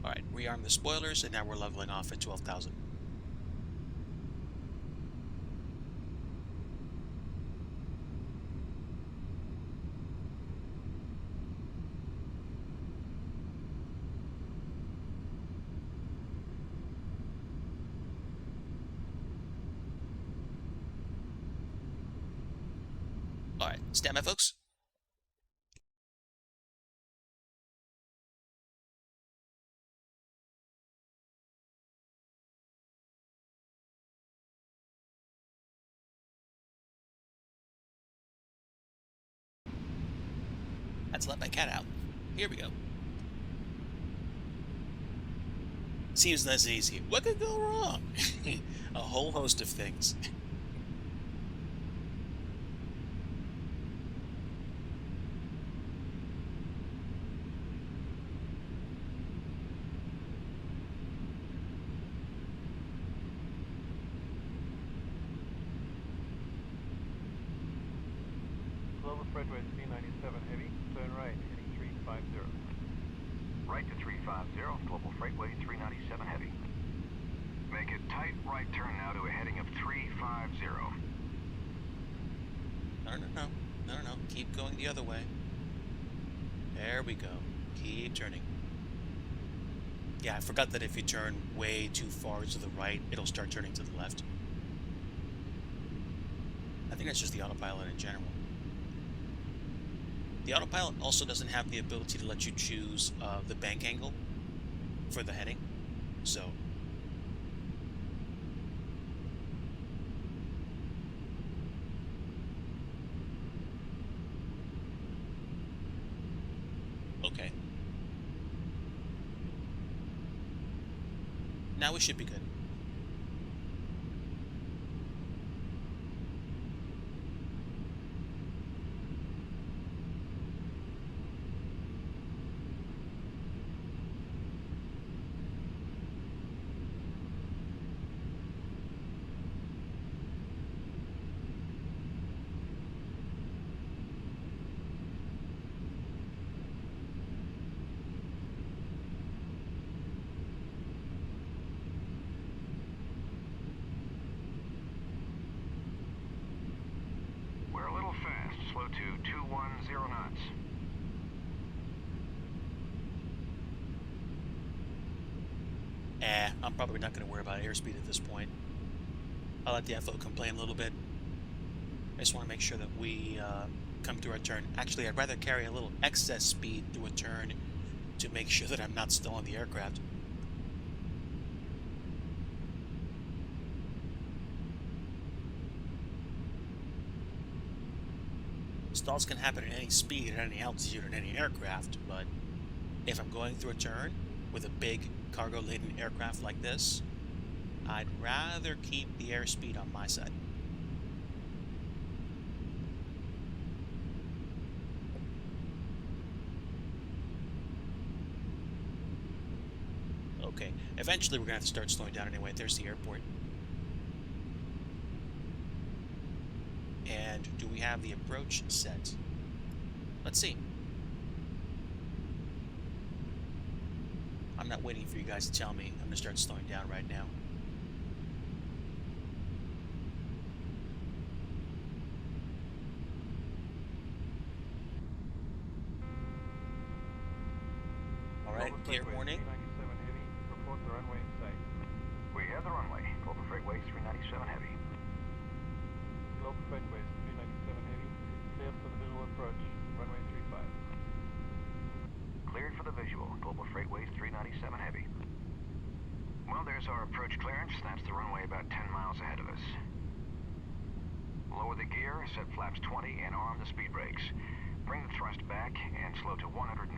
Alright, rearm the spoilers, and now we're leveling off at 12,000. Alright, stand by, folks. Let's let my cat out. Here we go. Seems nice and easy. What could go wrong? A whole host of things. Global freight rate 397 heavy, turn right, heading 350. Right to 350, global freightway 397 heavy. Make a tight right turn now to a heading of 350. No. Keep going the other way. There we go. Keep turning. Yeah, I forgot that if you turn way too far to the right, it'll start turning to the left. I think that's just the autopilot in general. The autopilot also doesn't have the ability to let you choose the bank angle for the heading, so... Okay. Now we should be good. 610 knots. I'm probably not going to worry about airspeed at this point. I'll let the FO complain a little bit. I just want to make sure that we come through our turn. Actually, I'd rather carry a little excess speed through a turn to make sure that I'm not stalling the aircraft. Stalls can happen at any speed, at any altitude, at any aircraft, but if I'm going through a turn with a big cargo-laden aircraft like this, I'd rather keep the airspeed on my side. Okay, eventually we're going to have to start slowing down anyway. There's the airport. And do we have the approach set? Let's see. I'm not waiting for you guys to tell me. I'm going to start slowing down right now. Alright, clear warning. 397 heavy, report the runway in sight. We have the runway. Global Freightways 397 Heavy. Global Freightways 397 heavy, cleared for the visual approach, runway 35. Cleared for the visual. Global Freightways 397 Heavy. Well, there's our approach clearance. That's the runway about 10 miles ahead of us. Lower the gear, set flaps 20, and arm the speed brakes. Bring the thrust back and slow to 155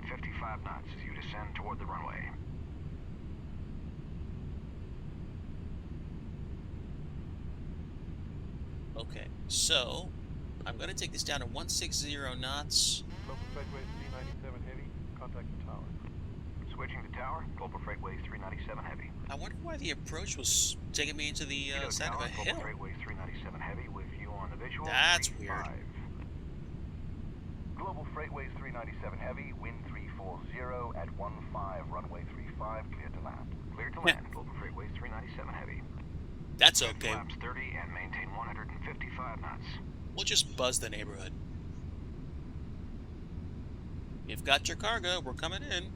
knots as you descend toward the runway. Okay, so I'm going to take this down to 160 knots. Global Freightways 397 Heavy, contact the tower. Switching to tower, Global Freightways 397 Heavy. I wonder why the approach was taking me into the side of a hill. Global Freightways 397 Heavy with view on the visual. That's 35. weird. Global Freightways 397 Heavy, wind 340 at 15, runway 35, cleared to land. Cleared to land, Global Freightways 397 Heavy. That's okay. Flaps 30 and maintain 155 knots. We'll just buzz the neighborhood. You've got your cargo. We're coming in.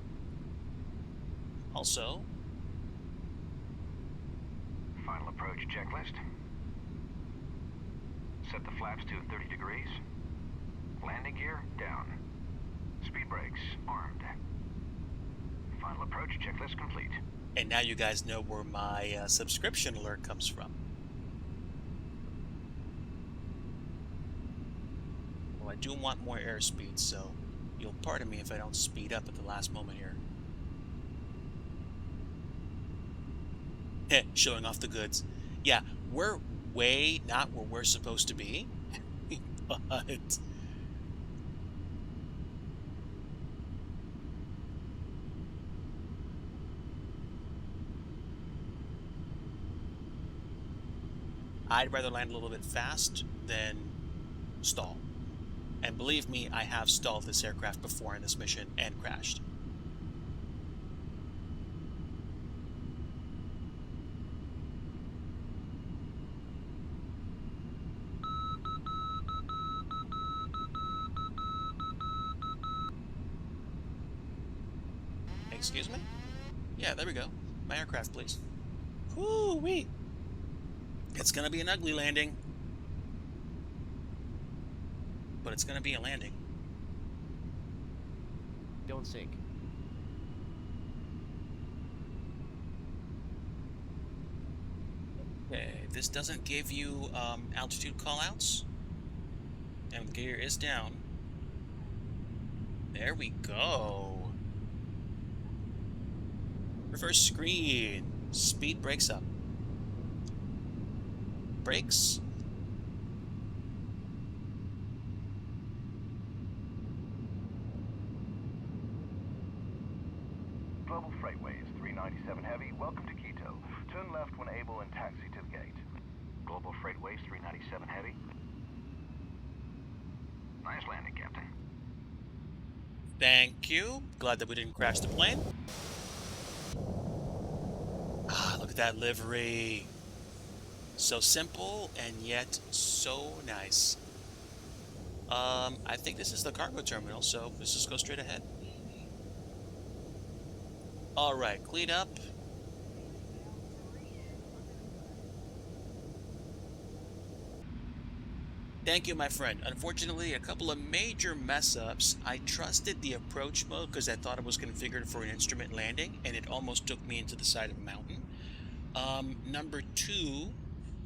Also, Final approach checklist. Set the flaps to 30 degrees. Landing gear down. Speed brakes armed. Final approach checklist complete. and now you guys know where my subscription alert comes from. Well, I do want more airspeed, so you'll pardon me if I don't speed up at the last moment here. Showing off the goods. Yeah, we're way not where we're supposed to be, but I'd rather land a little bit fast than stall. And believe me, I have stalled this aircraft before in this mission and crashed. Excuse me? Yeah, there we go. My aircraft, please. Whoo-wee! It's gonna be an ugly landing. But it's gonna be a landing. Don't sink. Okay, this doesn't give you altitude callouts. And the gear is down. There we go. Reverse screen. Speed brakes up. Brakes. Global Freightways 397 Heavy, welcome to Quito. Turn left when able and taxi to the gate. Global Freightways 397 Heavy. Nice landing, Captain. Thank you. Glad that we didn't crash the plane. Ah, look at that livery. So simple and yet so nice. I think this is the cargo terminal, so let's just go straight ahead. All right, clean up. Thank you, my friend. Unfortunately, a couple of major mess-ups. I trusted the approach mode because I thought it was configured for an instrument landing, and it almost took me into the side of a mountain. Number two,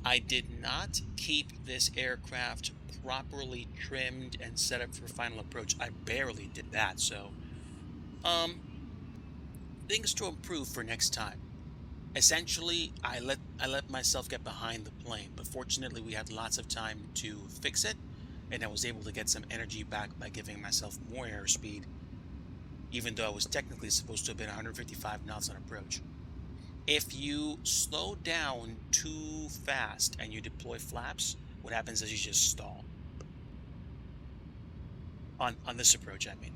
I did not keep this aircraft properly trimmed and set up for final approach. I barely did that, so um, things to improve for next time. Essentially, I let myself get behind the plane, but fortunately we had lots of time to fix it, and I was able to get some energy back by giving myself more airspeed, even though I was technically supposed to have been 155 knots on approach. If you slow down too fast and you deploy flaps, what happens is you just stall. On this approach, I mean.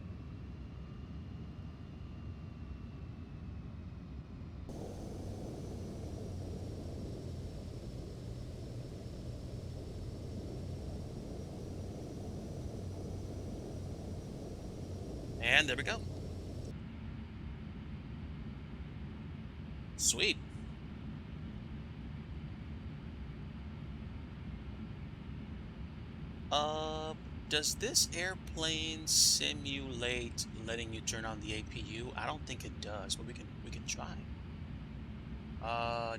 And there we go. Sweet. Uh, does this airplane simulate letting you turn on the APU? I don't think it does, but we can try.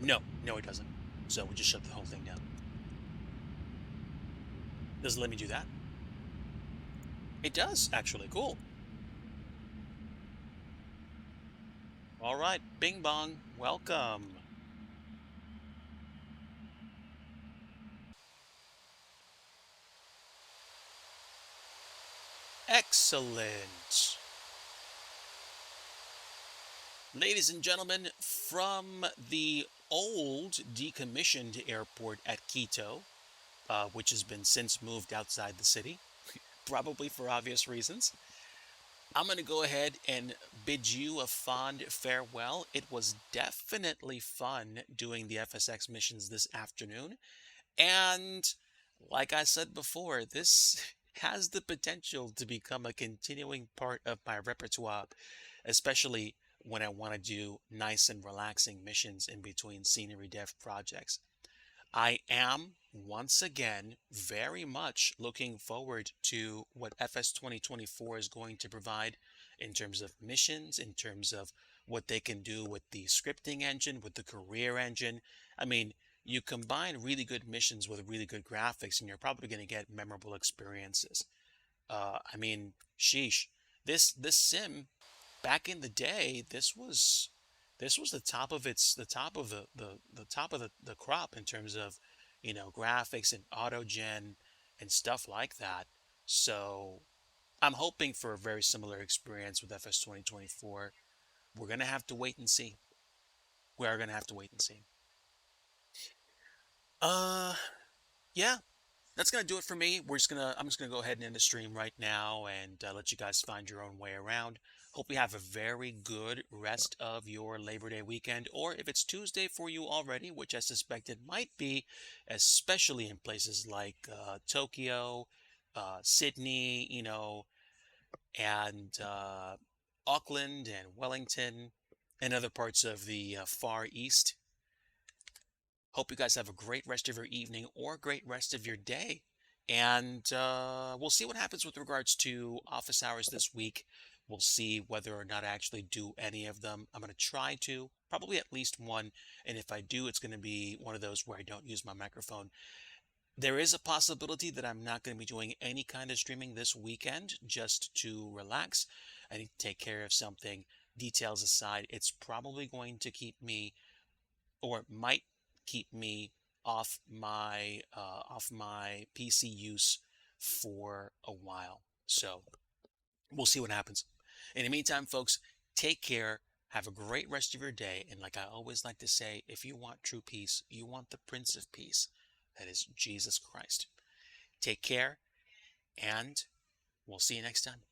No, it doesn't. So we just shut the whole thing down. Does it let me do that? It does, actually. Cool. All right, Bing Bong, welcome. Excellent. Ladies and gentlemen, from the old decommissioned airport at Quito, which has been since moved outside the city, probably for obvious reasons, I'm going to go ahead and bid you a fond farewell. It was definitely fun doing the FSX missions this afternoon. And like I said before, this has the potential to become a continuing part of my repertoire, especially when I want to do nice and relaxing missions in between scenery dev projects. I am once again very much looking forward to what FS 2024 is going to provide in terms of missions, in terms of what they can do with the scripting engine, with the career engine. I mean, you combine really good missions with really good graphics, and you're probably going to get memorable experiences. I mean, sheesh, this sim back in the day, this was the top of the top of the crop in terms of, graphics and autogen and stuff like that. So I'm hoping for a very similar experience with FS 2024. We're gonna have to wait and see. We are gonna have to wait and see. Uh, yeah, that's gonna do it for me. I'm just gonna go ahead and end the stream right now and let you guys find your own way around. Hope you have a very good rest of your Labor Day weekend, or if it's Tuesday for you already, which I suspect it might be, especially in places like Tokyo, Sydney, and Auckland and Wellington and other parts of the Far East. Hope you guys have a great rest of your evening or great rest of your day. And we'll see what happens with regards to office hours this week. We'll see whether or not I actually do any of them. I'm going to try to, probably at least one. And if I do, it's going to be one of those where I don't use my microphone. There is a possibility that I'm not going to be doing any kind of streaming this weekend just to relax. I need to take care of something. Details aside, it's probably going to keep me, or might keep me off my PC use for a while. So we'll see what happens. In the meantime, folks, take care. Have a great rest of your day. And like I always like to say, if you want true peace, you want the Prince of Peace. That is Jesus Christ. Take care, and we'll see you next time.